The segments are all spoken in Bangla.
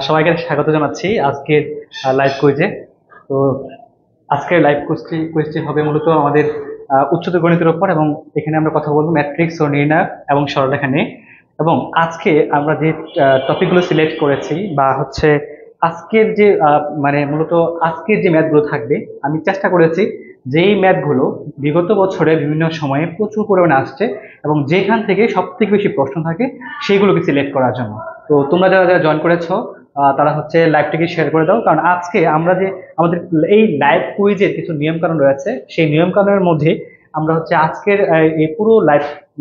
সবাইকে স্বাগত জানাচ্ছি আজকের লাইভ কুইজে। তো আজকের লাইভ কুইজটি হবে মূলত আমাদের উচ্চতর গণিতের উপর, এবং এখানে আমরা কথা বলবো ম্যাট্রিক্স ও নির্ণায়ক এবং সরলরেখা নিয়ে। এবং আজকে আমরা যে টপিকগুলো সিলেক্ট করেছি বা হচ্ছে আজকের যে মানে মূলত আজকের যে ম্যাথগুলো থাকবে, আমি চেষ্টা করেছি যেই ম্যাথগুলো বিগত বছরে বিভিন্ন সময়ে প্রচুর পরিমাণে আসছে এবং যেখান থেকে সব থেকে বেশি প্রশ্ন থাকে সেইগুলোকে সিলেক্ট করার জন্য। তো তোমরা যারা যারা জয়েন করেছো তারা হচ্ছে লাইভটিকে শেয়ার করে দাও, কারণ আজকে আমরা যে আমাদের এই লাইভ কুইজের কিছু নিয়ম কানুন রয়েছে, সেই নিয়ম কানুনের মধ্যে আমরা হচ্ছে আজকের এই পুরো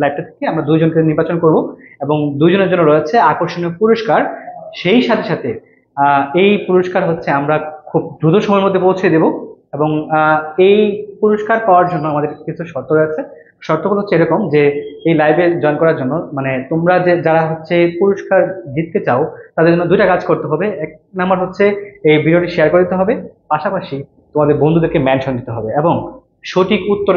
লাইভটা থেকে আমরা দুইজনকে নির্বাচন করব এবং দুইজনের জন্য রয়েছে আকর্ষণীয় পুরস্কার। সেই সাথে সাথে এই পুরস্কার হচ্ছে আমরা খুব দ্রুত সময়ের মধ্যে পৌঁছে দেব। এবং এই পুরস্কার পাওয়ার জন্য আমাদের কিছু শর্ত রয়েছে। শর্তগুলো হচ্ছে এরকম যে এই লাইভে জয়েন করার জন্য মানে তোমরা যে যারা হচ্ছে পুরস্কার জিততে চাও তাদের জন্য দুইটা কাজ করতে হবে। এক নাম্বার হচ্ছে এই ভিডিওটি শেয়ার করে দিতে হবে, পাশাপাশি তোমাদের বন্ধুদেরকে মেনশন দিতে হবে এবং সঠিক উত্তর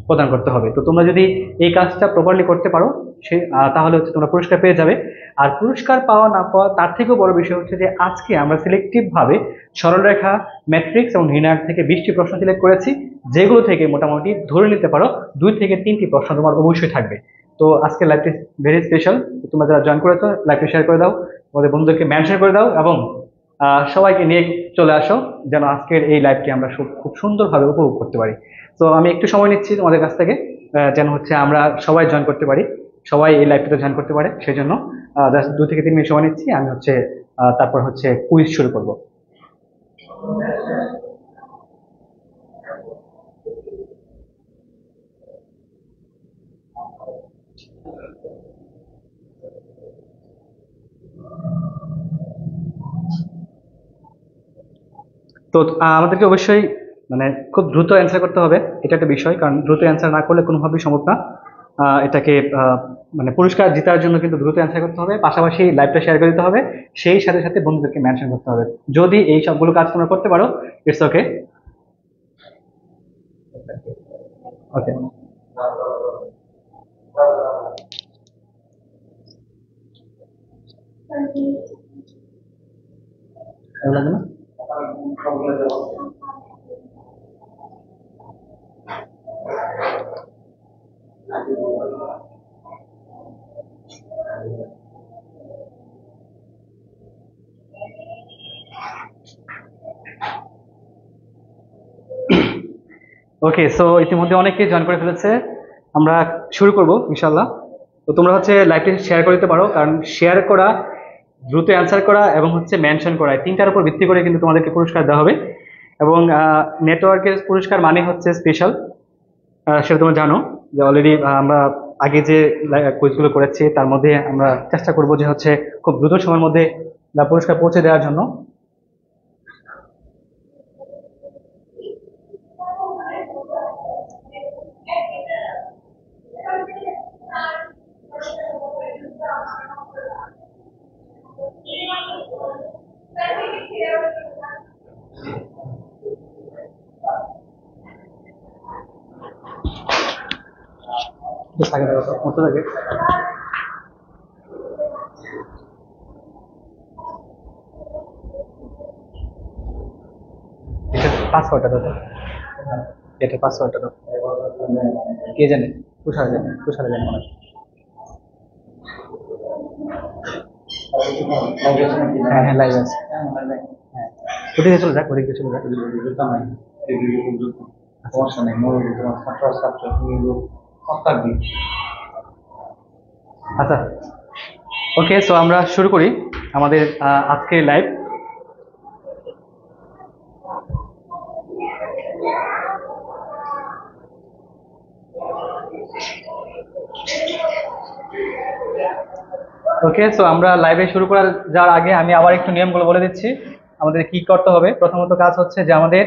প্রদান করতে হবে। তো তোমরা যদি এই কাজটা প্রপারলি করতে পারো সে তাহলে হচ্ছে তোমরা পুরস্কার পেয়ে যাবে। আর পুরস্কার পাওয়া না পাওয়া তার থেকেও বড় বিষয় হচ্ছে যে আজকে আমরা সিলেক্টিভ ভাবে সরলরেখা, ম্যাট্রিক্স এবং নির্ণায়ক থেকে 20টি প্রশ্ন সিলেক্ট করেছি, যেগুলো থেকে মোটামুটি ধরে নিতে পারো 2 থেকে 3টি প্রশ্ন তোমার অবশ্যই থাকবে। তো আজকে লাইভটি ভেরি স্পেশাল। তোমরা যারা জয়েন করেছো লাইভটি শেয়ার করে দাও, তোমাদের বন্ধুদেরকে মেনশন করে দাও এবং সবাইকে নিয়ে চলে আসো, যেন আজকের এই লাইভটি আমরা খুব সুন্দরভাবে উপভোগ করতে পারি। তো আমি একটু সময় নিচ্ছি তোমাদের কাছ থেকে, যেন হচ্ছে আমরা সবাই জয়েন করতে পারি, সবাই এই লাইভটিতে জয়েন করতে পারে। সেই জন্য জাস্ট 2 থেকে 3 মিনিট সময় নিচ্ছি। আমি হচ্ছে তারপর হচ্ছে কুইজ শুরু করব। তো আমাদেরকে অবশ্যই মানে খুব দ্রুত অ্যান্সার করতে হবে, এটা একটা বিষয়, কারণ দ্রুত অ্যান্সার না করলে কোনোভাবেই সম্ভব না। এটাকে মানে পুরস্কার জেতার জন্য কিন্তু দ্রুত অ্যান্সার করতে হবে, পাশাপাশি লাইভটা শেয়ার করে দিতে হবে, সেই সাথে সাথে বন্ধুদেরকে মেনশন করতে হবে। যদি এই সবগুলো কাজ তোমরা করতে পারো, ইটস ওকে। ওকে, ভালো লাগে না? ওকে, সো ইতিমধ্যে অনেকেই জয়েন করে ফেলেছে, আমরা শুরু করব ইনশাল্লাহ। তো তোমরা হচ্ছে লাইভটি শেয়ার করে দিতে পারো, কারণ শেয়ার করা, দ্রুত অ্যান্সার করা এবং হচ্ছে মেনশন করা, এই তিনটার উপর ভিত্তি করে কিন্তু তোমাদেরকে পুরস্কার দেওয়া হবে। এবং নেটওয়ার্কের পুরস্কার মানে হচ্ছে স্পেশাল, সেটা তোমরা জানো যে অলরেডি আমরা আগে যে কুইজগুলো করেছি তার মধ্যে আমরা চেষ্টা করব যে হচ্ছে খুব দ্রুত সময়ের মধ্যে পুরস্কার পৌঁছে দেওয়ার জন্য। মতো থাকে পাসওয়ার্ডটা দাও, এটা পাসওয়ার্ডটা দাও। কে জানে? তুষার জানে, তুষার জানে মনে হয়। হ্যাঁ হ্যাঁ, লাইভ আছে। হ্যাঁ, ওদিকে চলে যাক, ওদিকে চলে যাক। সমস্যা নেই, আচ্ছা, ওকে, সো আমরা শুরু করি আমাদের আজকের লাইভ। ওকে, সো আমরা লাইভে শুরু করার যাওয়ার আগে আমি আবার একটু নিয়মগুলো বলে দিচ্ছি। আমাদের কি করতে হবে, প্রথমত কাজ হচ্ছে যে আমাদের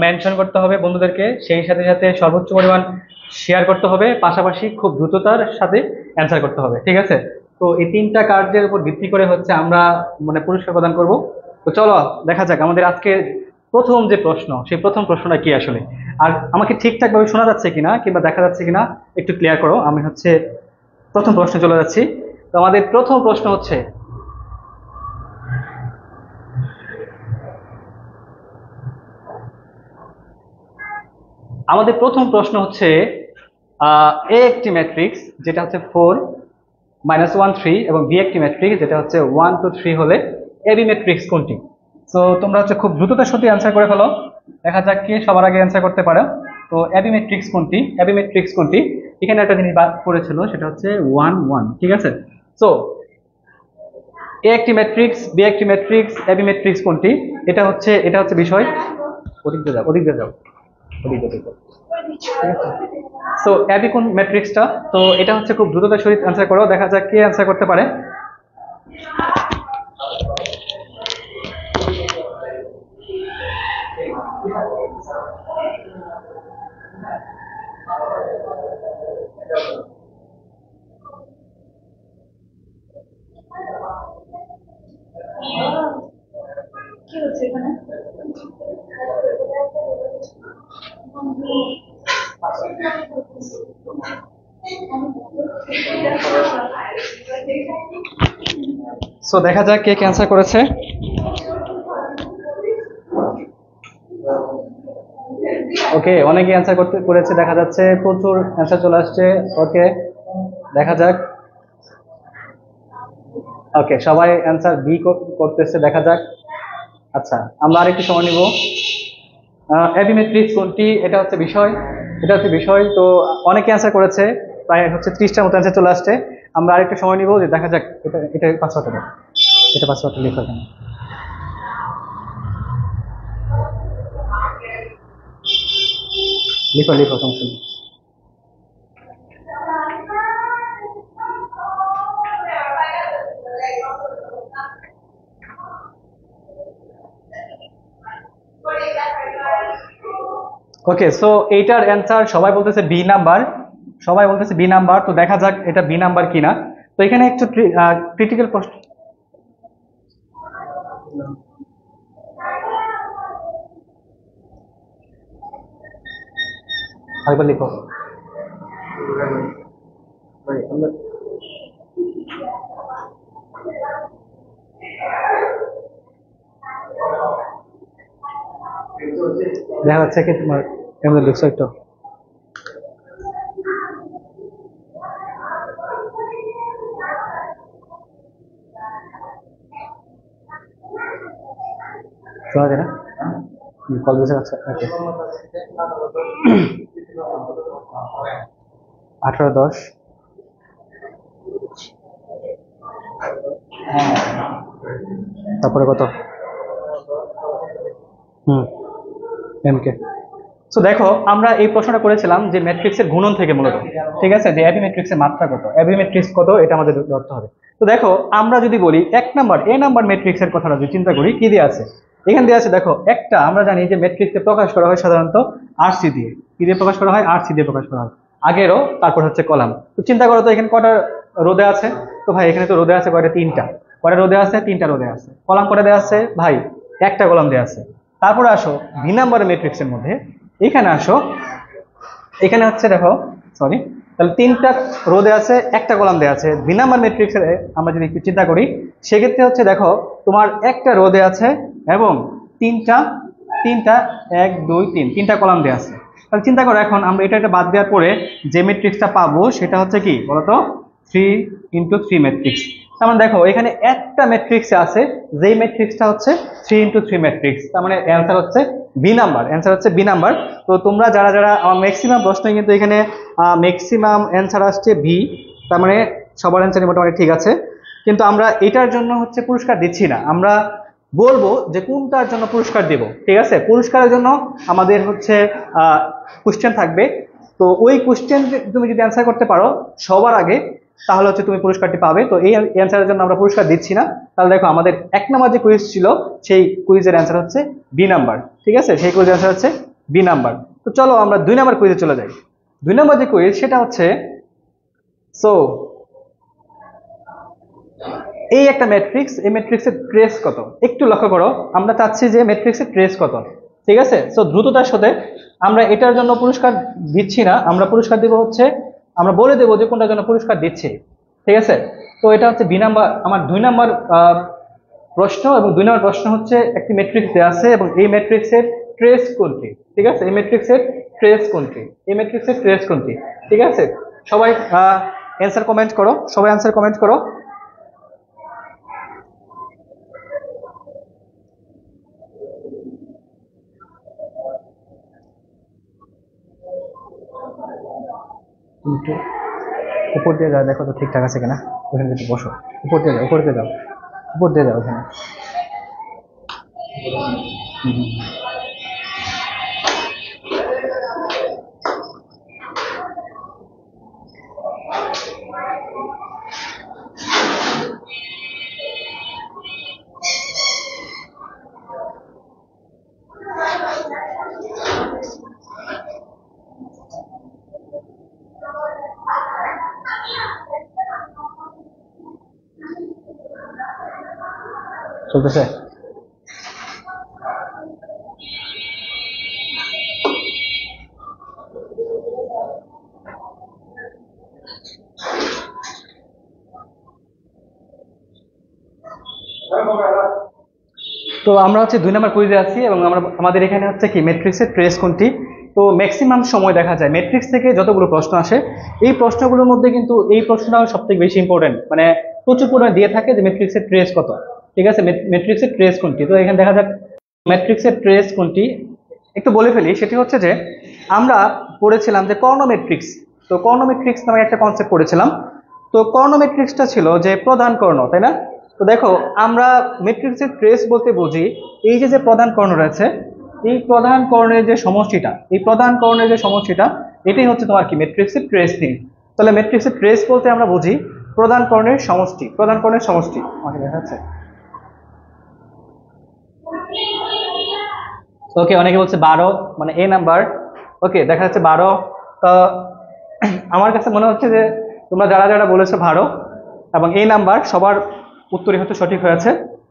মেনশন করতে হবে বন্ধুদেরকে, সেই সাথে সাথে সর্বোচ্চ পরিমাণ শেয়ার করতে হবে, পাশাপাশি খুব দ্রুততার সাথে অ্যান্সার করতে হবে, ঠিক আছে? তো এই তিনটা কার্যের উপর ভিত্তি করে হচ্ছে আমরা মানে পুরস্কার প্রদান করব। তো চলো দেখা যাক আমাদের আজকে প্রথম যে প্রশ্ন, সেই প্রথম প্রশ্নটা কি আসলে। আর আমাকে ঠিকঠাক ভাবে শোনা যাচ্ছে কিনা কিংবা দেখা যাচ্ছে কিনা একটু ক্লিয়ার করো। আমি হচ্ছে প্রথম প্রশ্নে চলে যাচ্ছি। তো আমাদের প্রথম প্রশ্ন হচ্ছে, আমাদের প্রথম প্রশ্ন হচ্ছে এ একটি ম্যাট্রিক্স যেটা হচ্ছে 4 -1 3 এবং বি একটি ম্যাট্রিক্স যেটা হচ্ছে 1 2 3 হলে এবি ম্যাট্রিক্স কোনটি? সো তোমরা হচ্ছে খুব দ্রুততার সাথে অ্যান্সার করে ফেলো, দেখা যাক কে সবার আগে অ্যান্সার করতে পারে। তো এবি ম্যাট্রিক্স কোনটি? এবি ম্যাট্রিক্স কোনটি? এখানে একটা জিনিস বাদ পড়েছিল, সেটা হচ্ছে 1 1, ঠিক আছে? সো এ একটি ম্যাট্রিক্স, বি একটি ম্যাট্রিক্স, এবি ম্যাট্রিক্স কোনটি? এটা হচ্ছে বিষয়। ওদিক দিয়ে যাও, ওদিক দিয়ে যাও, ওদিক দিয়ে যাও। সো এবি কোন ম্যাট্রিক্সটা? তো এটা হচ্ছে খুব দ্রুততার সহিত অ্যান্সার করো, দেখা যাক কে অ্যান্সার করতে পারে। কি হচ্ছে এখানে? সো দেখা যাক কে অ্যান্সার করেছে। ওকে, অনেকে অ্যান্সার করেছে, দেখা যাচ্ছে প্রচুর অ্যান্সার চলে আসছে। ওকে, দেখা যাক। ওকে, সবাই অ্যান্সার বি করতেছে, দেখা যাক। আচ্ছা, আমরা আরেকটু সময় নিব। এবি ম্যাট্রিক্স কোনটি? এটা হচ্ছে বিষয়, এটা হচ্ছে বিষয়। তো অনেকে অ্যান্সার করেছে, প্রায় হচ্ছে 30টার মতো অ্যান্সার চলে আসছে। আমরা আরেকটু সময় নিব, যে দেখা যাক। এটা এটা পাসওয়ার্ডটা দাও, এটা পাসওয়ার্ডটা লিখো এখানে, লিখো লিখো, সমস্যা নেই। ওকে, সো এইটার অ্যান্সার সবাই বলতেছে বি নাম্বার, সবাই বলতেছে বি নাম্বার। তো দেখা যাক এটা বি নাম্বার কিনা। তো এখানে একটু ক্রিটিক্যাল প্রশ্ন, আরেকবার লিখো। দেখা যাচ্ছে কি তোমার এমনি লিখছো একটু। শোনা যায় না? কল দিয়েছে, আচ্ছা ওকে। 18 10, তারপরে কত? এমকে। সো দেখো, আমরা এই প্রশ্নটা করেছিলাম যে ম্যাট্রিক্সের গুণন থেকে মূলত, ঠিক আছে, যে এবি ম্যাট্রিক্সের মাত্রা কত, এবি ম্যাট্রিক্স কত, এটা আমাদের ধরতে হবে। তো দেখো, আমরা যদি বলি এক নাম্বার এ নাম্বার ম্যাট্রিক্সের কথাটা যদি চিন্তা করি, কি দিয়ে আছে? এখানে দিয়ে আছে, দেখো একটা, আমরা জানি যে ম্যাট্রিক্সে প্রকাশ করা হয় সাধারণত আরসি দিয়ে। কি দিয়ে প্রকাশ করা হয়? আরসি দিয়ে প্রকাশ করা হয়, আগেরও, তারপর হচ্ছে কলাম। তো চিন্তা করো তো এখানে কটা রোদে আছে? তো ভাই এখানে তো রোদে আছে কয়টা? 3টা। কয়টা রোদে আছে? 3টা রোদে আছে। কলাম কয়টা দেওয়া আছে ভাই? একটা কলাম দেওয়া আছে। তারপরে আসো ভি নাম্বার ম্যাট্রিক্সের মধ্যে, এখানে আসো, এখানে হচ্ছে দেখো, সরি, তাহলে 3টা রোদে আছে, একটা কলাম দেওয়া আছে। দুই নাম্বার ম্যাট্রিক্সের আমরা যদি একটু চিন্তা করি, সেক্ষেত্রে হচ্ছে দেখো তোমার একটা রোদে আছে এবং তিনটা তিনটা 1 2 3 তিনটা কলাম দেওয়া আছে। তাহলে চিন্তা করো, এখন আমরা এটা বাদ দেওয়ার পরে যে ম্যাট্রিক্সটা পাবো সেটা হচ্ছে কি বলতো? 3 × 3 ম্যাট্রিক্স। তার মানে দেখো এখানে একটা ম্যাট্রিক্স আছে, যেই ম্যাট্রিক্সটা হচ্ছে 3 × 3 ম্যাট্রিক্স। তার মানে অ্যান্সার হচ্ছে বি নাম্বার, অ্যান্সার হচ্ছে বি নাম্বার। তো তোমরা যারা যারা ম্যাক্সিমাম প্রশ্ন কিন্তু এখানে ম্যাক্সিমাম অ্যান্সার আসছে বি, তার মানে সবার অ্যান্সারই মোটামুটি ঠিক আছে। কিন্তু আমরা এটার জন্য হচ্ছে পুরস্কার দিচ্ছি না, আমরা বলবো যে কোনটার জন্য পুরস্কার দেব, ঠিক আছে? পুরস্কারের জন্য আমাদের হচ্ছে কোশ্চেন থাকবে। তো ওই কোশ্চেন তুমি যদি অ্যান্সার করতে পারো সবার আগে, তাহলে হচ্ছে তুমি পুরস্কারটি পাবে। তো এই অ্যান্সারের জন্য আমরা পুরস্কার দিচ্ছি না। তাহলে দেখো, আমাদের 1 নাম্বার যে কুইজ ছিল, সেই কুইজের অ্যান্সার হচ্ছে বি নাম্বার, ঠিক আছে? সেই কুইজের অ্যান্সার হচ্ছে বি নাম্বার। তো চলো আমরা 2 নাম্বার কুইজে চলে যাই। 2 নাম্বার যে কুইজ সেটা হচ্ছে, সো এই একটা ম্যাট্রিক্স, এই ম্যাট্রিক্সের ট্রেস কত? একটু লক্ষ্য করো, আমরা চাচ্ছি যে ম্যাট্রিক্সের ট্রেস কত, ঠিক আছে? সো দ্রুততার সাথে, আমরা এটার জন্য পুরস্কার দিচ্ছি না, আমরা পুরস্কার দিব হচ্ছে, আমরা বলে দেবো যে কোনটার জন্য পুরস্কার দিচ্ছি, ঠিক আছে? তো এটা হচ্ছে বি নাম্বার, আমার 2 নাম্বার প্রশ্ন। এবং 2 নাম্বার প্রশ্ন হচ্ছে একটি ম্যাট্রিক্স দেওয়া আছে এবং এই ম্যাট্রিক্সের ট্রেস কোনটি, ঠিক আছে? এই ম্যাট্রিক্সের ট্রেস কোনটি? এই ম্যাট্রিক্সের ট্রেস কোনটি? ঠিক আছে, সবাই অ্যান্সার কমেন্ট করো, সবাই অ্যান্সার কমেন্ট করো। একটু উপর দিয়ে যাও, দেখো তো ঠিকঠাক আছে কিনা। ওখানে একটু বসো, উপর দিয়ে যাও, উপর দিয়ে যাও, উপর দিয়ে যাও ওখানে। হুম। চলতেছে? তো আমরা হচ্ছে 2 নম্বর কুইজে আছি এবং আমাদের এখানে হচ্ছে কি ম্যাট্রিক্সের ট্রেস কোনটি। তো ম্যাক্সিমাম সময় দেখা যায় ম্যাট্রিক্স থেকে যতগুলো প্রশ্ন আসে এই প্রশ্নগুলোর মধ্যে কিন্তু এই প্রশ্নটাও সবথেকে বেশি ইম্পর্টেন্ট, মানে প্রচুর পরিমাণে দিয়ে থাকে যে ম্যাট্রিক্সের ট্রেস কত। ঠিক আছে, ম্যাট্রিক্সের ট্রেস কোনটি। তো এখানে দেখা যাক ম্যাট্রিক্সের ট্রেস কোনটি। একটু বলে ফেলি, সেটি হচ্ছে যে আমরা পড়েছিলাম যে কর্ণমেট্রিক্স। তো কর্ণমেট্রিক্স নামে একটা কনসেপ্ট পড়েছিলাম। তো কর্ণমেট্রিক্সটা ছিল যে প্রধান কর্ণ, তাই না? তো দেখো আমরা ম্যাট্রিক্সের ট্রেস বলতে বুঝি এই যে যে প্রধান কর্ণ রয়েছে, এই প্রধান কর্ণের যে সমষ্টিটা, এই প্রধান কর্ণের যে সমষ্টিটা, এটাই হচ্ছে তোমার কি ম্যাট্রিক্সের ট্রেস নিন। তাহলে ম্যাট্রিক্সের ট্রেস বলতে আমরা বুঝি প্রধান কর্ণের সমষ্টি, প্রধান কর্ণের সমষ্টি। আমাকে দেখা যাচ্ছে? ওকে, অনেকে বলছে 12, মানে এ নাম্বার। ওকে, দেখা যাচ্ছে 12। তো আমার কাছে মনে হচ্ছে যে তোমরা যারা যারা বলেছো 12 এবং এই নাম্বার, সবার উত্তরই হচ্ছে সঠিক হয়েছে,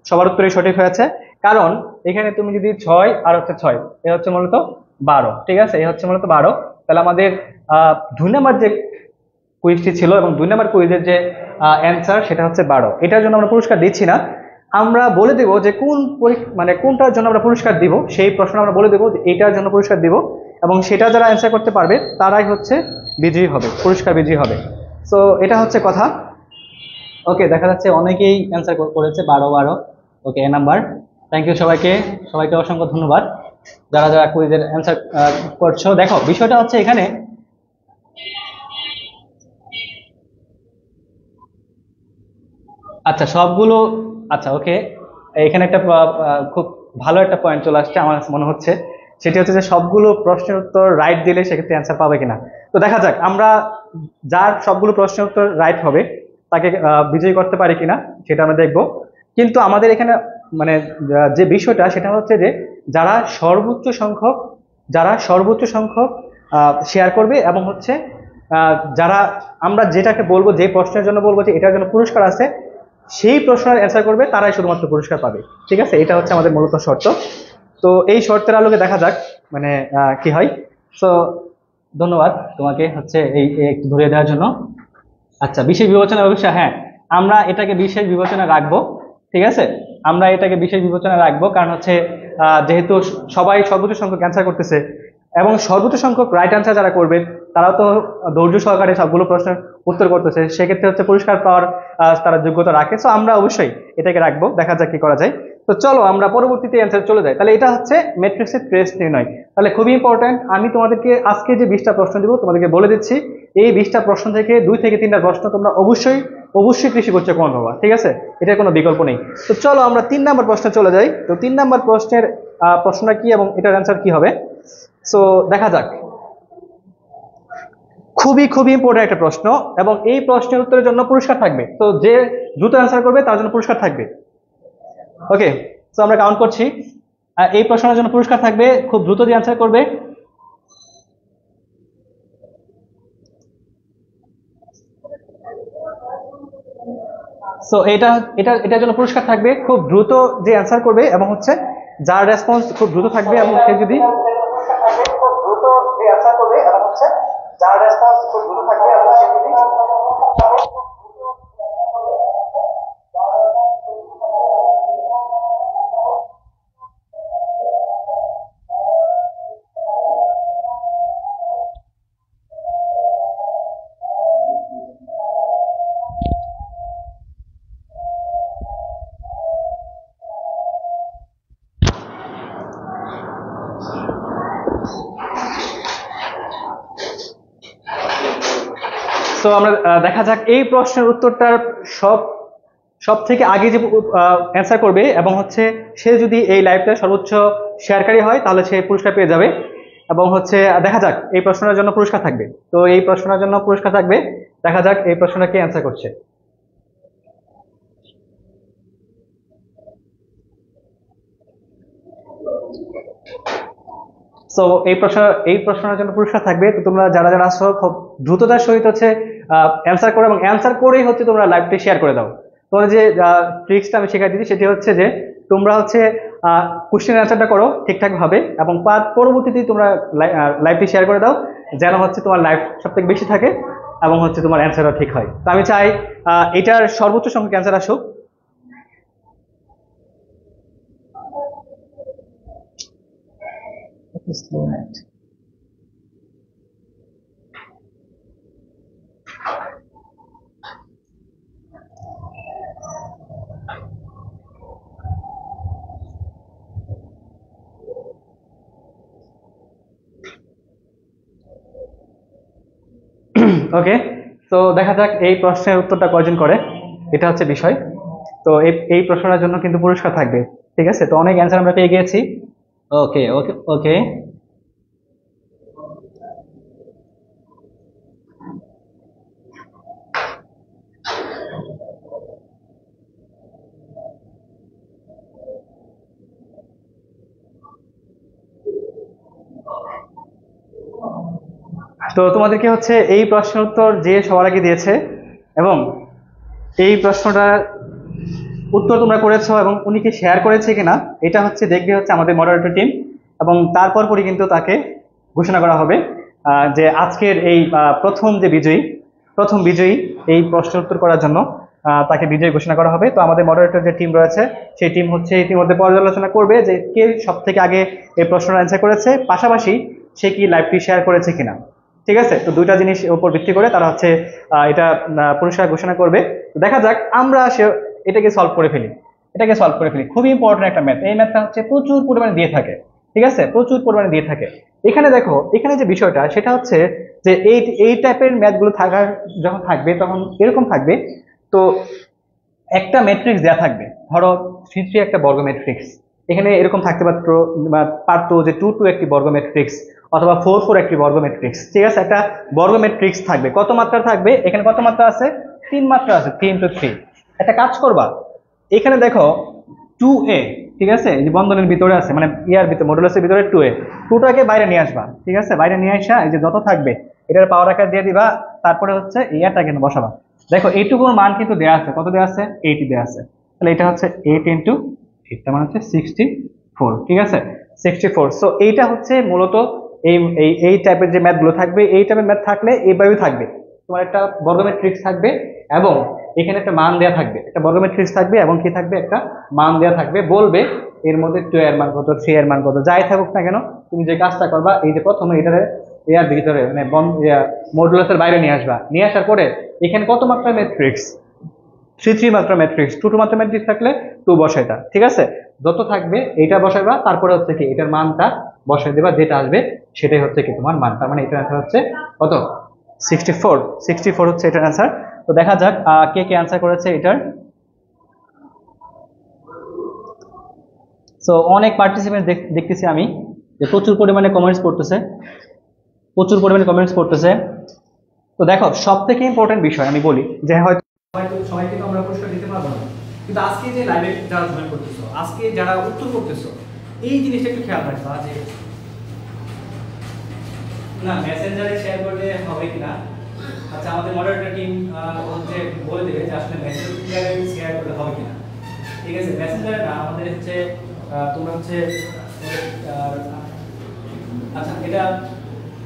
সবার উত্তরই সঠিক হয়েছে। কারণ এখানে তুমি যদি 6 আর হচ্ছে 6, এ হচ্ছে মূলত 12। ঠিক আছে, এ হচ্ছে মূলত 12। তাহলে আমাদের 2 নাম্বার যে কুইজটি ছিল এবং 2 নাম্বার কুইজের যে অ্যান্সার সেটা হচ্ছে 12। এটার জন্য আমরা পুরস্কার দিচ্ছি না, আমরা বলে দেবো যে কোন মানে কোনটার জন্য আমরা পুরস্কার দিব, সেই প্রশ্ন আমরা বলে দেবো যে এইটার জন্য পুরস্কার দিব, এবং সেটা যারা অ্যান্সার করতে পারবে তারাই হচ্ছে বিজয়ী হবে, পুরস্কার বিজয়ী হবে। সো এটা হচ্ছে কথা। ওকে, দেখা যাচ্ছে অনেকেই অ্যান্সার করেছে 12 12। ওকে, এ নাম্বার। থ্যাংক ইউ সবাইকে, সবাইকে অসংখ্য ধন্যবাদ যারা যারা কুইজের অ্যান্সার করছো। দেখো বিষয়টা হচ্ছে এখানে, আচ্ছা সবগুলো, আচ্ছা ওকে, এখানে একটা খুব ভালো একটা পয়েন্ট চলে আসছে আমার কাছে মনে হচ্ছে। সেটি হচ্ছে যে সবগুলো প্রশ্নের উত্তর রাইট দিলে সেক্ষেত্রে অ্যান্সার পাবে কিনা। তো দেখা যাক আমরা যার সবগুলো প্রশ্নের উত্তর রাইট হবে তাকে বিজয়ী করতে পারি কিনা, সেটা আমরা দেখব। কিন্তু আমাদের এখানে মানে যে বিষয়টা সেটা হচ্ছে যে যারা সর্বোচ্চ সংখ্যক, যারা সর্বোচ্চ সংখ্যক শেয়ার করবে এবং হচ্ছে যারা আমরা যেটাকে বলবো, যে প্রশ্নের জন্য বলবো যে এটার জন্য পুরস্কার আছে, সেই প্রশ্নের অ্যান্সার করবে তারাই শুধুমাত্র পুরস্কার পাবে। ঠিক আছে, এটা হচ্ছে আমাদের মূলত শর্ত। তো এই শর্তের আলোকে দেখা যাক মানে কি হয়। সো ধন্যবাদ তোমাকে হচ্ছে এই একটু ধরিয়ে দেওয়ার জন্য। আচ্ছা, বিশেষ বিবেচনা অবশ্যই, হ্যাঁ আমরা এটাকে বিশেষ বিবেচনা রাখবো। ঠিক আছে, আমরা এটাকে বিশেষ বিবেচনা রাখবো, কারণ হচ্ছে যেহেতু সবাই সর্বোচ্চ সংখ্যক অ্যান্সার করতেছে এবং সর্বোচ্চ সংখ্যক রাইট অ্যান্সার যারা করবে তারা তো ধৈর্য সহকারে সবগুলো প্রশ্নের উত্তর করতেছে, সেক্ষেত্রে হচ্ছে পুরস্কার পাওয়ার তারা যোগ্যতা রাখে। সো আমরা অবশ্যই এটাকে রাখবো, দেখা যাক কি করা যায়। তো চলো আমরা পরবর্তীতে অ্যান্সার চলে যাই। তাহলে এটা হচ্ছে ম্যাট্রিক্সের ট্রেস নির্ণয়। তাহলে খুবই ইম্পর্টেন্ট, আমি তোমাদেরকে আজকে যে 20টা প্রশ্ন দিব তোমাদেরকে বলে দিচ্ছি, এই 20টা প্রশ্ন থেকে 2 থেকে 3টা প্রশ্ন তোমরা অবশ্যই অবশ্যই কৃষি করছে কোন হবা। ঠিক আছে, এটার কোনো বিকল্প নেই। তো চলো আমরা 3 নাম্বার প্রশ্নে চলে যাই। তো 3 নাম্বার প্রশ্নের প্রশ্নটা কি এবং এটার অ্যান্সার কি হবে। সো দেখা যাক, খুবই খুবই ইম্পর্টেন্ট একটা প্রশ্ন এবং এই প্রশ্নের উত্তরের জন্য পুরস্কার থাকবে। তো যে দ্রুত অ্যান্সার করবে তার জন্য পুরস্কার থাকবে। ওকে, তো আমরা কাউন্ট করছি। এই প্রশ্নের জন্য পুরস্কার থাকবে, খুব দ্রুত যে অ্যান্সার করবে। সো এটার জন্য পুরস্কার থাকবে, খুব দ্রুত যে অ্যান্সার করবে এবং হচ্ছে যার রেসপন্স খুব দ্রুত থাকবে এবং সে যদি খুব দ্রুত যে অ্যান্সার করবে এবং হচ্ছে যার রেসপন্স খুব দ্রুত থাকবে এবং সে যদি সো আমরা দেখা যাক এই প্রশ্নের উত্তরটার সব সব থেকে আগে যে অ্যান্সার করবে এবং হচ্ছে সে যদি এই লাইভটা সর্বোচ্চ শেয়ারকারী হয় তাহলে সে পুরস্কার পেয়ে যাবে। এবং হচ্ছে দেখা যাক এই প্রশ্নের জন্য পুরস্কার থাকবে। তো এই প্রশ্নের জন্য পুরস্কার থাকবে, দেখা যাক এই প্রশ্নটা কে অ্যান্সার করছে। সো এই প্রশ্নের জন্য পুরস্কার থাকবে। তো তোমরা যারা যারা আসো খুব দ্রুততার সহিত হচ্ছে অ্যান্সার করো এবং অ্যান্সার করেই হচ্ছে তোমরা লাইভটি শেয়ার করে দাও। তোমাদের যে ট্রিক্সটা আমি শেখাই দিচ্ছি সেটি হচ্ছে যে তোমরা হচ্ছে কোশ্চেন অ্যান্সারটা করো ঠিকঠাক ভাবে এবং পরবর্তীতে তোমরা লাইভটি শেয়ার করে দাও, যেন হচ্ছে তোমার লাইভ সব থেকে বেশি থাকে এবং হচ্ছে তোমার অ্যান্সারও ঠিক হয়। তো আমি চাই এটার সর্বোচ্চ সংখ্যক অ্যান্সার আসুক। ওকে, তো দেখা যাক এই প্রশ্নের উত্তরটা কয়জন করে, এটা হচ্ছে বিষয়। তো এই প্রশ্নটার জন্য কিন্তু পুরস্কার থাকবে, ঠিক আছে? তো অনেক অ্যান্সার আমরা পেয়ে গিয়েছি। ওকে ওকে ওকে, তো তোমাদেরকে হচ্ছে এই প্রশ্নের উত্তর যে সবার আগে দিয়েছে এবং এই প্রশ্নটার উত্তর তোমরা করেছো এবং উনি কি শেয়ার করেছে কিনা এটা হচ্ছে দেখবে হচ্ছে আমাদের মডারেটর টিম। এবং তারপর পরই কিন্তু তাকে ঘোষণা করা হবে যে আজকের এই প্রথম বিজয়ী এই প্রশ্ন উত্তর করার জন্য তাকে বিজয়ী ঘোষণা করা হবে। তো আমাদের মডারেটর যে টিম রয়েছে সেই টিম হচ্ছে ইতিমধ্যে পর্যালোচনা করবে যে কে সব থেকে আগে এই প্রশ্নের অ্যান্সার করেছে, পাশাপাশি সে কি লাইভটি শেয়ার করেছে কিনা। ঠিক আছে, তো দুইটা জিনিস উপর ভিত্তি করে তারা হচ্ছে এটা পুরস্কার ঘোষণা করবে। দেখা যাক আমরা এটাকে সলভ করে ফেলি। খুবই ইম্পর্টেন্ট একটা ম্যাথ। এই ম্যাথটা হচ্ছে প্রচুর পরিমাণে দিয়ে থাকে, ঠিক আছে, প্রচুর পরিমাণে দিয়ে থাকে। এখানে দেখো, এখানে যে বিষয়টা সেটা হচ্ছে যে এই টাইপের ম্যাথগুলো যখন থাকবে তখন এরকম থাকবে। তো একটা ম্যাট্রিক্স দেয়া থাকবে, ধরো 3 একটা বর্গ ম্যাট্রিক্স, এখানে এরকম থাকতে পারতো যে 2 একটি বর্গ ম্যাট্রিক্স অথবা 4 একটি বর্গ ম্যাট্রিক্স। ঠিক আছে, একটা বর্গ ম্যাট্রিক্স থাকবে। কত মাত্রা থাকবে? এখানে কত মাত্রা আছে? 3 মাত্রা আছে, 3 × 3। একটা কাজ করবা, এখানে দেখো 2a, ঠিক আছে, এই যে বন্ধনের ভিতরে আছে, মানে ইয়ার ভিতরে মডুলাসের ভিতরে 2a, 2টাকে বাইরে নিয়ে আসবা। ঠিক আছে, বাইরে নিয়ে আসা এই যে যত থাকবে এটার পাওয়ার আকার দিয়ে দিবা, তারপরে হচ্ছে ইয়াটা কিন্তু বসাবা। দেখো এইটুকুর মান কিন্তু দেয়া আছে, কত দেয়া আছে? 80 দেয়া আছে। তাহলে এটা হচ্ছে 8 × 8, তার মানে হচ্ছে 64। ঠিক আছে, 64। সো এইটা হচ্ছে মূলত এই টাইপের যে ম্যাথগুলো থাকবে, এই টাইপের ম্যাথ থাকলে এইভাবেই থাকবে। তোমার একটা বর্গ ম্যাট্রিক্স থাকবে এবং এখানে একটা মান দেয়া থাকবে, একটা বর্গ ম্যাট্রিক্স থাকবে এবং কি থাকবে? একটা মান দেয়া থাকবে। বলবে এর মধ্যে 2 এর মান কত, 3 এর মান কত, যাই থাকুক না কেন, তুমি যে কাজটা করবা এই যে প্রথমে এটারে এর ভিতরে মানে মডুলাসের বাইরে নিয়ে আসবা। নিয়ে আসার পরে এখানে কত মাত্রা ম্যাট্রিক্স? 3 মাত্রা ম্যাট্রিক্স। 2 মাত্রা ম্যাট্রিক্স থাকলে 2 বসাইটা। ঠিক আছে, যত থাকবে এইটা বসাইবা, তারপরে হচ্ছে কি এটার মানটা বসাই দেবা, যেটা আসবে সেটাই হচ্ছে কি তোমার মান। তার মানে এটার অ্যান্সার হচ্ছে কত? 64 হচ্ছে এটার অ্যান্সার। তো দেখা যাক কে কে অ্যান্সার করেছে এটার। সো অনেক পার্টিসিপেন্ট দেখতেছি আমি যে প্রচুর পরিমাণে কমেন্টস করতেছে। তো দেখো, সব থেকে ইম্পর্টেন্ট বিষয় আমি বলি যে হয়তো সবাইকে তো আমরা পুরস্কার দিতে পারবো না, কিন্তু আজকে যে লাইভে যারা জয়েন করতেছো, আজকে যারা উত্তর করতেছো, এই জিনিসটা একটু খেয়াল রাখবা যে না মেসেঞ্জারে শেয়ার করলে হবে কিনা। আচ্ছা, আমাদের মডারেটর টিম হচ্ছে বলে দেবে যে আসলে মেসেঞ্জারে শেয়ার করলে হবে কিনা। ঠিক আছে, মেসেঞ্জারে না, আমাদের হচ্ছে তোমরা হচ্ছে আচ্ছা এটা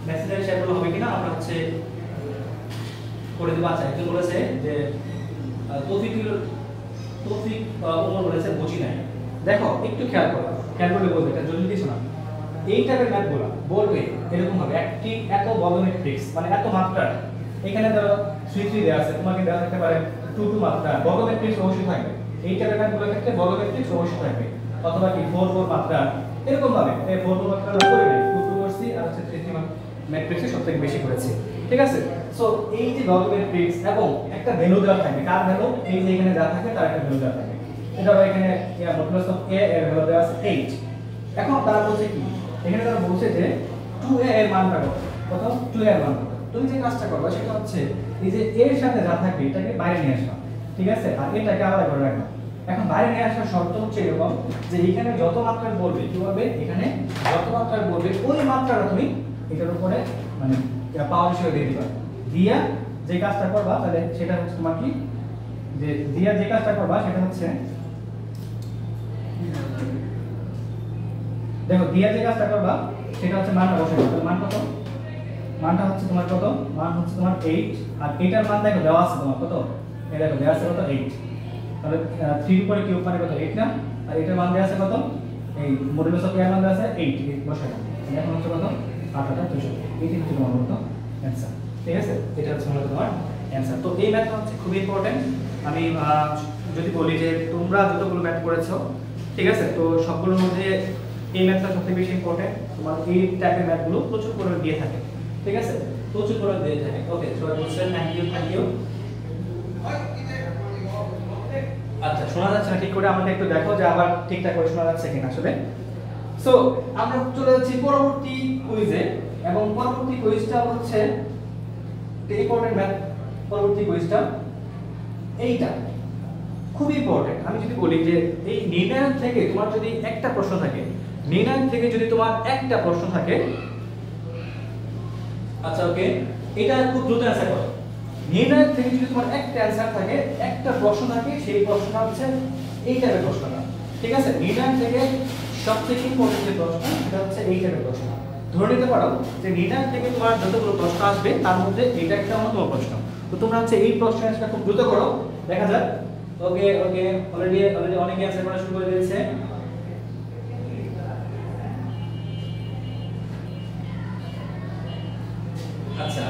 মেসেঞ্জারে শেয়ার করলে হবে কিনা আমরা হচ্ছে করে দেবো। আচ্ছা, একজন বলেছে যে তৌফিক ওমর বলেছে বুঝি নাই। দেখো একটু খেয়াল করলে বলবে, এটা জরুরি কিছু না। এই টাইপের ম্যাথগুলো বলবে এরকম হবে, একটি এত বর্গ ম্যাট্রিক্স মানে এত মাত্রা, এখানে ধরো 3 দেওয়া আছে, তোমাকে দেওয়া থাকতে পারে 2 মাত্রা, বর্গ ম্যাট্রিক্স অবশ্যই থাকবে। এই টাইপের ম্যাথগুলোর ক্ষেত্রে বর্গ ম্যাট্রিক্স অবশ্যই থাকবে, অথবা কি 4 মাত্রা, এরকম ভাবে এই 4 মাত্রা করে 2 করছি আর হচ্ছে 3 ম্যাট্রিক্সে সবথেকে বেশি করেছি। ঠিক ঠিক আছে। সো এই যে লগ ম্যাট্রিক্স এবং একটা ভ্যালু দেওয়া থাকবে, কার ভ্যালু, এই যে এখানে যা থাকে তার একটা ভ্যালু দেওয়া থাকে। এটা এখানে মডুলাস অফ a এর ভ্যালু দেওয়া আছে 8। এখন তারা বলছে কি, এখানে তারা বলছে যে 2a এর মানটা কত, 2a এর মান কত। তুমি যে কাজটা করবে সেটা হচ্ছে এই যে এর সাথে যা থাকবে এটাকে বাইরে নিয়ে আসবা, ঠিক আছে, আর এটাকে আলাদা করে রাখবা। এখন বাইরে নিয়ে আসার শর্ত হচ্ছে এরকম যে এখানে যত মাত্রায় বলবে, কি বলবে, এখানে যত মাত্রায় বলবে ওই মাত্রাটা তুমি এটার উপরে মানে পাওয়ার হিসেবে দিয়ে দিবা। দিয়া যে কাজটা করবা তাহলে সেটা হচ্ছে তোমার কি, যে দিয়া যে কাজটা করবা সেটা হচ্ছে, দেখো দিয়া যে কাজটা করবা সেটা হচ্ছে মানটা বসাই দিবা। মান কত, মানটা হচ্ছে তোমার কত, মান হচ্ছে তোমার 8, আর এটার মান দেখো দেওয়া আছে তোমার কত, এই দেখো দেওয়া আছে কত 8। তাহলে 3 উপরে কিউব মানে কত 8 না, আর এটার মান দেওয়া আছে কত, এই মডুলাস অফ এর মান দেওয়া আছে 8, বসাই দাও। এখন হচ্ছে কত 8,200, এটাই হচ্ছে তোমার মূলত অ্যানসার। ঠিক আছে, এটা হচ্ছে মূলত তোমার অ্যানসার। তো এই ম্যাথটা হচ্ছে খুবই ইম্পর্টেন্ট। আমি যদি বলি যে তোমরা যতগুলো ম্যাথ করেছো, ঠিক আছে, তো সবগুলোর মধ্যে এই ম্যাথটা সবথেকে বেশি ইম্পর্টেন্ট। তোমার এই টাইপের ম্যাথগুলো প্রচুর করে দিয়ে থাকে, ঠিক আছে, প্রচুর করে দিয়ে থাকে। ওকে, সবাই বলছেন থ্যাংক ইউ। আচ্ছা, শোনা যাচ্ছে না ঠিক করে, আমাকে একটু দেখো যে আবার ঠিকঠাক করে শোনা যাচ্ছে কিনা আসলে। সো আমরা চলে যাচ্ছি পরবর্তী কুইজে, এবং পরবর্তী কুইজটা হচ্ছে ইম্পর্টেন্ট ম্যাথ। পরবর্তী কুইজটা এইটা খুব ইম্পর্টেন্ট। আমি যদি বলি যে এই নির্ণায়ক থেকে তোমার যদি একটা প্রশ্ন থাকে, নির্ণায়ক থেকে যদি তোমার একটা প্রশ্ন থাকে, আচ্ছা ওকে, এটা খুব দ্রুত অ্যানসার করো। নির্ণায়ক থেকে যদি তোমার একটা অ্যানসার থাকে, একটা প্রশ্ন থাকে, সেই প্রশ্নটা হচ্ছে এই টাইপের প্রশ্নটা, ঠিক আছে। নির্ণায়ক থেকে সবথেকে ইম্পর্টেন্ট যে প্রশ্ন সেটা হচ্ছে এই টাইপের প্রশ্ন। ধরে নিতে পারো যে নির্ণায়ক থেকে তোমার যতগুলো প্রশ্ন আসবে তার মধ্যে এটা একটা অন্যতম প্রশ্ন। তো তোমরা হচ্ছে এই প্রশ্নের অ্যানসারটা খুব দ্রুত করো, দেখা যাক। ওকে, অলরেডি অনেকে অ্যানসার করা শুরু করে দিয়েছে। আচ্ছা,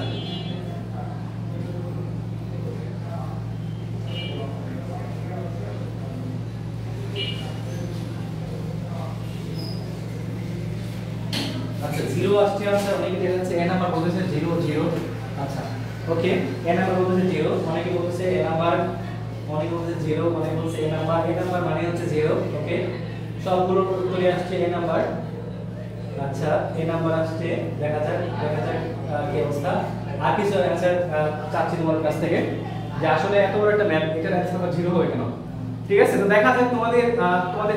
জিরো আসছে, অনেকে দেখাচ্ছে এ নাম্বার বলতেছে 0 0। আচ্ছা ওকে, এ নাম্বার বলতেছে 0, অনেকে বলতেছে এ নাম্বার, অনেকে বলতেছে 0, অনেকে বলতেছে এ নাম্বার মানে হচ্ছে 0। ওকে, সবগুলো উত্তরে আসছে এ নাম্বার। আচ্ছা, এ নাম্বার আসছে, দেখা যাক কি অবস্থা। আর কিছু অ্যানসার চাচ্ছি তোমার কাছ থেকে, যে আসলে এত বড় একটা ম্যাথ, এটার অ্যানসার 0 হবে কেন। ঠিক আছে, তো দেখা যাক তোমাদের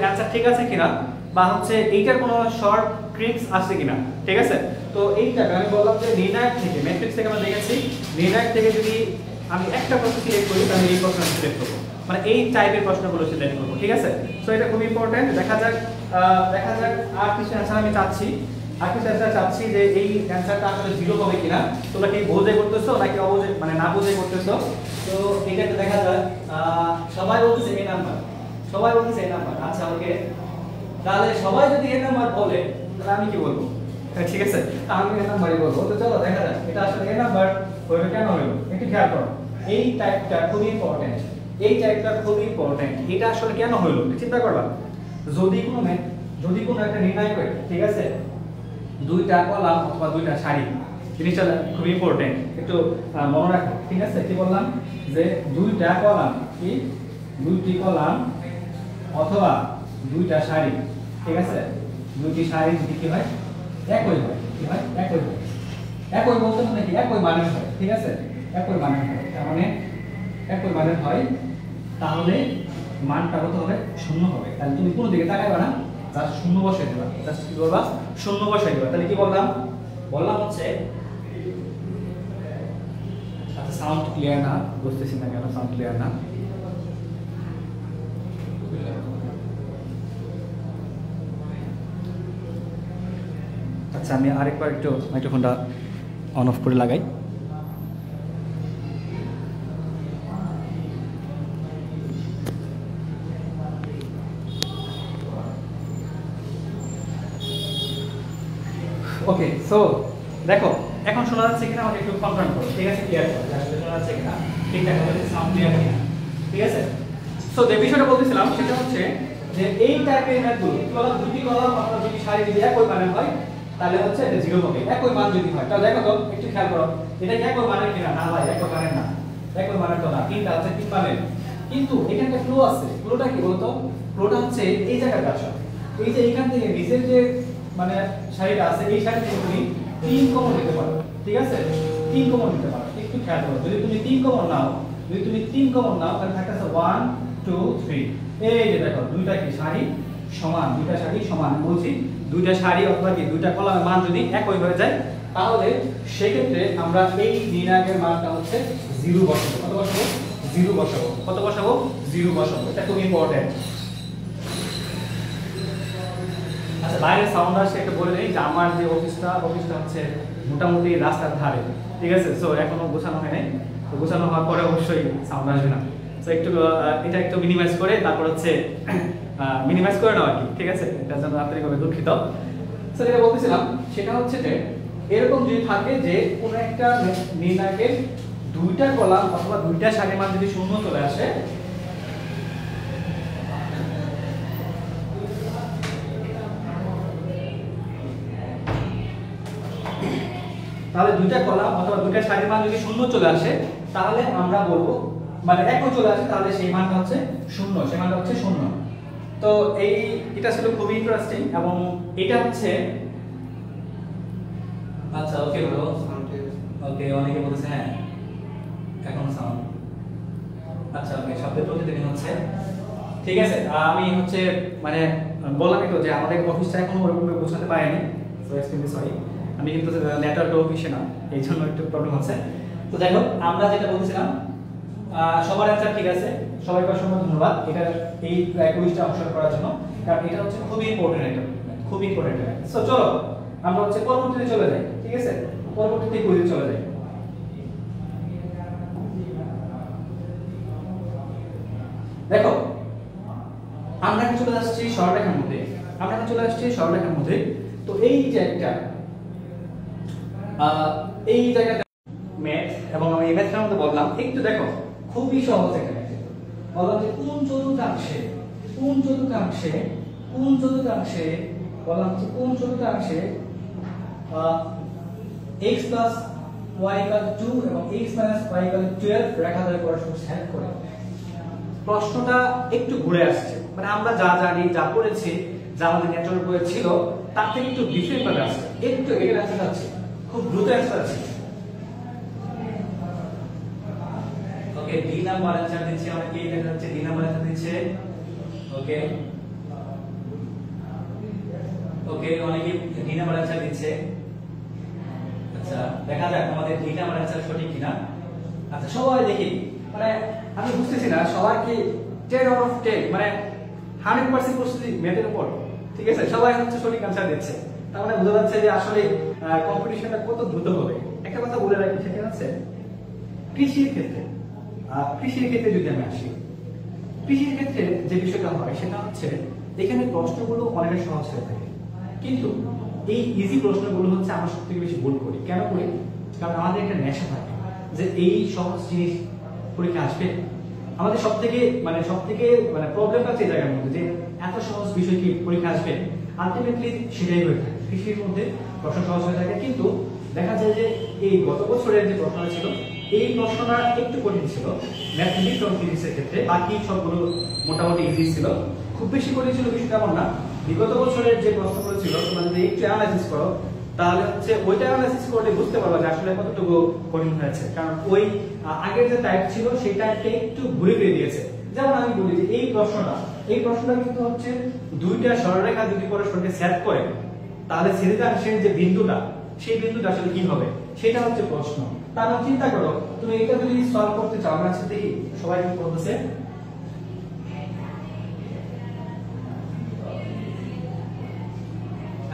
অ্যানসার ঠিক আছে কিনা, বা হচ্ছে এইটার কোনো শর্ট ট্রিক্স আছে কিনা। ঠিক আছে, তো এইটা আমি বললাম যে নির্ণায়ক থেকে, ম্যাট্রিক্স থেকে আমরা দেখেছি, নির্ণায়ক থেকে যদি আমি একটা প্রশ্ন সিলেক্ট করি তাহলে এই প্রশ্নটা সিলেক্ট করবো, মানে এই টাইপের প্রশ্নগুলো সিলেক্ট করবো। ঠিক আছে, সো এটা খুব ইম্পর্টেন্ট। দেখা যাক আর কিছু অ্যানসার আমি চাচ্ছি, যে এই অ্যানসারটা আসলে 0 হবে কিনা। তোমরা কি বোঝে করতেছো নাকি অবোঝে, মানে না বোঝে করতেছো। তো এটা একটু দেখা যাক। সবাই বলতেছে এ নাম্বার, আচ্ছা ওকে, তাহলে সবাই যদি এ নাম্বার বলে তাহলে আমি কি বলবো, ঠিক আছে, আমি এ নাম্বারই বলবো। তো চলো দেখা যাক এটা আসলে এ নাম্বার হইলো কেন হইলো, একটু খেয়াল করো। এই টাইপটা খুব ইম্পর্টেন্ট, এটা আসলে কেন হইলো চিন্তা করবা। যদি কোনো একটা নির্ণয় করে, ঠিক আছে, দুইটা কলাম অথবা দুইটা সারি, জিনিসটা খুব ইম্পর্টেন্ট, একটু মনে রাখো। ঠিক আছে, কি বললাম, যে দুইটা কলাম, কি দুইটি কলাম অথবা দুইটা সারি, ঠিক আছে, দুইটি সারি যদি কি হয়, একই হয়, কি হয়, একই বলতে মানে কি, একই মানের হয়। ঠিক আছে, একই মানের হয়, তার মানে একই মানের হয়, তাহলে মানটা কত হবে, 0 হবে। তাহলে তুমি কোনো দিকে তাকাইবা না, জাস্ট 0 বসাই দেবা, জাস্ট কি করবা, 0 বসাই দেবা। তাহলে কি বললাম হচ্ছে, আচ্ছা সাউন্ড ক্লিয়ার না, বুঝতেছি না কেন সাউন্ড ক্লিয়ার না। আচ্ছা, আমি আরেকবার একটু মাইক্রোফোনটা অন অফ করে লাগাই। ওকে, সো দেখো এখন শোনা যাচ্ছে কিনা আমাকে একটু কনফার্ম করো। ঠিক আছে, ক্লিয়ার করো, আসলে শোনা যাচ্ছে কিনা, ঠিকঠাক হবে, সাউন্ড ক্লিয়ার কিনা। ঠিক আছে, সো যে বিষয়টা বলতেছিলাম সেটা হচ্ছে যে এই টাইপের ম্যাথগুলো, দুটি কলাম অথবা দুটি সারি যদি একই মানের হয়, তাহলে হচ্ছে এটা 0 হবে একই মান যদি হয়। তাহলে দেখো তো একটু খেয়াল করো এটা কি একই মানের কিনা, না ভাই একই মানের না, একই মানের তো না, তিনটা আছে তিন মানের। কিন্তু এখানে একটা ফ্লো আছে, ফ্লোটা কি বলতো, ফ্লোটা হচ্ছে এই জায়গাটা আসা, এই যে এখান থেকে নিচের যে মানে সারিটা আছে এই সারি থেকে তুমি 3 কমন নিতে পারো, ঠিক আছে 3 কমন নিতে পারো। একটু খেয়াল করো যদি তুমি 3 কমন নাও, যদি তুমি 3 কমন নাও তাহলে থাকতেছে 1 2 3। এই যে দেখো দুইটা কি সারি সমান, দুইটা সারি সমান, বলছি দুইটা সারি অথবা কি দুইটা কলামের মান যদি একই হয়ে যায় তাহলে সেক্ষেত্রে আমরা এই নির্ণায়কের মানটা হচ্ছে 0 বসাবো। কত বসাবো? 0 বসাবো। কত বসাবো? 0 বসাবো। এটা খুব ইম্পর্টেন্ট। আচ্ছা বাইরের সাউন্ড আসছে একটু বলে নেই যে আমার যে অফিসটা হচ্ছে মোটামুটি রাস্তার ধারে, ঠিক আছে। সো এখনো গোছানো হয় নাই, তো গোছানো হওয়ার পরে অবশ্যই সাউন্ড আসবে না। সো একটু এটা একটু মিনিমাইজ করে তারপর হচ্ছে মিনিমাইজ করে নাও আর কি, ঠিক আছে। এটার জন্য আন্তরিকভাবে দুঃখিত। সো যেটা বলতেছিলাম সেটা হচ্ছে যে এরকম যদি থাকে যে কোনো একটা নির্ণায়কের দুইটা কলাম অথবা দুইটা সারির মান যদি শূন্য চলে আসে তাহলে দুইটা কলাম অথবা দুইটা সারির মান যদি শূন্য চলে আসে তাহলে আমরা বলবো মানে একই চলে আসে তাহলে সেই মানটা হচ্ছে শূন্য, সেই মানটা হচ্ছে শূন্য। তো এটা ছিল খুবই ইন্টারেস্টিং এবং এটা হচ্ছে আচ্ছা ওকে ব্রো ওকে অনেকে বলতেছে হ্যাঁ এখন সাউন্ড আচ্ছা ওকে শব্দের প্রতিধ্বনি হচ্ছে, ঠিক আছে। আমি হচ্ছে মানে বললামই তো যে আমাদের অফিসটা এখনো ওরকম পৌঁছাতে পারেনি, সো এক্সট্রিমলি সরি। আমি কিন্তু নেটওয়ার্ক অফিসে না, এই জন্য একটু প্রবলেম হচ্ছে। তো যাই হোক আমরা যেটা বলছিলাম সবার অ্যান্সার ঠিক আছে, সবাইকে অসংখ্য ধন্যবাদ এটা এই কুইজটা অংশগ্রহণ করার জন্য, কারণ এটা হচ্ছে খুবই ইম্পর্টেন্ট, এটা খুবই ইম্পর্টেন্ট। সো চলো আমরা হচ্ছে পরবর্তীতে চলে যাই, ঠিক আছে, পরবর্তীতে কুইজে চলে যাই। দেখো আমরা এখন চলে আসছি সরলরেখার মধ্যে, তো এই যে একটা এই জায়গাটা ম্যাথ এবং আমি এই ম্যাথটার মধ্যে বললাম একটু দেখো খুবই সহজ একটা ম্যাথ। বললাম যে কোন চতুর্থাংশে বললাম যে কোন চতুর্থাংশে x plus y = 2 এবং x minus y = 12 রেখা দ্বয় পরস্পর ছেদ করে। প্রশ্নটা একটু ঘুরে আসছে, মানে আমরা যা জানি যা পড়েছি যা আমাদের নেটওয়ার্ক বইয়ে ছিল তার থেকে একটু ডিফারেন্ট ভাবে আসছে, একটু এগিয়ে আসতে যাচ্ছে, খুব দ্রুত অ্যান্সার আছে। ওকে ডি নাম্বার অ্যানসার দিচ্ছে, অনেকে দেখা যাচ্ছে ডি নাম্বার অ্যানসার দিচ্ছে। ওকে ওকে অনেকে ডি নাম্বার অ্যানসার দিচ্ছে। আচ্ছা দেখা যাক আমাদের ডি নাম্বার অ্যানসার সঠিক কিনা। আচ্ছা সবাই দেখি, মানে আমি বুঝতেছি না সবাই কি 10 আউট অফ 10 মানে 100% প্রস্তুতি ম্যাথের উপর, ঠিক আছে, সবাই হচ্ছে সঠিক অ্যানসার দিচ্ছে। তার মানে বোঝা যাচ্ছে যে আসলে কম্পিটিশনটা কত দ্রুত হবে। একটা কথা বলে রাখি সেটা হচ্ছে কৃষির ক্ষেত্রে যদি আমি আসি, কৃষির ক্ষেত্রে যে বিষয়টা হয় সেটা হচ্ছে এখানে প্রশ্নগুলো অনেক সহজ হয়ে থাকে, কিন্তু এই ইজি প্রশ্নগুলো হচ্ছে আমরা সবথেকে বেশি ভুল করি। কেন করি? কারণ আমাদের একটা নেশা থাকে যে এই সহজ জিনিস পরীক্ষা আসবে। আমাদের সবথেকে মানে প্রবলেমটা হচ্ছে এই জায়গার মধ্যে যে এত সহজ বিষয় কি পরীক্ষা আসবে। আলটিমেটলি সেটাই হয়ে থাকে, কৃষির মধ্যে প্রশ্ন সহজ হয়ে থাকে, কিন্তু দেখা যায় যে এই গত বছরের যে প্রশ্নটা ছিল এই প্রশ্নটা একটু কঠিন ছিল ম্যাথমেটিক্স এবং ফিজিক্সের ক্ষেত্রে, বাকি সবগুলো মোটামুটি ইজি ছিল। খুব বেশি কঠিন ছিল বিষয়টা এমন না। বিগত বছরের যে প্রশ্নগুলো ছিল তোমরা যদি একটু অ্যানালাইসিস করো তাহলে হচ্ছে ওইটা অ্যানালাইসিস করলে বুঝতে পারবে যে আসলে কতটুকু কঠিন হয়েছে, কারণ ওই আগের যে টাইপ ছিল সেই টাইপটা একটু ঘুরে ফিরে দিয়েছে। যেমন আমি বলি যে এই প্রশ্নটা কিন্তু হচ্ছে দুইটা সরলরেখা যদি পরস্পরকে ছেদ করে তাহলে ছেদিতাংশের যে বিন্দুটা সেই বিন্দুটা আসলে কি হবে সেটা হচ্ছে প্রশ্ন। তার মানে চিন্তা করো তুমি এটা যদি সলভ করতে চাও, আমরা দেখি সবাই কি করতেছে।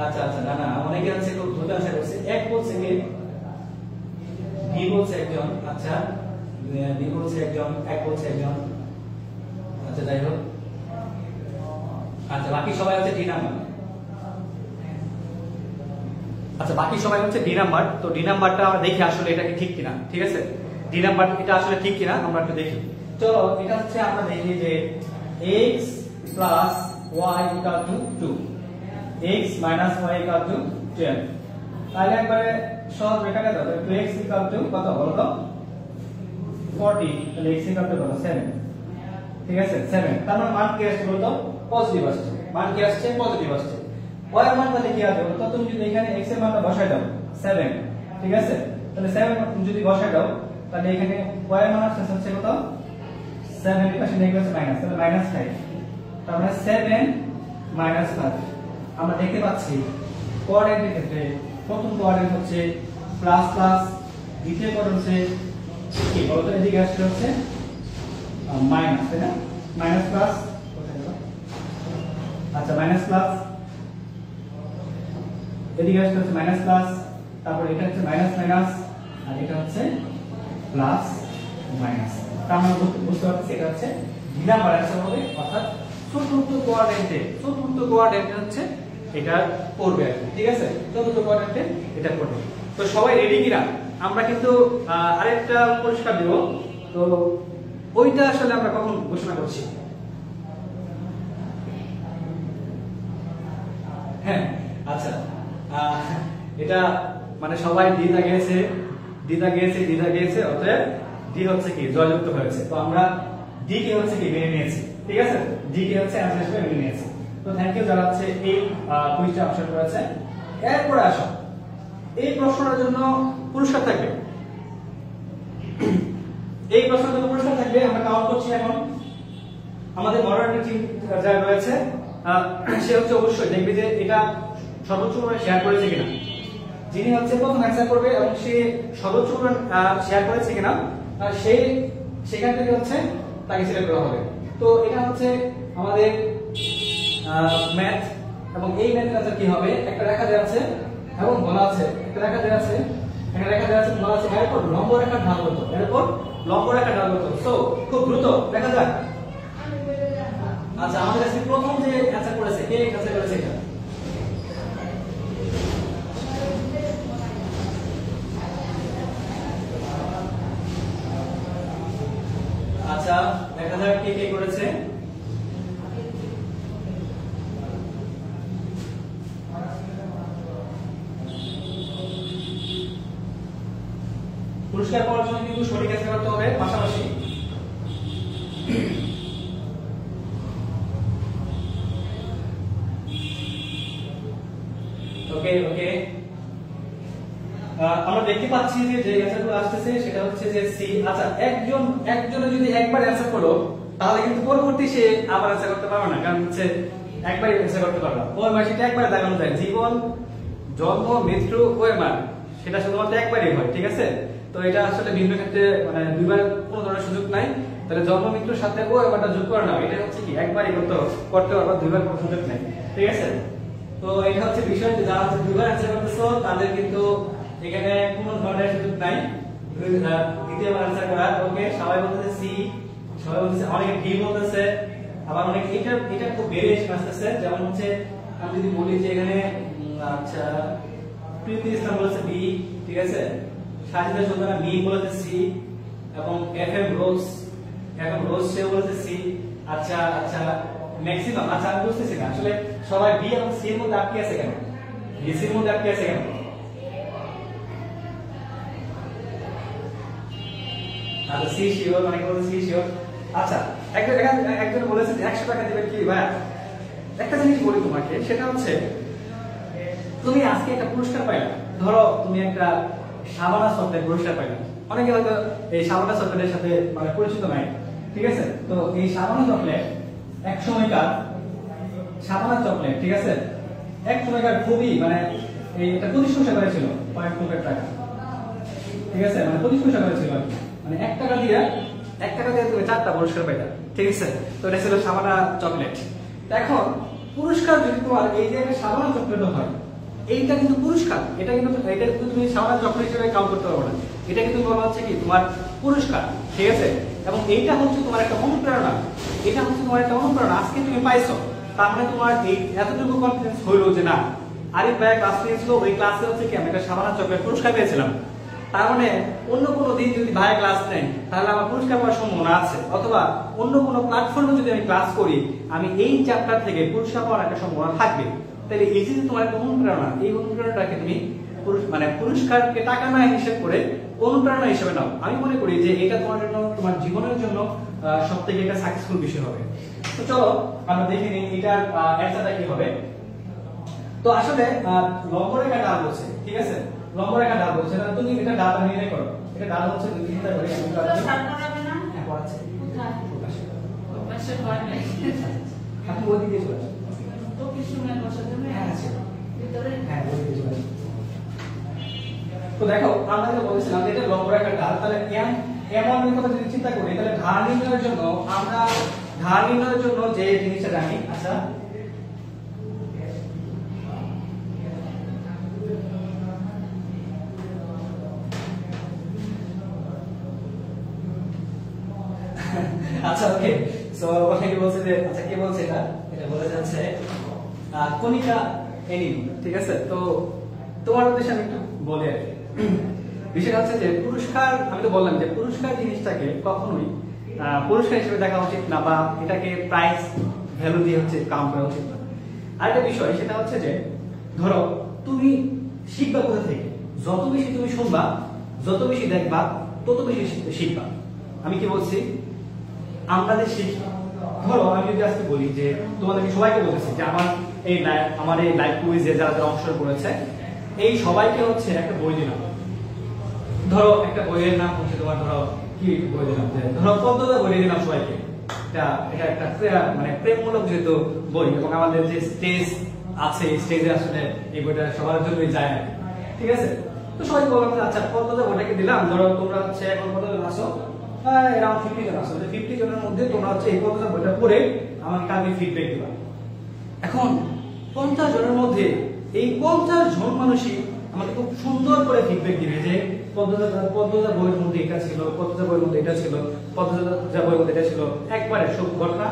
আচ্ছা আচ্ছা না অনেকে আছে খুব দ্রুত আনসার করছে। এক বলছে কে বি বলছে একজন, আচ্ছা বি বলছে একজন, এক বলছে একজন, আচ্ছা যাই হোক। আচ্ছা বাকি সবাই হচ্ছে ডি নাম্বার। আচ্ছা বাকি সবাই হচ্ছে ডি নাম্বার। তো ডি নাম্বারটা আমরা দেখি আসলে এটা কি ঠিক কিনা, ঠিক আছে। ডি নাম্বার এটা আসলে ঠিক কিনা আমরা একটু দেখি। চলো এটা হচ্ছে আমরা দেখি যে x plus y equal to 2, x minus y equal to 12। তাহলে একবারে সহজ রেখাটা দাও, তো x ইকুয়াল টু কত বলো তো 40, তাহলে x ইকুয়াল টু কত 7, ঠিক আছে 7। তার মানে মান কি আসছে বলো তো পজিটিভ আসছে, মান কি আসছে পজিটিভ আসছে। y এর মান তাহলে কি আসবে বলো তো, তুমি যদি এখানে x এর মানটা বসাই দাও 7, ঠিক আছে, তাহলে 7 যদি বসাই দাও তাহলে এখানে y এর মান আসছে কত 7, এর পাশে নেগেটিভ আছে মাইনাস, তাহলে -5, তার মানে 7 -5। আমরা দেখতে পাচ্ছি কোঅর্ডিনেটের ক্ষেত্রে প্রথম কোঅর্ডিনেট হচ্ছে প্লাস প্লাস, দ্বিতীয় কোঅর্ডিনেট হচ্ছে কি বলতো এদিকে আসছে হচ্ছে মাইনাস, তাই না, মাইনাস প্লাস, আচ্ছা মাইনাস প্লাস, এদিকে আসছে হচ্ছে মাইনাস প্লাস, তারপর এটা হচ্ছে মাইনাস মাইনাস, আর এটা হচ্ছে প্লাস মাইনাস। তার মানে বুঝতে পারছি এটা হচ্ছে দ্বিনাম্বার অ্যান্সার হবে, অর্থাৎ চতুর্থ কোয়াড্রেন্টে হচ্ছে এটা পড়বে আর কি, ঠিক আছে, চতুর্থ কোয়াড্রেন্টে এটা পড়বে। তো সবাই রেডি কিনা? আমরা কিন্তু আরেকটা পরিষ্কার দিব, তো ওইটা আসলে আমরা কখন ঘোষণা করছি? হ্যাঁ আচ্ছা, এটা মানে সবাই দ্বিধা গিয়েছে, অতএব ডি হচ্ছে কি জয়যুক্ত হয়েছে। তো আমরা ডি কে হচ্ছে কি মেনে নিয়েছি, ঠিক আছে, ডি কে হচ্ছে অ্যানসার হিসেবে মেনে নিয়েছি। তো থ্যাংক ইউ যারা হচ্ছে এই কুইজটা অপশন করেছে। এরপরে আসো, এই প্রশ্নটার জন্য পুরস্কার থাকবে, এই প্রশ্নের জন্য পুরস্কার থাকবে। আমরা কাউন্ট করছি এখন। আমাদের মডারেটর টিম যা রয়েছে সে হচ্ছে অবশ্যই দেখবে যে এটা সর্বোচ্চ পরিমাণে শেয়ার করেছে কিনা। যিনি হচ্ছে প্রথম অ্যানসার করবে এবং সে সর্বোচ্চ পরিমাণ শেয়ার করেছে কিনা সেই সেখান থেকে হচ্ছে তাকে সিলেক্ট করা হবে। তো এটা হচ্ছে আমাদের ম্যাথ, এবং এই ম্যাথের আনসার কি হবে? একটা রেখা দেওয়া আছে এবং বলা আছে, একটা রেখা দেওয়া আছে বলা আছে এর উপর লম্ব রেখা ঢাল কত, সো খুব দ্রুত দেখা যাক। আচ্ছা, আমাদের কাছে প্রথম যে অ্যানসার করেছে, কে অ্যানসার করেছে এটা? আচ্ছা, দেখা যাক কে কে করেছে। পুরস্কার পাওয়ার জন্য কিন্তু সঠিক অ্যান্সার করতে হবে পাশাপাশি। ওকে ওকে, আমরা দেখতে পাচ্ছি যে অ্যানসারগুলো আসতেছে সেটা হচ্ছে যে সি। আচ্ছা, একজনে যদি একবার অ্যানসার করলো তাহলে কিন্তু পরবর্তী সে আবার অ্যানসার করতে পারবে না, কারণ হচ্ছে একবারই অ্যানসার করতে পারবে। ওই মাসিটা একবার দেখানো যায়, জীবন জন্ম মৃত্যু ওএমআর সেটা শুধুমাত্র একবারই হয়, ঠিক আছে। তো এটা আসলে ভিন্ন ক্ষেত্রে মানে দুইবার কোনো ধরনের সুযোগ নাই। তাহলে জন্ম মৃত্যুর সাথে ওএমআরটা যোগ করে নাও, এটা হচ্ছে কি একবারই করতে পারবা, দুইবার কোনো সুযোগ নাই, ঠিক আছে। তো এটা হচ্ছে বিষয় যে যারা হচ্ছে দুইবার অ্যানসার করতেছো তাদের কিন্তু এখানে কোনো ধরনের সুযোগ নাই দ্বিতীয়বার অ্যানসার করা। ওকে, সবাই বলতেছে সি, সবাই বলতেছে, অনেকে ডি বলতেছে, আবার অনেকে এটা খুব বেড়ে আসতেছে। যেমন হচ্ছে আমি যদি বলি যে এখানে আচ্ছা প্রীতি ইসলাম বলেছে বি, ঠিক আছে, সাজিদা সুলতানা বি বলেছে সি, এবং এফএম রোজ সে বলেছে সি। আচ্ছা আচ্ছা, ম্যাক্সিমাম, আচ্ছা আমি বুঝতেছি না আসলে সবাই বি এবং সি এর মধ্যে আটকে আছে কেন, বি সি এর মধ্যে আটকে আছে কেন? আচ্ছা, সি শিওর, অনেকে বলেছে সি শিওর। আচ্ছা, একজন বলেছে 100 টাকা দিবেন কি ভাই? একটা জিনিস বলি তোমাকে, সেটা হচ্ছে তুমি আজকে একটা পুরস্কার পাইলা, ধরো তুমি একটা সাবানা চকলেট পুরস্কার পাইলা। অনেকে হয়তো এই সাবানা চকলেটের সাথে মানে পরিচিত নাই, ঠিক আছে। তো এই সাবানা চকলেট এক সময়কার সাবানা চকলেট, ঠিক আছে, এক সময়কার খুবই মানে এটা 25 পয়সা করে ছিল, কয়েক কোটি টাকা, ঠিক আছে, মানে 25 পয়সা করে ছিল, মানে 1 টাকা দিয়ে তুমি 4টা পুরস্কার পাইলা, ঠিক আছে। তো এটা ছিল সাবানা চকলেট। এখন পুরস্কার যদি তোমার এই যে সাবানা চকলেটও হয়, এইটা কিন্তু পুরস্কার, এটা কিন্তু তুমি সাবানা চকলেট হিসেবে কাউন্ট করতে পারবে না, এটা কিন্তু বলা হচ্ছে কি তোমার পুরস্কার, ঠিক আছে। এবং এইটা হচ্ছে তোমার একটা অনুপ্রেরণা, আজকে তুমি পাইছো, তার মানে তোমার এই এতটুকু কনফিডেন্স হইলো যে না, আরিফ ভাই ক্লাস নিয়েছিল, ওই ক্লাসে হচ্ছে কি আমি একটা সাবানা চকলেট পুরস্কার পেয়েছিলাম, তার মানে অন্য কোনো দিন যদি ভাই ক্লাস নেই তাহলে আমার পুরস্কার পাওয়ার সম্ভাবনা আছে, অথবা অন্য কোনো প্ল্যাটফর্মে যদি আমি ক্লাস করি আমি এই চ্যাপ্টার থেকে পুরস্কার পাওয়ার একটা সম্ভাবনা থাকবে। তাহলে এই যে তোমার একটা অনুপ্রেরণা, এই অনুপ্রেরণাটাকে তুমি মানে পুরস্কারকে টাকা না হিসেবে করে অনুপ্রেরণা হিসেবে নাও। আমি মনে করি যে এটা তোমার জন্য, তোমার জীবনের জন্য সবথেকে একটা সাকসেসফুল বিষয় হবে। তো চলো আমরা দেখে নিই এটার অ্যান্সারটা কি হবে। তো আসলে লম্বরেখা ডাল বলছে, ঠিক আছে, লম্বরেখা ডাল বলছে, তাহলে তুমি এটা ডালটা নির্ণয় করো। এটা ডাল হচ্ছে দুই তিনটা করে হ্যাঁ পড়াচ্ছে আপনি ওই দিকে চলে আসুন। হ্যাঁ আছে, হ্যাঁ ওই দিকে চলে আসুন। তো দেখো আমরা যেটা বলেছিলাম যে এটা লম্বরেখার ঢাল, তাহলে এমন কথা যদি চিন্তা করি তাহলে ঢাল নির্ণয়ের জন্য আমরা ঢাল নির্ণয়ের জন্য যে জিনিসটা জানি, আচ্ছা আচ্ছা ওকে, সো অনেকে বলছে যে আচ্ছা কে বলছে এটা বলে যাচ্ছে কণিকা এনিম, ঠিক আছে। তো তোমার উদ্দেশ্যে আমি একটু বলে আর কি। বিষয়টা হচ্ছে যে পুরস্কার, আমি তো বললাম যে পুরস্কার জিনিসটাকে কখনোই পুরস্কার হিসেবে দেখা উচিত না, বা এটাকে প্রাইস ভ্যালু দিয়ে হচ্ছে কাউন্ট করা উচিত না। আরেকটা বিষয় সেটা হচ্ছে যে ধরো তুমি শিখবা কোথা থেকে, যত বেশি তুমি শুনবা, যত বেশি দেখবা, তত বেশি শিখবা। আমি কি বলছি, আমরা যে শিখি, ধরো আমি যদি আজকে বলি যে তোমাদেরকে সবাইকে বলেছি যে আমার এই লাইভ কুইজে যারা অংশগ্রহণ করেছে এই সবাইকে হচ্ছে একটা বই দিলাম। ধরো একটা বইয়ের নাম হচ্ছে তোমার, ধরো কি বই দিলাম, ধরো পদ্মজা বই দিলাম সবাইকে। এটা একটা মানে প্রেমমূলক যেহেতু বই, এবং আমাদের যে স্টেজ আছে স্টেজে আসলে এই বইটা সবার জন্যই যায় না, ঠিক আছে। তো সবাই বললাম যে আচ্ছা পদ্মজা বইটাকে দিলাম, ধরো তোমরা হচ্ছে এখন কতজন আসো, এরাউন্ড 50 জন আসো, 50 জনের মধ্যে তোমরা হচ্ছে এই পদ্মজা বইটা পড়ে আমাকে কালকে ফিডব্যাক দিবা। এখন 50 জনের মধ্যে এই 50 জন মানুষই আমাকে খুব সুন্দর করে ফিডব্যাক দিবে যে পদ্মজা বইয়ের মধ্যে এটা ছিল, পদ্মজা বইয়ের মধ্যে এটা ছিল, পদ্মজা বইয়ের মধ্যে এটা ছিল, একবারে সব ঘটনা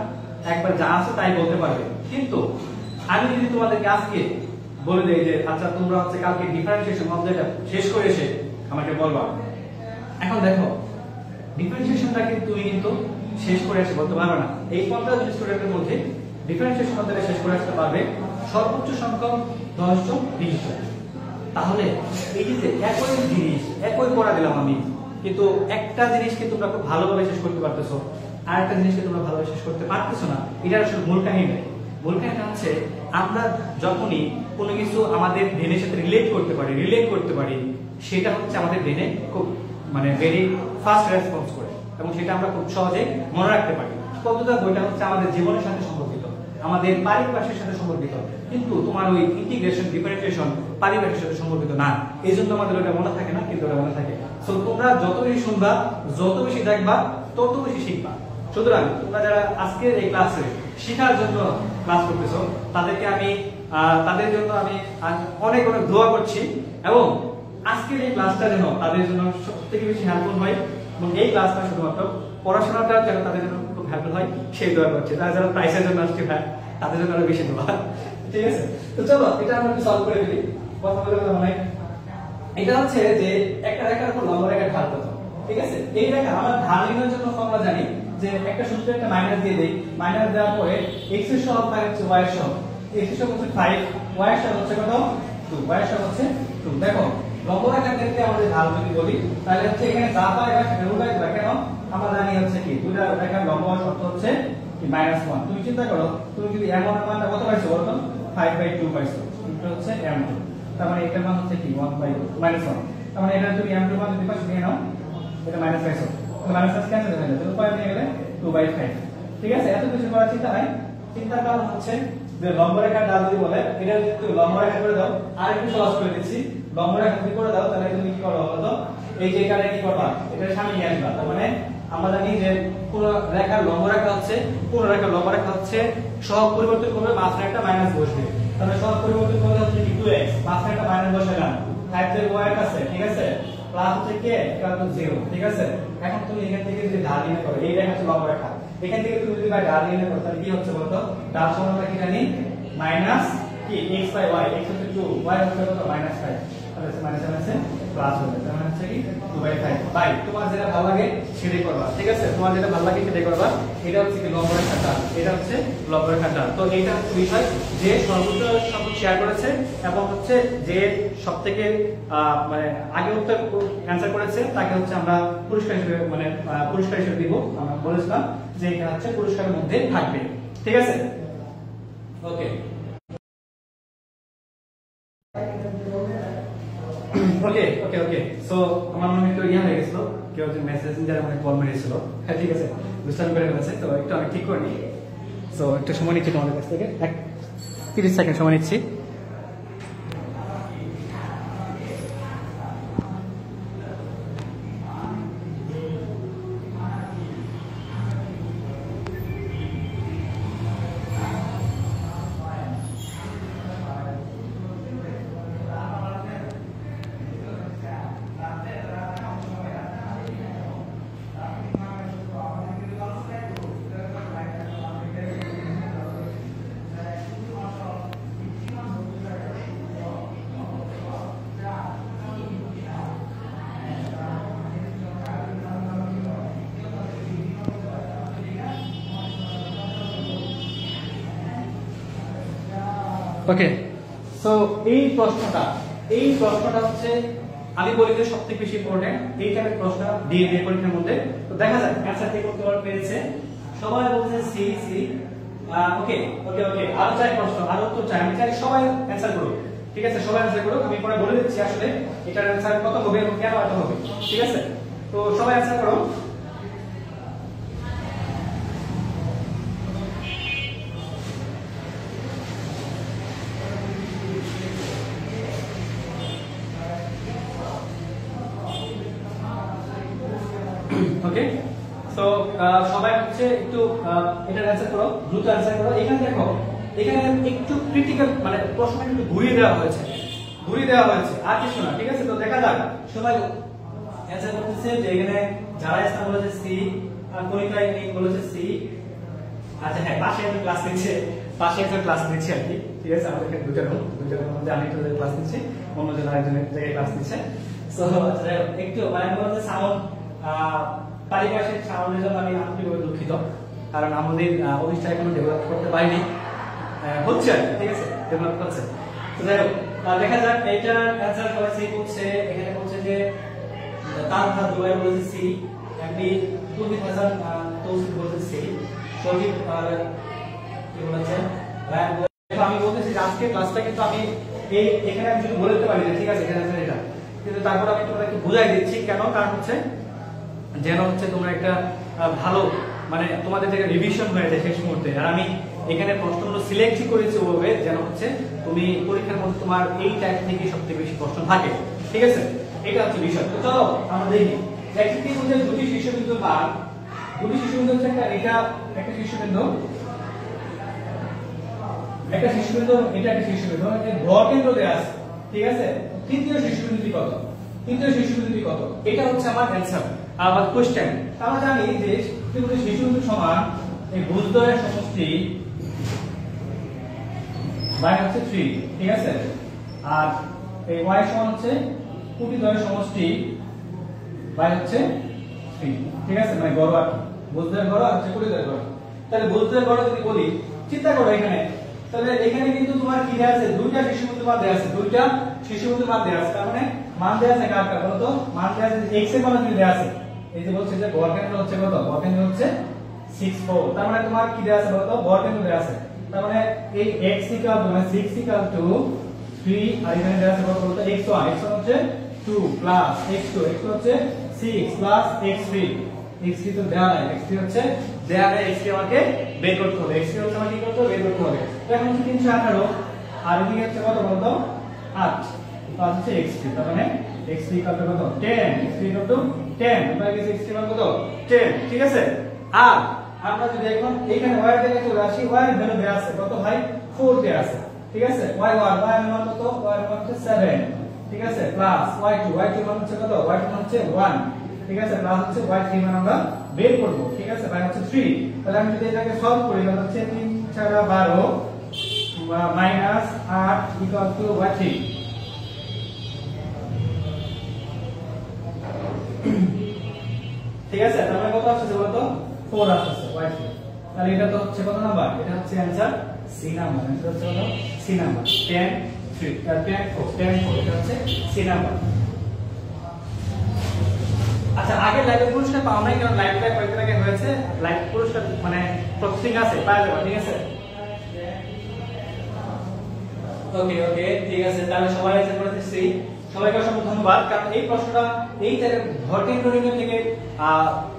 একবার যা আছে তাই বলতে পারবে। কিন্তু আমি যদি তোমাদেরকে আজকে বলে দেই যে আচ্ছা তোমরা হচ্ছে কালকে ডিফারেন্সিয়েশন অধ্যায়টা শেষ করে এসে আমাকে বলবা, এখন দেখো ডিফারেন্সিয়েশনটা কিন্তু তুমি কিন্তু শেষ করে এসে বলতে পারবে না। এই 50 জন স্টুডেন্টের মধ্যে ডিফারেন্সিয়েশন অধ্যায়টা শেষ করে আসতে পারবে সর্বোচ্চ সংখ্যক 10 জন 20 জন। তাহলে এই যে একই জিনিস একই পড়া দিলাম আমি, কিন্তু একটা জিনিসকে তোমরা খুব ভালোভাবে শেষ করতে পারতেছো, আর একটা জিনিসকে তোমরা ভালোভাবে শেষ করতে পারতেছো না। এটা আসলে মূল কাহিনী নেই। মূল কাহিনীটা হচ্ছে আমরা যখনই কোনো কিছু আমাদের ব্রেনের সাথে রিলেট করতে পারি সেটা হচ্ছে আমাদের ব্রেনে খুব মানে ভেরি ফাস্ট রেসপন্স করে, এবং সেটা আমরা খুব সহজে মনে রাখতে পারি। পদ্মজা বইটা হচ্ছে আমাদের জীবনের সাথে সম্পর্কিত, আমাদের পারিপার্শ্বিকের সাথে সম্পর্কিত, কিন্তু তোমার ওই ইন্টিগ্রেশন ডিফারেন্সিয়েশন পারিপার্শ্বিকের সাথে সম্পর্কিত না। এই জন্য আমাদের ওটা মনে থাকে না, কিন্তু ওটা মনে থাকে। সো তোমরা যত বেশি শুনবা, যত বেশি দেখবা, তত বেশি শিখবা। সুতরাং তোমরা যারা আজকের এই ক্লাসে শেখার জন্য ক্লাস করতেছো তাদেরকে আমি তাদের জন্য আমি অনেক অনেক দোয়া করছি, এবং আজকের এই ক্লাসটা যেন তাদের জন্য সবথেকে বেশি হেল্পফুল হয়, এবং এই ক্লাসটা শুধুমাত্র পড়াশোনাটা যেন তাদের জন্য খুব হেল্পফুল হয় সেই দোয়া করছি। তারা যারা প্রাইসের জন্য আসছে ভাই তাদের জন্য আরো বেশি দোয়া, ঠিক আছে। তো চলো এটা আমরা একটু সলভ করে দিই। কথা বলে অনেক, এটা হচ্ছে যে একটা রেখার উপর লম্ব রেখার ঢাল কত, ঠিক আছে। এই রেখা আমরা ঢাল নির্ণয়ের জন্য ফর্মুলা জানি যে একটা সূত্রে একটা মাইনাস দিয়ে দেই, মাইনাস দেওয়ার পরে x এর সহগ মানে হচ্ছে y এর সহগ, x এর সহগ হচ্ছে 5, y এর সহগ হচ্ছে কত 2, y এর সহগ হচ্ছে 2। দেখো লম্ব রেখার ক্ষেত্রে আমাদের ঢাল যদি বলি তাহলে হচ্ছে এখানে যা পাই বা সেটা উল্টাই দেব, কেন আমরা জানি হচ্ছে কি দুইটা রেখার লম্ব শর্ত হচ্ছে কি -1। তুমি চিন্তা করো, তুমি যদি m1 এর মানটা কত পাইছো বলো তো, 5/2 পাইছো, এটা হচ্ছে m2, তার মানে এটার মান হচ্ছে কি 1/2 -1। তার মানে এটা তুমি m2 মান যদি পাইছো নিয়ে নাও, এটা মাইনাস পাইছো, তাহলে মাইনাস ক্যান্সেল হয়ে যাবে, উপায় নিয়ে গেলে 2/5, ঠিক আছে। এত কিছু করার চিন্তা নাই, চিন্তার কারণ হচ্ছে যে লম্ব রেখার ঢাল যদি বলে এটা যদি তুমি লম্ব রেখা করে দাও, আর একটু সহজ করে দিচ্ছি, লম্ব রেখা যদি করে দাও তাহলে তুমি কি করবে বলো, এই যে এখানে কি করবা, এটা সামনে নিয়ে আসবা। তার মানে আমরা জানি যে কোন রেখার লম্ব রেখা হচ্ছে, কোন রেখার লম্ব রেখা হচ্ছে সহগ পরিবর্তন করবে, মাঝখানে একটা মাইনাস বসবে, তাহলে সহগ পরিবর্তন করলে হচ্ছে কি 2x, মাঝখানে একটা মাইনাস বসালাম, 5 এর y এর কাছে, ঠিক আছে, প্লাস হচ্ছে কি এটা হচ্ছে 0, ঠিক আছে। এখন তুমি এখান থেকে যদি ঢাল নির্ণয় করো, এই রেখা হচ্ছে লম্ব রেখা, এখান থেকে তুমি যদি ঢাল নির্ণয় করো তাহলে কি হচ্ছে বলতো, ঢাল সমানটা কি জানি মাইনাস কি x/y, x হচ্ছে 2, y হচ্ছে কত -5, তাহলে মাইনাস আছে প্লাস হবে, তার মানে হচ্ছে কি 2/5 বাই তোমার যেটা ভালো লাগে সেটাই করবা, ঠিক আছে? তোমার যেটা ভালো লাগে সেটাই করবা। এটা হচ্ছে কি লব রেখার টান, এটা হচ্ছে লব রেখার টান। তো এইটা হচ্ছে বিষয় যে সর্বোচ্চ সংখ্যক শেয়ার করেছে এবং হচ্ছে যে সবথেকে মানে আগে উত্তর অ্যানসার করেছে তাকে হচ্ছে আমরা পুরস্কার হিসেবে মানে পুরস্কার হিসেবে দিব। আমরা বলেছিলাম যে এটা হচ্ছে পুরস্কারের মধ্যে থাকবে, ঠিক আছে? ওকে ওকে ওকে ওকে সো আমার মনে একটু ইয়া হয়ে গেছিল, কেউ যে মেসেঞ্জারে মানে কল মেরেছিল। হ্যাঁ ঠিক আছে, বুঝতে পেরে গেছে। তো একটু আমি ঠিক করে নিই। সো একটু সময় নিচ্ছি তোমাদের কাছ থেকে, 30 সেকেন্ড সময় নিচ্ছি। ওকে সো এই প্রশ্নটা হচ্ছে আমি বলি যে সবথেকে বেশি ইম্পর্টেন্ট এই টাইপের প্রশ্ন দিয়ে পরীক্ষার মধ্যে। তো দেখা যাক অ্যানসার কে করতে পেরেছে। সবাই বলছে সি সি। ওকে ওকে ওকে আরো চাই প্রশ্ন, আরো তো চাই, আমি চাই সবাই অ্যানসার করুক, ঠিক আছে? সবাই অ্যানসার করুক, আমি পরে বলে দিচ্ছি আসলে এটার অ্যানসার কত হবে এবং কেন এত হবে, ঠিক আছে? তো সবাই অ্যানসার করো। ওকে সো সবাই হচ্ছে একটু এটার অ্যানসার করো, দ্রুত অ্যানসার করো। এখানে দেখো, এখানে একটু ক্রিটিক্যাল মানে প্রশ্নটা একটু ঘুরিয়ে দেওয়া হয়েছে আর কিছু না, ঠিক আছে? তো দেখা যাক সবাই অ্যানসার করতেছে যে এখানে যারা ইসলাম বলেছে সি, আর কনিকা ইনি বলেছে সি। আচ্ছা হ্যাঁ, পাশে একটা ক্লাস নিচ্ছে আর কি, ঠিক আছে? আমাদের এখানে দুইটা রুম মধ্যে আমি একটা ক্লাস নিচ্ছি, অন্য জন আরেকজনের জায়গায় ক্লাস নিচ্ছে। সো একটু মানে বলতে সাউন্ড পারিপার্শ্বিক সাউন্ডের জন্য আমি আন্তরিকভাবে দুঃখিত, কারণ আমাদের অফিসটা এখনো ডেভেলপ করতে পারিনি, হচ্ছে আর কি, ঠিক আছে? ডেভেলপ করছে। তো যাই হোক দেখা যাক এইটার অ্যানসার সবাই সি করছে। এখানে বলছে যে তার ভাত দুবাই বলেছে সি, এমপি তুলবিদ হাসান তৌসিফ বলেছে সি, শরীফ কি বলেছে আমি বলতেছি যে আজকে ক্লাসটা কিন্তু আমি এই এখানে আমি যদি বলে দিতে পারি ঠিক আছে এখানে আছে এটা, কিন্তু তারপর আমি তোমাদেরকে বুঝাই দিচ্ছি কেন, কারণ হচ্ছে যেন হচ্ছে তোমরা একটা ভালো মানে তোমাদের থেকে রিভিশন হয়ে যায় শেষ মুহূর্তে। আর আমি এখানে প্রশ্নগুলো সিলেক্ট করেছি ওভাবে যেন হচ্ছে তুমি পরীক্ষার মধ্যে তোমার এই টাইপ থেকে সবথেকে বেশি প্রশ্ন থাকে, ঠিক আছে? এটা হচ্ছে বিষয়। তো চলো আমরা দেখি একটি মধ্যে দুটি শীর্ষবিন্দুর মান, দুটি শীর্ষবিন্দু হচ্ছে এটা একটা শীর্ষবিন্দু, এটা একটা শীর্ষবিন্দু, ভর কেন্দ্র দেয়া আছে, ঠিক আছে? তৃতীয় শীর্ষবিন্দুটি কত? এটা হচ্ছে আমার অ্যানসার আমার কোশ্চেন। আমরা জানি যে ত্রিভুজের শীর্ষবিন্দু সমান এই ভুজদ্বয়ের সমষ্টি বাই হচ্ছে 3, ঠিক আছে? আর এই y সমান হচ্ছে কোটিদ্বয়ের সমষ্টি বাই হচ্ছে 3, ঠিক আছে? মানে গড় আর ভুজদ্বয়ের গড় আর হচ্ছে কোটিদ্বয়ের গড়। তাহলে ভুজদ্বয়ের গড় যদি বলি, চিন্তা করো এখানে, তাহলে এখানে কিন্তু তোমার কি দেয়া আছে? দুইটা শীর্ষবিন্দু মান দেয়া আছে, তার মানে মান দেয়া আছে কার বলো তো? মান দেয়া আছে x এর মান যদি দেয়া আছে, এই যে বলছে যে গড় কেন্দ্র হচ্ছে কত? গড় কেন্দ্র হচ্ছে 6 তার মানে তোমার কি দেয়া আছে বলো তো? গড় কেন্দ্র দেয়া আছে, তার মানে এই x মানে 6 3 আর এখানে দেয়া আছে কত বলো তো? x1 হচ্ছে 2 প্লাস x2 হচ্ছে 6 প্লাস x3 তো দেয়া নাই, x3 হচ্ছে দেয়া নাই, x3 আমাকে বের করতে হবে, x3 হচ্ছে আমাকে কি করতে হবে? বের করতে হবে। তো এখন হচ্ছে 318 আর এদিকে হচ্ছে কত বলো তো? 8 প্লাস হচ্ছে x3, তার মানে x3 কত? 10, x3 কত? 10, আমরা কি x3 মান কত? 10, ঠিক আছে? আর আমরা যদি এখন এইখানে y এর জায়গায় চলে আসি, y এর ভ্যালু দেয়া আছে কত ভাই? 4 দেয়া আছে, ঠিক আছে? y1 এর মান কত? y এর মান হচ্ছে 7, ঠিক আছে? প্লাস y2 মান হচ্ছে কত? y2 মান হচ্ছে 1, ঠিক আছে? প্লাস হচ্ছে y3 মান আমরা বের করব, ঠিক আছে? বাই হচ্ছে 3। তাহলে আমি যদি এটাকে সলভ করি তাহলে হচ্ছে 3 4 12 মাইনাস 8 ইকুয়াল টু y3, ঠিক আছে, তাহলে কত আসছে বলতো 4 আসছে y3। তাহলে এটা তো হচ্ছে কত নাম্বার, এটা হচ্ছে आंसर সি নাম্বার। आंसर হচ্ছে কত সি নাম্বার 10 3 10 4 10 4 এটা হচ্ছে সি নাম্বার। আচ্ছা আগে লাইভ পুরস্কার পাও নাই, কারণ লাইভটা কয়েকদিন আগে হয়েছে, লাইভ পুরস্কার মানে প্রসেসিং আছে, পাওয়া যাবে। ঠিক আছে, ওকে ওকে ঠিক আছে। তাহলে সবাই অ্যানসার করেছে সি। সবাইকে অসংখ্য ধন্যবাদ, কারণ এই প্রশ্নটা এই ভর্তি ইন্টারভিউ থেকে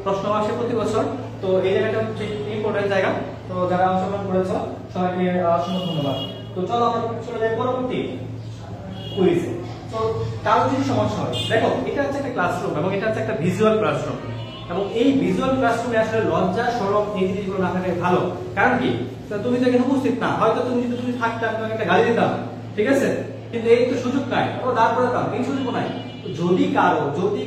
প্রশ্ন আসে প্রতি বছর, তো এই জায়গাটা হচ্ছে ইম্পর্টেন্ট জায়গা। তো যারা অংশগ্রহণ করেছো সবাইকে অসংখ্য ধন্যবাদ। তো চলো আমরা চলে যাই পরবর্তী কুইজে। তো কারো যদি সমস্যা হয়, দেখো এটা হচ্ছে একটা ক্লাসরুম এবং এটা হচ্ছে একটা ভিজুয়াল ক্লাসরুম, এবং এই ভিজুয়াল ক্লাসরুমে আসলে লজ্জা শরম এই জিনিসগুলো না থাকাই ভালো। কারণ কি, তো তুমি তো এখানে উপস্থিত না, হয়তো তুমি যদি তুমি থাকতে আমি তোমাকে একটা গালি দিতাম, ঠিক আছে, কিন্তু এই তো সুযোগ নাই, ও দাঁড় করে দাও, এই সুযোগ নাই। যদি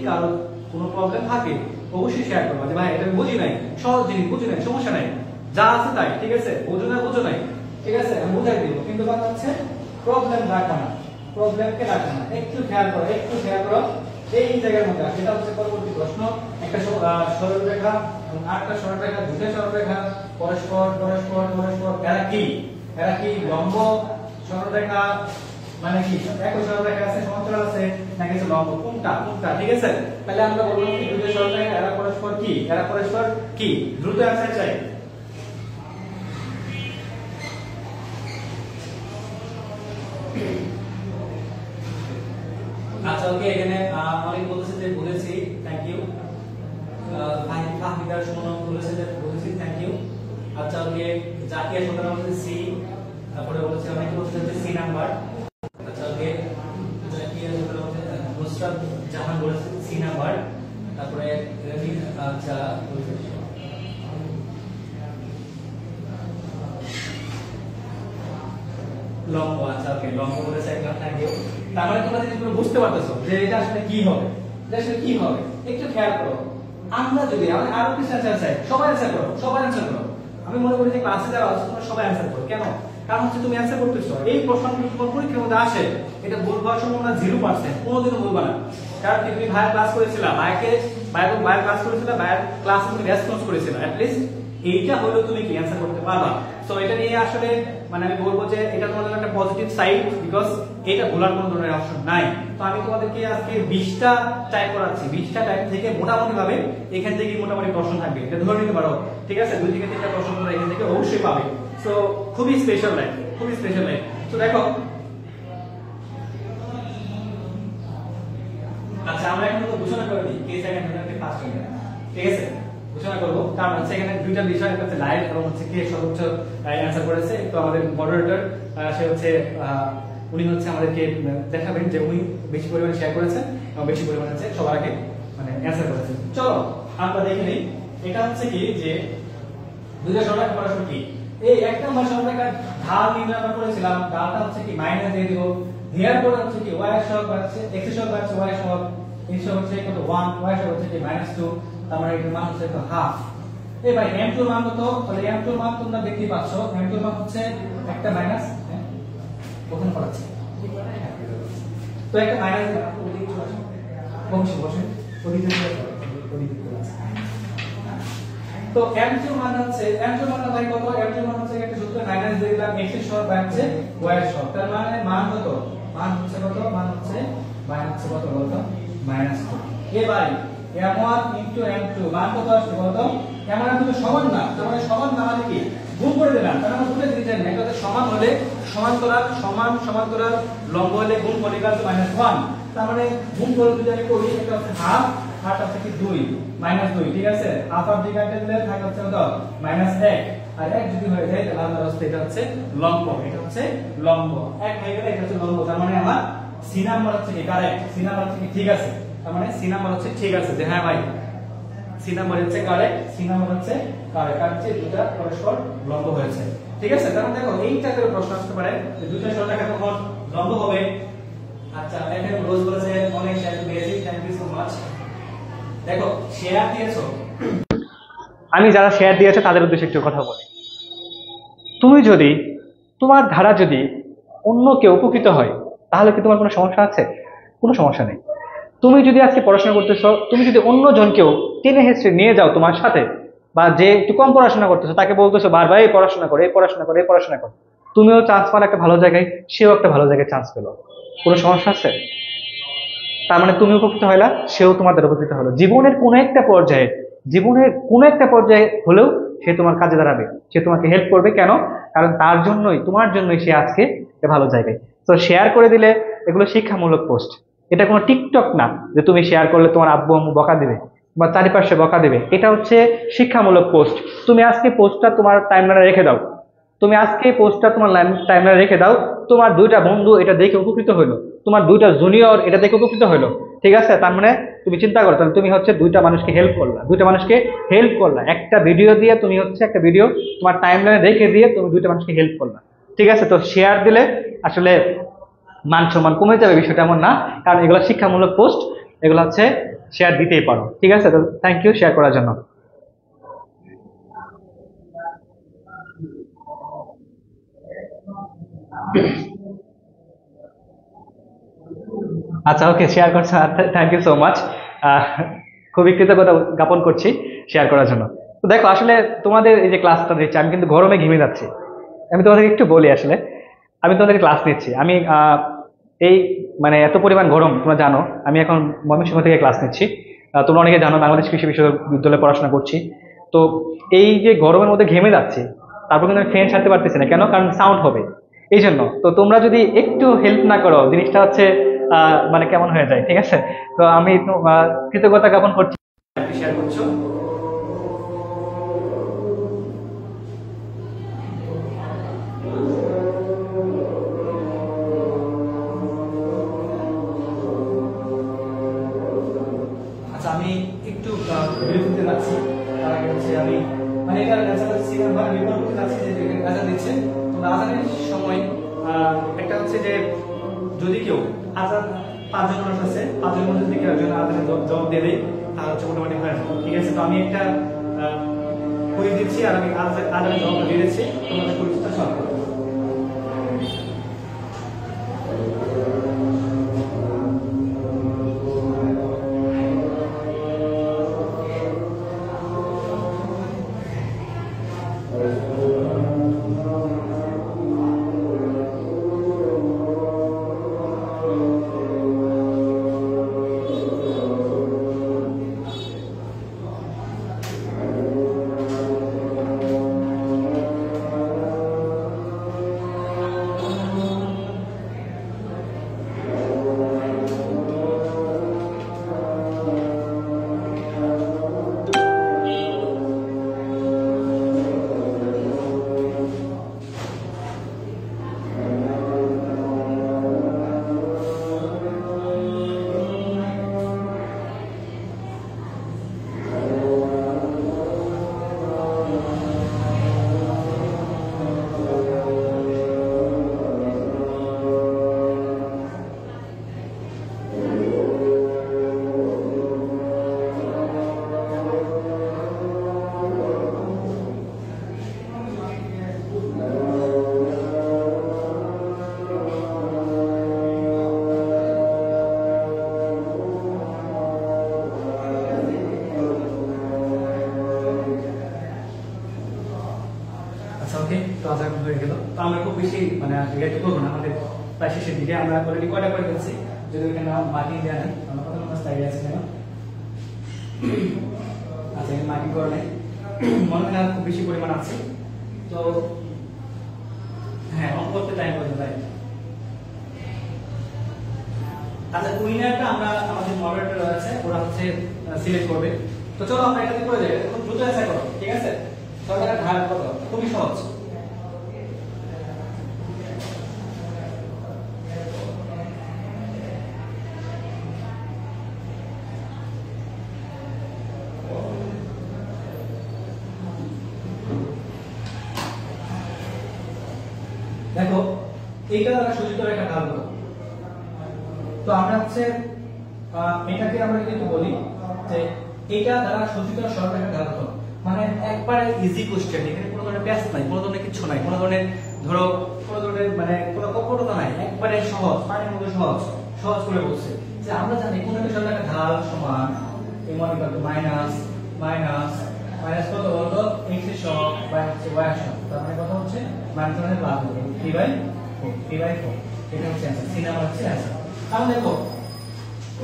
কারো কোনো প্রবলেম থাকে অবশ্যই শেয়ার করবা, যে ভাই এটা আমি বুঝি নাই, সহজ জিনিস বুঝি নাই, সমস্যা নাই, যা আছে তাই, ঠিক আছে, বুঝো নাই, ঠিক আছে, আমি বুঝাই দিব। কিন্তু কথা হচ্ছে প্রবলেম রাখা না, প্রবলেমকে রাখা না, একটু খেয়াল করো এই জায়গার মধ্যে। এটা হচ্ছে পরবর্তী প্রশ্ন। একটা সরলরেখা এবং আরেকটা সরলরেখা, দুটো সরলরেখা পরস্পর এরা কি লম্ব সরলরেখা, মানে কি একই সরলরেখা আছে, সমান্তরাল আছে, নাকি হচ্ছে লম্ব, কোনটা, ঠিক আছে। তাহলে আমরা বললাম কি দুটো সরলরেখা এরা পরস্পর কি, দ্রুত অ্যানসার চাই। আচ্ছা ওকে, এখানে অনেক বলেছে যে বলেছি, থ্যাংক ইউ। ভাই ফাহমিদার সুমন বলেছে যে বলেছি, থ্যাংক ইউ। আচ্ছা ওকে, জাকিয়া সুন্দর বলেছে সি, তারপরে বলেছে অনেক বলেছে যে সি নাম্বার। আচ্ছা ওকে, জাকিয়া সুন্দর বলেছে, নুসরাত জাহান বলেছে সি নাম্বার। তারপরে আচ্ছা লম্ব, আচ্ছা ওকে লম্ব বলেছে একদম, থ্যাংক ইউ। তার মানে তোমরা জিনিসগুলো বুঝতে পারতেছো যে এটা আসলে কি হবে, একটু খেয়াল করো। আমরা যদি আরো কিছু অ্যানসার চাই, সবাই অ্যানসার করো। আমি মনে করি যে ক্লাসে যারা আছে তোমরা সবাই অ্যানসার করো। কেন? কারণ হচ্ছে তুমি অ্যানসার করতেছো, এই প্রশ্নগুলো তোমার পরীক্ষার মধ্যে আসে, এটা ভুল হওয়ার সম্ভাবনা 0%, কোনোদিনও বলবা না। কারণ তুমি ভাইয়ের ক্লাস করেছিলা, ভাইয়ের ক্লাস করেছিলা, ভাইয়ের ক্লাস তুমি রেসপন্স করেছিলা, অ্যাট লিস্ট এইটা হলো তুমি কি অ্যানসার করতে পারবা। সো এটা নিয়ে আসলে মানে আমি বলবো যে এটা তোমাদের একটা পজিটিভ সাইড, বিকজ এটা ভুলার কোনো ধরনের অপশন নাই। তো আমি তোমাদেরকে আজকে 20টা টাইপ করাচ্ছি, 20টা টাইপ থেকে মোটামুটি ভাবে এখান থেকে মোটামুটি প্রশ্ন থাকবে, এটা ধরে নিতে পারো, ঠিক আছে, 2 থেকে 3টা প্রশ্ন তোমরা এখান থেকে অবশ্যই পাবে। সো খুবই স্পেশাল লাইফ। তো দেখো, আচ্ছা আমরা এখন তো ঘোষণা করে দিই কে সেকেন্ড হলো, কে ফার্স্ট হলো, ঠিক আছে, ঘোষণা করবো। কারণ হচ্ছে এখানে দুইটা বিষয়, একটা হচ্ছে লাইভ এবং হচ্ছে কে সর্বোচ্চ অ্যানসার করেছে। তো আমাদের মডারেটর সে হচ্ছে উনি হচ্ছে আমাদেরকে দেখাবেন যে উনি বেশি পরিমাণে শেয়ার করেছেন এবং বেশি পরিমাণে হচ্ছে সবার আগে মানে অ্যানসার করেছেন। চলো আমরা দেখে নিই। এটা হচ্ছে কি যে দুইটা সরলরেখা পরস্পর কি, এই এক নম্বর সরলরেখার ঢাল নির্ণয় আমরা করেছিলাম, ঢালটা হচ্ছে কি মাইনাস দিয়ে দিব, দেওয়ার পরে হচ্ছে কি y এর সহগ বাড়ছে, x এর সহগ বাড়ছে, y এর সহগ, x সহগ হচ্ছে কত 1, y এর সহগ হচ্ছে কি -2, তার মানে এর মান হচ্ছে কত হাফ। এই ভাই m2 এর মান কত, তাহলে m2 এর মান তোমরা দেখতেই পাচ্ছ, m2 এর মান হচ্ছে একটা মাইনাস, ওখানে পড়াচ্ছি, তো একটা মাইনাস ওদিকে চলে আসে, বসে ওদিকে তো m2 মান হচ্ছে, m2 মান ভাই কত, m2 মান হচ্ছে একটা সূত্র মাইনাস দিয়ে দিলাম, x এর সহগ বাড়ছে, y এর সহগ, তার মানে মান কত, মান হচ্ছে কত, মান হচ্ছে কত বলতো -2। এ ভাই m1 m2 মান কত আসছে বলতো, m1 m2 সমান না, তার মানে সমান না মানে কি গুণ করে দিলাম, তার মানে দুটো দিতে না, এটা সমান হলে সমান্তরাল লম্ব হলে গুণ করে কাজ -1, তার মানে গুণ করে যদি আমি করি এটা হচ্ছে হাফ, হাফ হচ্ছে কি 2 -2, ঠিক আছে, হাফ অফ ডিভাইডেড দিলে থাকে হচ্ছে কত -1, আর 1 যদি হয়ে যায় তাহলে আমার রাস্তা এটা হচ্ছে লম্ব, এটা হচ্ছে লম্ব, 1 হয়ে গেলে এটা হচ্ছে লম্ব, তার মানে আমার সি নাম্বার হচ্ছে কি কারেক্ট, সি নাম্বার হচ্ছে কি ঠিক আছে, তার মানে সি নাম্বার হচ্ছে ঠিক আছে, যে হ্যাঁ ভাই সি নাম্বার হচ্ছে কারেক্ট, সি নাম্বার হচ্ছে কারেক্ট, কারণ হচ্ছে দুটো পরস্পর লম্ব হয়েছে, ঠিক আছে। তাহলে দেখো এইটা করে প্রশ্ন আসতে পারে যে দুটো সরলরেখা কখন লম্ব হবে। আচ্ছা এখানে রোজ বলেছে অনেক শেয়ার দিয়েছি, থ্যাংক ইউ সো মাচ। দেখো শেয়ার দিয়েছো, আমি যারা শেয়ার দিয়েছে তাদের উদ্দেশ্যে একটু কথা বলি। তুমি যদি তোমার ধারা যদি অন্য কেউ উপকৃত হয় তাহলে কি তোমার কোনো সমস্যা আছে? কোনো সমস্যা নেই। তুমি যদি আজকে পড়াশোনা করতেছো, তুমি যদি অন্যজনকেও টেনে হেসড়ে নিয়ে যাও তোমার সাথে, বা যে একটু কম পড়াশোনা করতেছো তাকে বলতেছো বারবার এই পড়াশোনা করে, এই পড়াশোনা করে, এই পড়াশোনা করো, তুমিও চান্স পালে একটা ভালো জায়গায়, সেও একটা ভালো জায়গায় চান্স পেলো, কোনো সমস্যা আছে? তার মানে তুমি উপকৃত হইলা, সেও তোমাদের উপকৃত হলো। জীবনের কোনো একটা পর্যায়ে হলেও সে তোমার কাজে দাঁড়াবে, সে তোমাকে হেল্প করবে। কেন? কারণ তার জন্যই, তোমার জন্যই সে আজকে একটা ভালো জায়গায়। তো শেয়ার করে দিলে এগুলো শিক্ষামূলক পোস্ট, এটা কোনো টিকটক না যে তুমি শেয়ার করলে তোমার আব্বু আম্মু বকা দিবে বা চারিপাশে বকা দিবে। এটা হচ্ছে শিক্ষামূলক পোস্ট। তুমি আজকে পোস্টটা তোমার টাইমলাইনে রেখে দাও, তুমি আজকে পোস্টটা তোমার টাইমলাইনে রেখে দাও, তোমার দুইটা বন্ধু এটা দেখে উপকৃত হইলো, তোমার দুইটা জুনিয়র এটা দেখে উপকৃত হইলো, ঠিক আছে? তার মানে তুমি চিন্তা করো, তাহলে তুমি হচ্ছে দুইটা মানুষকে হেল্প করলা, একটা ভিডিও দিয়ে তুমি হচ্ছে একটা ভিডিও তোমার টাইমলাইনে রেখে দিয়ে তুমি দুইটা মানুষকে হেল্প করলা, ঠিক আছে? তো শেয়ার দিলে আসলে মান সম্মান কমে যাবে বিষয়টা এমন না, কারণ এগুলো শিক্ষামূলক পোস্ট, এগুলো হচ্ছে শেয়ার দিতেই পারো, ঠিক আছে? তো থ্যাংক ইউ শেয়ার করার জন্য। আচ্ছা, ওকে, শেয়ার করছো, থ্যাংক ইউ সো মাচ। খুবই কৃতজ্ঞতা জ্ঞাপন করছি শেয়ার করার জন্য। তো দেখো, আসলে তোমাদের এই যে ক্লাসটা দিচ্ছি, আমি কিন্তু গরমে ঘেমে যাচ্ছি। আমি তোমাদেরকে একটু বলি, আসলে আমি তোমাদের ক্লাস নিচ্ছি, আমি এই মানে এত পরিমাণ গরম তোমরা জানো, আমি এখন ময়মনসিংহ থেকে ক্লাস নিচ্ছি। তোমরা অনেকে জানো বাংলাদেশ কৃষি বিশ্ববিদ্যালয়ে পড়াশোনা করছি। তো এই যে গরমের মধ্যে ঘেমে যাচ্ছি, তারপর কিন্তু আমি ফ্যান ছাড়তে পারতেছি না, কেন? কারণ সাউন্ড হবে, এই জন্য। তো তোমরা যদি একটু হেল্প না করো, জিনিসটা হচ্ছে মানে কেমন হয়ে যায়, ঠিক আছে? তো আমি কৃতজ্ঞতা জ্ঞাপন করছি শেয়ার করছো। আচ্ছা, আমি একটু বিরতিতে যাচ্ছি। তার আগে হচ্ছে আমি মানে এটা রিপোর্ট করতে যাচ্ছি যে আজান দিচ্ছে। তোমরা আজানের সময় একটা হচ্ছে যে যদি কেউ আজান 5 জন মানুষ আছে, 5 জনের মধ্যে থেকে একজন আজানের জবাব দিয়ে দেয়, তাহলে হচ্ছে মোটামুটি হয়ে যাবে, ঠিক আছে? তো আমি একটা কুইজ দিচ্ছি আর আমি আজানের জবাবটা দিয়ে দিচ্ছি, তোমাদের কুইজটা সলভ করো। আচ্ছা, ওকে, তো আজান হয়ে গেল। তো আমরা খুব বেশি মানে রিলেট করবো না, আমাদের প্রায় শেষের দিকে। আমরা অলরেডি কয়টা করে ফেলছি, যদি ওইখানে মার্কিং দেওয়া নেই, আমরা কত নম্বর স্লাইডে আছি কেন? আচ্ছা, এখানে মার্কিং করা নেই, মনে হয় খুব বেশি পরিমাণ আছে। তো হ্যাঁ, অঙ্ক করতে টাইম পর্যন্ত তাই। আচ্ছা, উইনারটা আমরা আমাদের মডারেটর আছে, ওরা হচ্ছে সিলেক্ট করবে। তো চলো আমরা এটাতে করে যাই, খুব দ্রুত অ্যান্সার করো, ঠিক আছে? সরকারের ধার কত? খুবই সহজ। দেখো, এইটা দ্বারা সূচিত একটা ঢাল কত? তো আমরা হচ্ছে এটাকে আমরা যদি বলি যে এইটা দ্বারা সূচিত সরলরেখার ঢাল কত, মানে একবারে ইজি কোশ্চেন, এখানে কোনো ধরনের প্যাচ নাই, কোনো ধরনের কিছু নাই, কোনো ধরনের ধরো কোনো ধরনের মানে কোনো কপটতা নাই, একবারে সহজ, পানির মধ্যে সহজ সহজ করে বলছে। যে আমরা জানি কোন একটা সরলরেখার ঢাল সমান m1 মাইনাস মাইনাস মাইনাস কত বলতো x এর সহগ বাই হচ্ছে y এর সহগ, তার মানে কথা হচ্ছে মাইনাস মানে প্লাস হবে 3/4 এটা হচ্ছে অ্যানসার, সি নাম্বার হচ্ছে অ্যানসার। তাহলে দেখো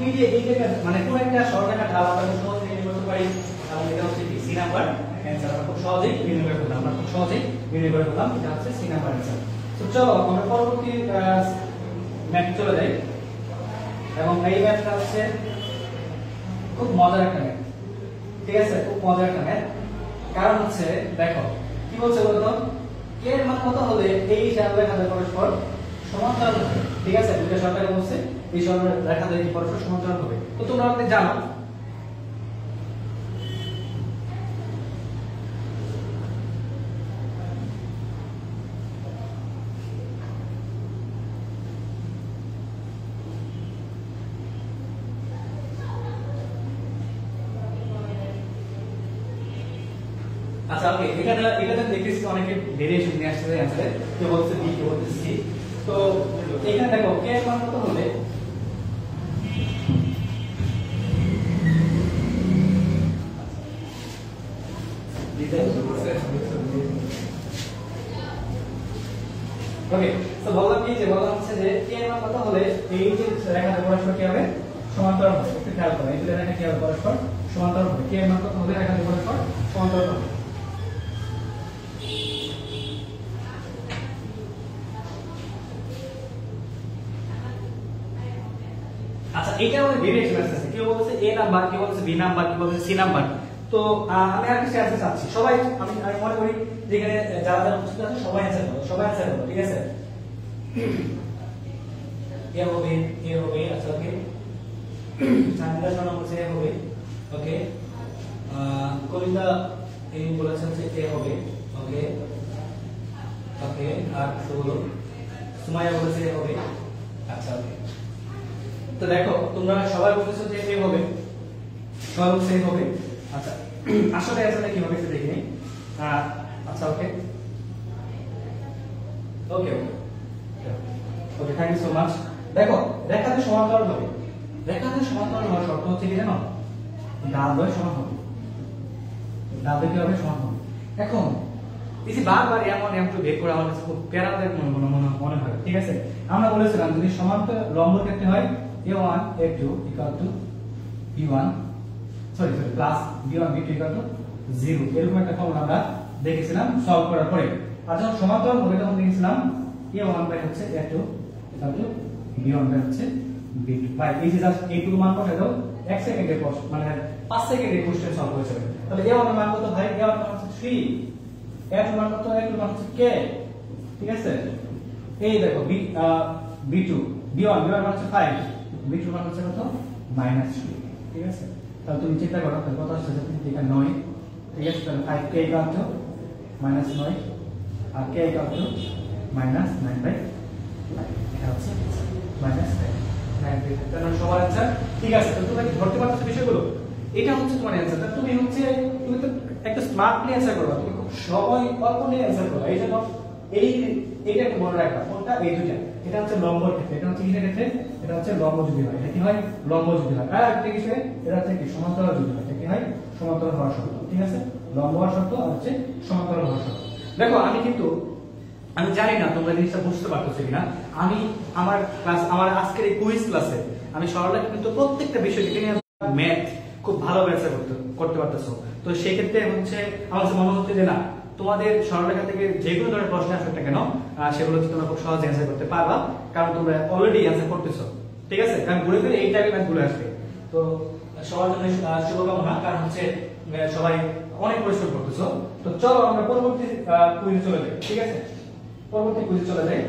এই যে এই জায়গা মানে কোন একটা সরলরেখার ঢাল আমরা খুব সহজেই নির্ণয় করতে পারি, এবং এটা হচ্ছে কি সি নাম্বার অ্যানসার। আমরা খুব সহজেই নির্ণয় করে ফেললাম, এটা হচ্ছে সি নাম্বার অ্যানসার। তো চলো আমরা পরবর্তী ম্যাথ চলে যাই, এবং এই ম্যাথটা হচ্ছে খুব মজার একটা ম্যাথ, ঠিক আছে, খুব মজার একটা ম্যাথ। কারণ হচ্ছে দেখো কি বলছে বলতো, কে এর মান কত হলে এই সরলরেখাদের পরস্পর সমান্তরাল হবে, ঠিক আছে, দুটো সরলরেখা বলছে এই সরলরেখাদের পরস্পর সমান্তরাল হবে। তো তোমরা আমাদের জানো আচ্ছা ওকে, এটাতে দেখতেছি অনেকে ভেরিয়েশন নিয়ে আসছে অ্যানসারে, কেউ বলছে বি কেউ বলছে সি। তো এখানে দেখো কে এর মান কত হলে ওকে, তো বললাম কি যে বললাম হচ্ছে যে কে এর মান কত হলে এই যে রেখাটা পরস্পর কি হবে সমান্তরাল হবে। একটু খেয়াল করো এই দুটো রেখা কি হবে পরস্পর সমান্তরাল হবে, কে এর মান কত হলে রেখাটা পরস্পর সমান্তরাল হবে। আচ্ছা এটা আমাদের ভেরিয়েশন আছে, কেউ বলছে এ নাম্বার, কেউ বলছে বি নাম্বার, কেউ বলছে সি নাম্বার। তো আমি আর কিছু অ্যান্সার চাচ্ছি, সবাই আমি মনে করি যে এখানে যারা যারা উপস্থিত আছে সবাই অ্যান্সার করো, ঠিক আছে। এ হবে আচ্ছা ওকে, চাঁদিদা শোনা বলছে এ হবে ওকে, কলিতা এই বলেছে হচ্ছে এ হবে ওকে ওকে, আর হলো সুমাইয়া বলেছে এ হবে আচ্ছা ওকে। তো দেখো তোমরা সবাই বলতেছো যে এ হবে, সবাই বলছে এ হবে। আচ্ছা আসলে অ্যান্সারটা কি হবে সেটা দেখি। আচ্ছা okay okay okay thank you so much. দেখো রেখাতে সমান্তরাল হবে, রেখাতে সমান্তরাল হওয়ার শর্ত হচ্ছে কি জানো, ডাল দ্বয় সমান হবে, ডাল দ্বয় কি হবে সমান হবে। এখন এই যে বারবার এমন এমন বের করে আমার কাছে খুব প্যারাদের মনে হয়, ঠিক আছে। আমরা বলেছিলাম যদি সমান্তর লম্ব ক্ষেত্রে হয় a1 a2 equal to b1 sorry plus b1 b2 equal to 0, এরকম একটা ফর্মুলা আমরা দেখেছিলাম সলভ করার পরে। আর যখন সমান্তরাল হবে তখন দেখেছিলাম a1 বাই হচ্ছে a2 equal to b1 by হচ্ছে b2। ভাই এই যে জাস্ট a2 মান বসে দাও 1 সেকেন্ডে মানে 5 সেকেন্ডে কোশ্চেন সলভ হয়ে যাবে। তাহলে a1 এর মান কত ভাই, a1 এর মান হচ্ছে 3, a2 মান কত, a2 মান হচ্ছে k, ঠিক আছে। এই দেখো b2 b1 মান হচ্ছে 5, b2 মান হচ্ছে কত -3, ঠিক আছে। তাহলে তুমি চিন্তা করো তাহলে কত আসছে, তুমি এটা 9, ঠিক আছে। তাহলে 5k ইকুয়াল টু -9 আর k ইকুয়াল টু -9/9, এটা হচ্ছে -9/9। তাহলে সবার অ্যানসার ঠিক আছে। তো তোমরা কি ধরতে পারছো বিষয়গুলো, এটা হচ্ছে তোমার অ্যানসার। তুমি তো একটা স্মার্টলি অ্যানসার করবে, তুমি খুব সময় অল্প নিয়ে অ্যানসার করবে। এই জন্য এইটা একটু মনে রাখবা, কোনটা এই দুইটা, এটা হচ্ছে লম্ব ক্ষেত্রে, এটা হচ্ছে কিসের ক্ষেত্রে, এটা হচ্ছে লম্ব যদি হয়, এটা কি হয় লম্ব যদি হয়। আর একটা কিসে, এটা হচ্ছে কি সমান্তরাল যদি হয়, এটা কি হয় সমান্তরাল হওয়ার শর্ত, ঠিক আছে। লম্ব হওয়ার শর্ত আর হচ্ছে সমান্তরাল হওয়ার শর্ত। দেখো আমি জানি না তোমরা জিনিসটা বুঝতে পারতেছো কিনা, আমি আমার আজকের এই কুইজ ক্লাসে আমি সরলরেখা কিন্তু প্রত্যেকটা বিষয় থেকে নিয়ে ম্যাথ খুব ভালো অ্যানসার করতে পারতেছো। তো সেই ক্ষেত্রে হচ্ছে আমার কাছে মনে হচ্ছে যে না, তোমাদের সরলরেখা থেকে যে কোনো ধরনের প্রশ্ন আসুক না কেন সেগুলো তোমরা খুব সহজে অ্যানসার করতে পারবা, কারণ তোমরা অলরেডি অ্যানসার করতেছো, ঠিক আছে। কারণ ঘুরে ফিরে এই টাইপের ম্যাথগুলো আসবে। তো সবার জন্য শুভকামনা, কারণ হচ্ছে সবাই অনেক পরিশ্রম করতেছো। তো চলো আমরা পরবর্তী কুইজে চলে যাই, ঠিক আছে। পরবর্তী কুইজে চলে যাই।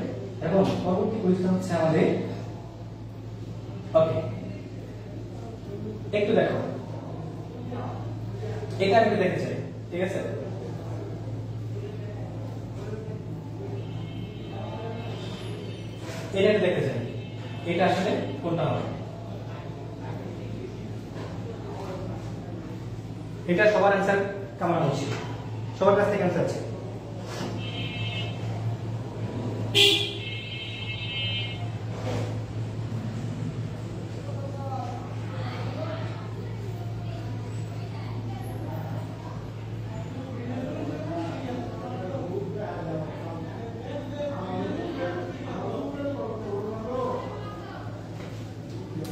এখন পরবর্তী কুইজটা হচ্ছে আমাদের ওকে, একটু দেখো এটা আমি দেখতে চাই, ঠিক আছে। এটা আমি দেখতে চাই, এটা আসলে কোনটা হবে, এটা সবার অ্যানসার কামনা করছি, সবার কাছ থেকে অ্যানসার আছে।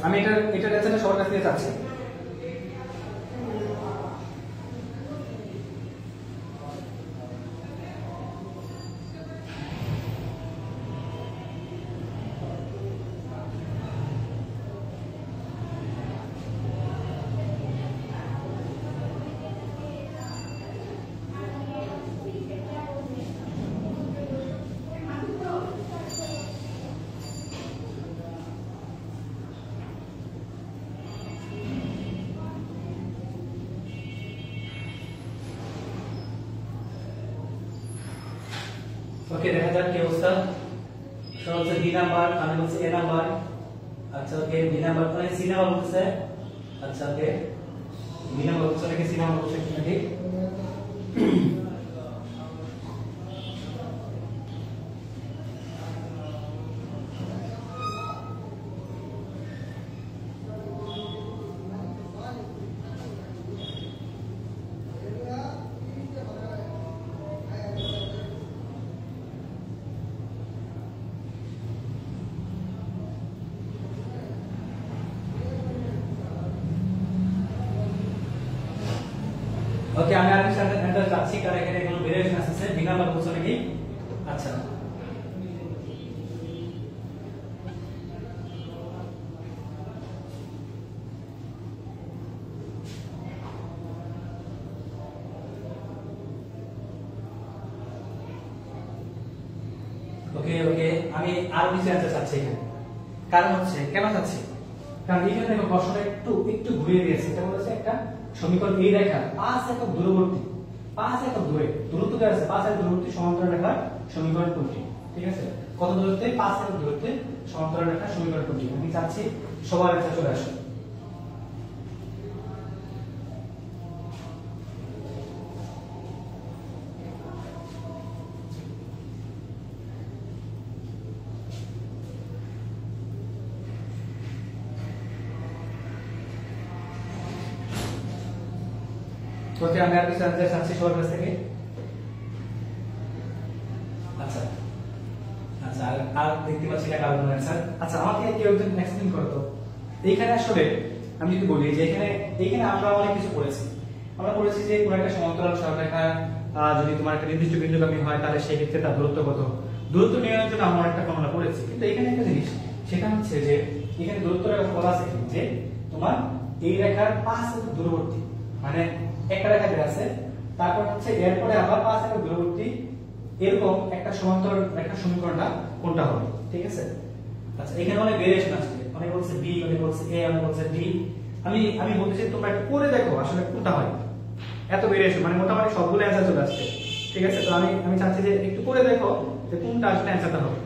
আমি এটার অ্যান্সারটা সবার কাছ থেকে চাচ্ছি। ওকে, দেখা যাক কি অবস্থা। সব হচ্ছে বি নাম্বার, আমি বলছি এ নাম্বার। আচ্ছা ওকে, বি নাম্বার মানে সি নাম্বার বলছে। আচ্ছা ওকে, বি নাম্বার বলছে নাকি সি নাম্বার বলছে কি নাকি? ওকে, আমি আর কিছু অ্যান্সার চাচ্ছি কারণ এখানে কোনো ভেরিয়েশন আসছে। বি নাম্বার বলছো নাকি? আচ্ছা ওকে ওকে, আমি আর কিছু অ্যান্সার চাচ্ছি এখানে। কারণ হচ্ছে কেন চাচ্ছি, কারণ এখানে দেখো প্রশ্নটা একটু একটু ঘুরিয়ে দিয়েছে। এটা বলেছে একটা সমীকরণ এই রেখা 5 একক দূরবর্তী, 5 একক দূরে দূরত্ব দেওয়া আছে, 5 একক দূরবর্তী সমান্তরাল রেখার সমীকরণ কোনটি? ঠিক আছে, কত দূরত্বে? 5 একক দূরত্বে সমান্তরাল রেখার সমীকরণ কোনটি? আমি চাচ্ছি সবার অ্যান্সার চলে আসে। ওকে, আমি আর কিছু অ্যান্সার চাচ্ছি সবার কাছ থেকে। আচ্ছা আচ্ছা, আর দেখতে পাচ্ছি না কারণ অ্যান্সার। আচ্ছা, আমাকে কেউ একজন এক্সপ্লেইন করো তো। এইখানে আসলে আমি যদি বলি যে এখানে আমরা অনেক কিছু পড়েছি। আমরা পড়েছি যে কোন একটা সমান্তরাল সরলরেখা যদি তোমার একটা নির্দিষ্ট বিন্দুগামী হয় তাহলে সেই ক্ষেত্রে তার দূরত্ব কত, দূরত্ব নির্ণয়ের জন্য আমরা একটা ফর্মুলা পড়েছি। কিন্তু এখানে একটা জিনিস, সেটা হচ্ছে যে এখানে দূরত্বের কথা বলা আছে যে তোমার এই রেখার 5 একক দূরবর্তী, মানে একটা রেখা দেওয়া আছে, তারপর হচ্ছে এরপরে আবার 5 একক দূরবর্তী এরকম একটা সমান্তরাল রেখার সমীকরণটা কোনটা হবে? ঠিক আছে। আচ্ছা, এখানে অনেক ভেরিয়েশন আছে, অনেক বলছে বি, অনেক বলছে এ, অনেক বলছে ডি। আমি বলতে চাই তোমরা একটু করে দেখো আসলে কোনটা হয়। এত ভেরিয়েশন মানে মোটামুটি সবগুলো অ্যান্সার চলে আসছে। ঠিক আছে, তো আমি চাচ্ছি যে একটু করে দেখো যে কোনটা আসলে অ্যান্সারটা হবে।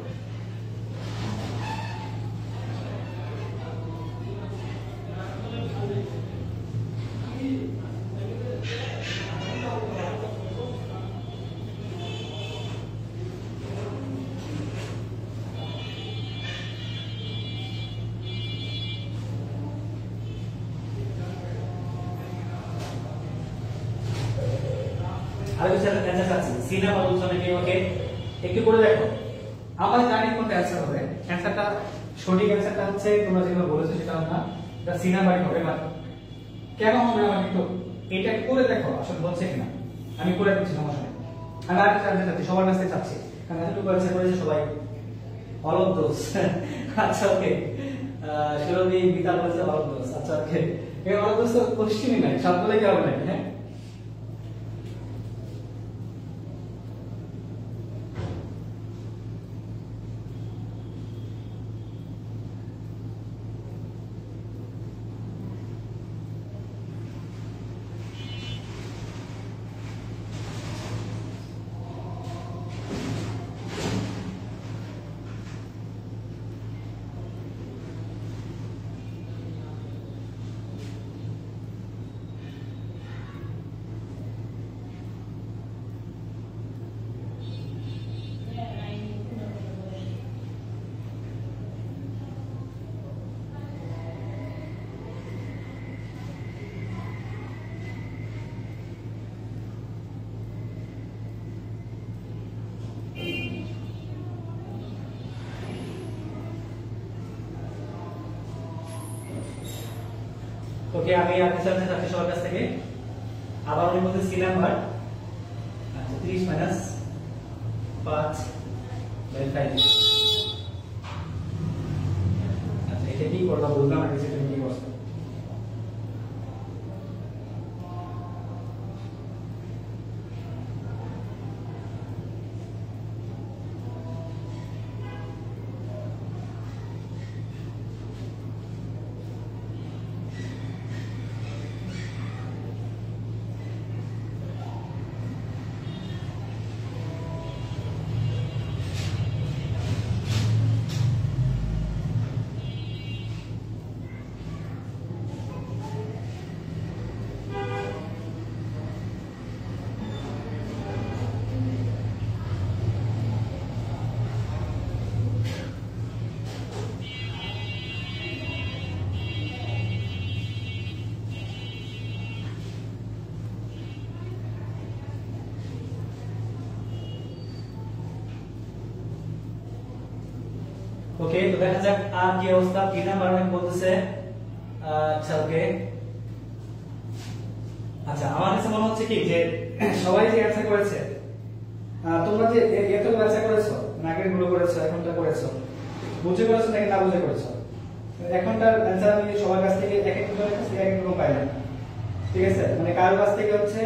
আর কিছু অ্যান্সার আছে, সি নাম্বার বলছো নাকি? ওকে, একটু করে দেখো। আমরা জানি কোনটা অ্যান্সার হবে। অ্যান্সারটা সঠিক অ্যান্সারটা হচ্ছে তোমরা যেগুলো বলেছো সেটা না, এটা সি নাম্বারই হবে। না কেন হবে আমার একটু এটা করে দেখো আসলে বলছে কিনা। আমি করে দিচ্ছি, সমস্যা নেই। আমি আর কিছু অ্যান্সার চাচ্ছি, সবার কাছে চাচ্ছি, কারণ এতটুকু অ্যান্সার করেছে সবাই। All of those. আচ্ছা ওকে, সুরভি বিতাল বলছে অল অফ দোজ। আচ্ছা ওকে, এই অল অফ দোজ তো কোশ্চেনই নাই, সবগুলো কি হবে নাকি? হ্যাঁ, ওকে আমি আনসার চাচ্ছি সবার কাছ থেকে আবার উনি বলতে সি নাম্বার আচ্ছা 30 মাইনাস 5 বাই 5 আচ্ছা এটা কি করলাম বুঝলাম না কিছু তুমি কি করছো ওকে তো দেখা যাক আর কি অবস্থা কি নাম্বার অনেক বলতেছে আচ্ছা ওকে আচ্ছা আমার কাছে মনে হচ্ছে কি যে সবাই যে অ্যানসার করেছে তোমরা যে এতগুলো অ্যানসার করেছো আগের গুলো করেছো এখনটা করেছো বুঝে করেছো নাকি না বুঝে করেছো এখনটার অ্যানসার আমি সবার কাছ থেকে এক এক জনের কাছ থেকে এক এক রকম পাইলাম ঠিক আছে মানে কারোর কাছ থেকে হচ্ছে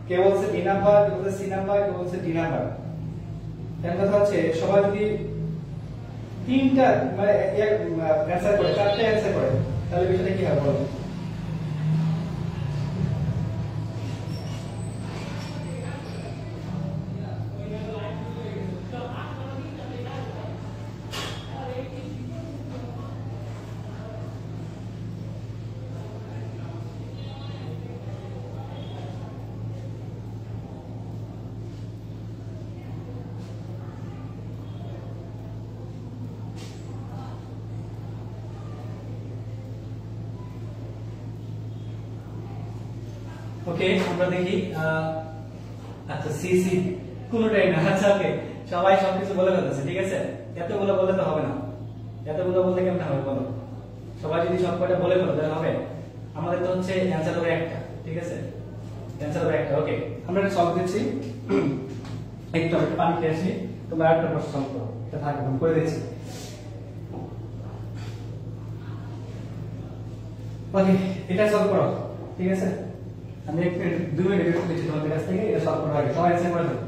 কে বলছে বি নাম্বার কে বলছে সি নাম্বার কে বলছে ডি নাম্বার এর কথা হচ্ছে সবাই যদি তিনটা মানে এক অ্যানসার করে চারটে অ্যানসার করে তাহলে বিষয়টা কি হবে বলো ওকে আমরা দেখি আচ্ছা সি সি কোনটাই না আচ্ছা ওকে সবাই সবকিছু বলে ফেলতেছে ঠিক আছে এতগুলো বললে তো হবে না এতগুলো বলতে কেমন হবে বলো সবাই যদি সব কয়টা বলে ফেলো তাহলে হবে আমাদের তো হচ্ছে অ্যানসার হবে একটা ঠিক আছে অ্যানসার হবে একটা ওকে আমরা এটা সলভ দিচ্ছি একটু পানি খেয়ে আসি তোমরা একটা প্রশ্ন সলভ করো এটা থাকে আমি করে দিচ্ছি ওকে এটা সলভ করো ঠিক আছে আমি এক মিনিট 2 মিনিট রিকোয়েস্ট করছি তোমাদের কাছ থেকে এটা সলভ করা আগে সবাই অ্যানসার করে দাও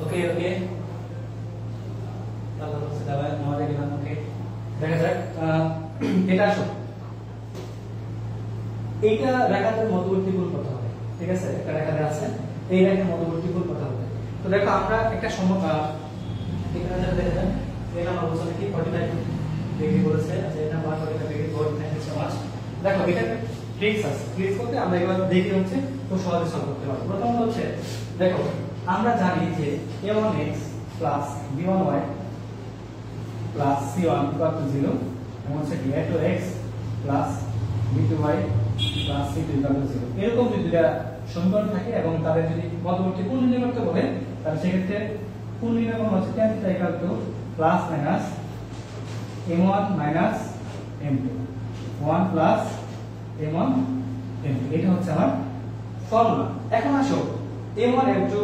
ওকে ওকে তাহলে হচ্ছে দাঁড়ায় আমাদের এখানে ওকে দেখা যাক এটা আসো এইটা রেখাটার মধ্যবর্তী কোণ কত হবে ঠিক আছে একটা রেখাটা আছে এই রেখার মধ্যবর্তী কোণ কত হবে তো দেখো আমরা একটা এখানে যেটা দেখা যায় এই নাম অবস্থানে কি 45 ডিগ্রি বলেছে আচ্ছা এটা 145 ডিগ্রি কোণ থাকে সমাজ দেখো এটা ট্রিক্স আছে ট্রিক্স করতে আমরা এবার দেখি হচ্ছে খুব সহজে সলভ করতে পারবো প্রথমত হচ্ছে দেখো আমরা জানি যে a1x b1y c1 0 এবং হচ্ছে a2x plus b2y plus c2 0। এরকম যদি দুটা সমীকরণ থাকে এবং তাদের যদি মধ্যবর্তী কোণ নির্ণয় করতে বলে, তাহলে সেক্ষেত্রে কোণ নির্ণয় করতে হচ্ছে tan θ plus minus m1 minus m2, 1 plus m1 m2। এটা হচ্ছে আমার ফর্মুলা। এখন আসো m1 m2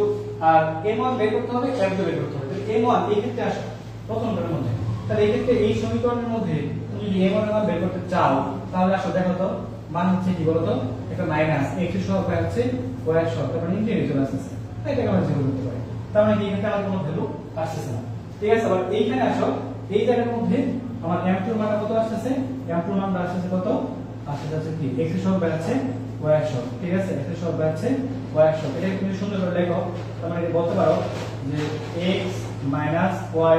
আর m1 বের করতে হবে, m2 বের করতে হবে। m1 এই ক্ষেত্রে আসো প্রথমটার মধ্যে, তাহলে এই ক্ষেত্রে এই সমীকরণের মধ্যে তুমি যদি m1 এর মান বের করতে চাও, তাহলে আসো দেখো তো মান হচ্ছে কি বলতো, একটা মাইনাস x এর সহগ হচ্ছে y এর সহগ, তারপর ইন্টিগ্রেট চলে আসছে, তাই এটাকে আমরা জিরো করতে পারি। তার মানে কি এখানে আমার কোনো ভ্যালু আসছে না। ঠিক আছে, আবার এইখানে আসো, এই জায়গার মধ্যে আমার m2 এর মান কত আসছে, m2 এর মান আসছে কত, আসছে কি x এর সহগ বাড়ছে y এর সহগ। ঠিক আছে, x এর সহগ বাড়ছে y এর সহগ। এটা তুমি সুন্দর করে লেখো, তার মানে বলতে পারো যে x minus y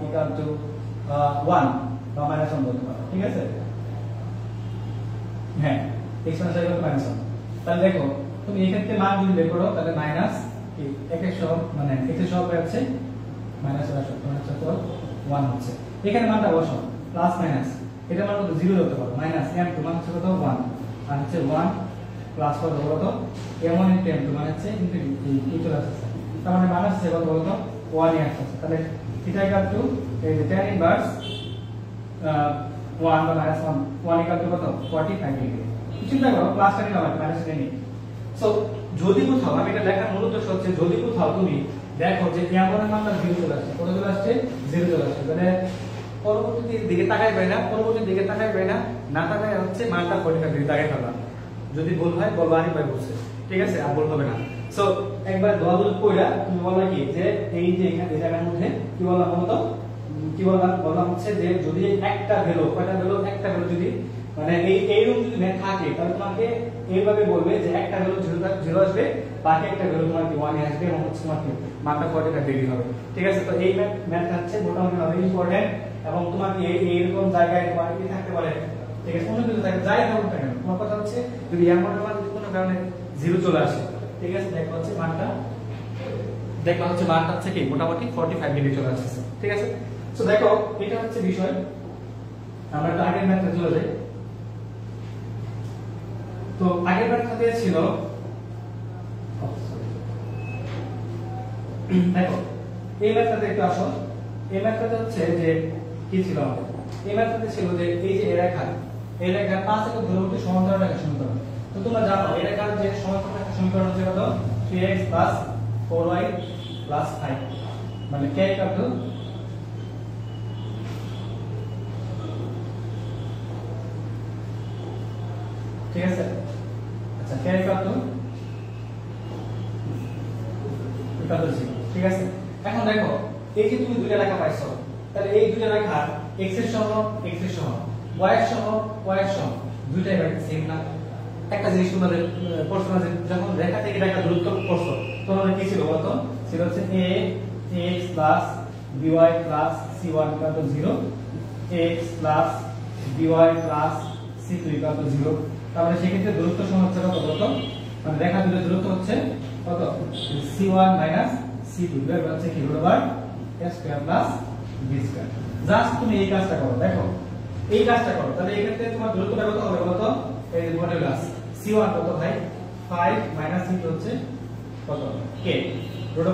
equal to 1 বা minus 1 বলতে পারো। ঠিক আছে, হ্যাঁ x minus y equal to minus 1। তাহলে দেখো তুমি এই ক্ষেত্রে মান যদি বের করো, তাহলে মাইনাস কি x এর সহগ মানে x এর সহগ বাড়ছে মাইনাস y এর সহগ, মানে হচ্ছে 1 হচ্ছে। এখানে মানটা বসাও প্লাস মাইনাস, এটা মান কত 0 ধরতে পারো, মাইনাস m2 মান হচ্ছে কত 1, আর হচ্ছে 1 প্লাস কত বলতো m1 into m2 মানে হচ্ছে কি চলে আসছে, তার মানে মাইনাস হচ্ছে কত বলতো 1 এ আসছে। তাহলে থিটা ইকুয়াল টু এই যে tan ইনভার্স 1 বা মাইনাস 1 ইকুয়াল টু কত 45 ডিগ্রি। চিন্তা করো প্লাসটা নিলাম আর মাইনাসটা নিই। সো যদি কোথাও আমি এটা লেখার মূল উদ্দেশ্য হচ্ছে, যদি কোথাও তুমি দেখো যে m1 এর মানটা 0 চলে আসছে, কত চলে আসছে 0 চলে আসছে, তাহলে পরবর্তী দিকে তাকাইবে না, পরবর্তী দিকে তাকাইবে না, না তাকায় হচ্ছে মানটা 45 ডিগ্রি তাকাই ফেলবা। যদি ভুল হয় বলবা আমি ভাই বলছে, ঠিক আছে, আর ভুল হবে না। সো একবার দোয়াদুল কইরা তুমি বলবা কি যে এই যে এখানে এই জায়গার মধ্যে কি বললাম বলতো, কি বললাম হচ্ছে যে যদি একটা ভ্যালু, কয়টা ভ্যালু, একটা ভ্যালু যদি মানে এইরকম যদি ম্যাথ থাকে, তাহলে তোমাকে এইভাবে বলবে যে একটা ভ্যালু 0 আসবে, বাকি একটা ভ্যালু তোমার কি 1 আসবে, এবং হচ্ছে তোমার কি মানটা 45 ডিগ্রি হবে। ঠিক আছে, তো এই ম্যাথ হচ্ছে মোটামুটি ভাবে ইম্পর্টেন্ট, এবং তোমাকে এইরকম জায়গায় তোমার কি থাকতে পারে, ঠিক আছে, অন্য কিছু থাকে যাই থাকুক না কেন, তোমার কথা হচ্ছে যদি m1 এর মান যদি কোনো কারণে 0 চলে আসে, ঠিক আছে, দেখো হচ্ছে মানটা হচ্ছে কি মোটামুটি 45 ডিগ্রি চলে আসছে। ঠিক আছে, সো দেখো এটা হচ্ছে বিষয়। আমরা তো আগের ম্যাথে চলে যাই। তো আগের ম্যাথটাতে ছিল দেখো এই ম্যাথটাতে একটু আসো, এই ম্যাথটাতে হচ্ছে যে কি ছিল আমাদের, এই ম্যাথটাতে ছিল যে এই যে এই রেখার 5 একক দূরত্বে সমান্তরাল রেখা সমীকরণ। তো তোমরা জানো এই রেখার যে সমান্তরাল রেখা সমীকরণ হচ্ছে কত 3x 4y 5, মানে k equal to ঠিক আছে, আচ্ছা k equal to 0। ঠিক আছে, এখন দেখো এই যে তুমি দুইটা রেখা পাইছো, তাহলে এই দুইটা রেখা x এর সহগ y এর সহগ y এর সহগ দুইটাই সেম না। একটা জিনিস তোমাদের প্রশ্ন আছে, যখন রেখা থেকে রেখা দূরত্ব করছো তখন কি ছিল বলতো, ছিল হচ্ছে ax by c1 0, x by c2 0। তাহলে সেক্ষেত্রে দূরত্ব সমান হচ্ছে কত বলতো, মানে রেখা দুটোর দূরত্ব হচ্ছে কত c1 c2 এর হচ্ছে কি √a² b²। জাস্ট তুমি এই কাজটা করো, দেখো এই কাজটা করো, তাহলে এই ক্ষেত্রে তোমার দূরত্বটা কত হবে বলতো, এই যে মডুলাস c1 কত ভাই 5 c2 হচ্ছে কত k √a²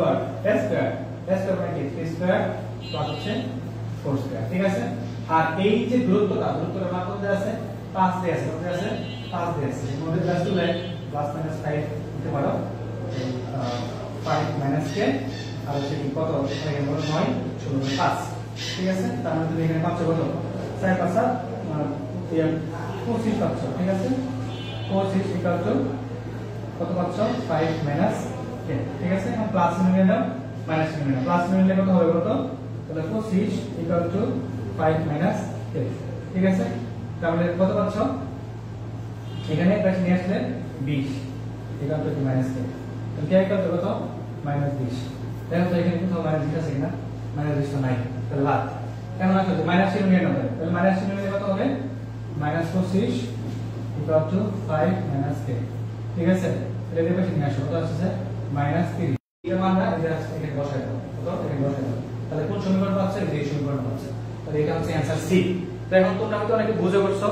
মানে কি 3² প্লাস হচ্ছে 4²। ঠিক আছে, আর এই যে দূরত্বটার মান কত আছে 5 দিয়ে আছে, কত আছে 5 দিয়ে আছে, এর মধ্যে জাস্ট তুলে প্লাস মাইনাস 5 দিতে পারো, 5 k আর হচ্ছে কি কত এখানে 9 16 5। ঠিক আছে, তার মানে তুমি এখানে পাচ্ছ কত 4 5 25 পাচ্ছ। ঠিক আছে, 25 ইকুয়াল টু কত পাচ্ছ 5 k। ঠিক আছে, এখন প্লাস নিয়ে নাও মাইনাস নিয়ে নাও, প্লাস নিলে কত হবে কত, তাহলে 25 ইকুয়াল টু 5 k। ঠিক আছে, তাহলে কত পাচ্ছ এখানে প্লাস নিয়ে আসলে 20 ইকুয়াল টু -k, তো k ইকুয়াল টু কত -20। দেখো তো এখানে কোথাও মাইনাস আছে কিনা, -20 তো নাই, তাহলে বাদ কেন আসছে মাইনাস চিহ্ন নিয়ে নাও, তাহলে মাইনাস চিহ্ন নিলে কত হবে -25 ইকুয়াল টু 5 k। ঠিক আছে, তাহলে এর পাশে নিয়ে আসো, কত আসছে -30। এর মানটা এখানে বসাই দাও, কত এখানে বসাই দাও, তাহলে কোন সমীকরণ পাচ্ছে, এই সমীকরণ পাচ্ছে, তাহলে এটা হচ্ছে অ্যানসার সি। তো এখন তোমরা হয়তো অনেকে বুঝে করছো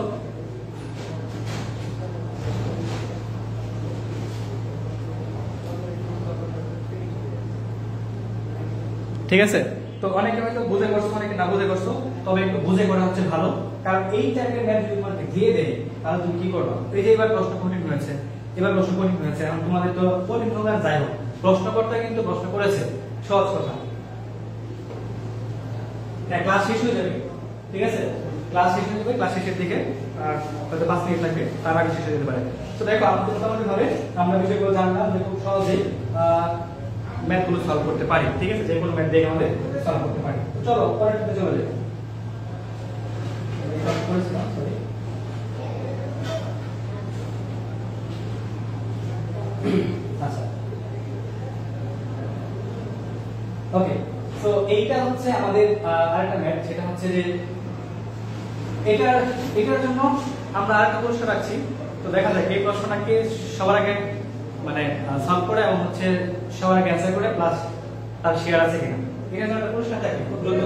ঠিক আছে? তো অনেকে হয়তো বুঝে করছো, অনেকে না বুঝে করছো, তবে একটু বুঝে করা হচ্ছে ভালো, কারণ এই টাইপের ম্যাথ যদি তোমাকে দিয়ে দেয় তাহলে তুমি কি করবে? এই যে এবার প্রশ্ন কঠিন হয়েছে, এবার প্রশ্ন কঠিন হয়েছে, এখন তোমাদের তো কঠিন হবে আর যাই হোক, প্রশ্নকর্তা কিন্তু প্রশ্ন করেছে সহজ কথা। হ্যাঁ, ক্লাস শেষ হয়ে যাবে, ঠিক আছে? ক্লাস শেষ হয়ে যাবে, ক্লাস শেষের দিকে আর হয়তো 5 মিনিট লাগবে, তার আগে শেষ হয়ে যেতে পারে। তো দেখো আমরা মোটামুটি ভাবে আমরা বিষয়গুলো জানলাম যে খুব সহজেই ম্যাথ গুলো সলভ করতে পারি, ঠিক আছে? যে কোনো ম্যাথ দেখে আমাদের সলভ করতে পারি। তো চলো পরেরটাতে চলে যাই। আচ্ছা, ওকে। সো এইটা হচ্ছে আমাদের আরেকটা ম্যাথ, সেটা হচ্ছে যে এটার জন্য আমরা আরেকটা প্রশ্ন রাখছি। তো দেখা যাক এই প্রশ্নটাকে সবার আগে মানে সলভ করে এবং হচ্ছে সবার আগে অ্যান্সার করে প্লাস তার শেয়ার আছে কিনা, এটার জন্য একটা প্রশ্ন থাকে খুব দ্রুত।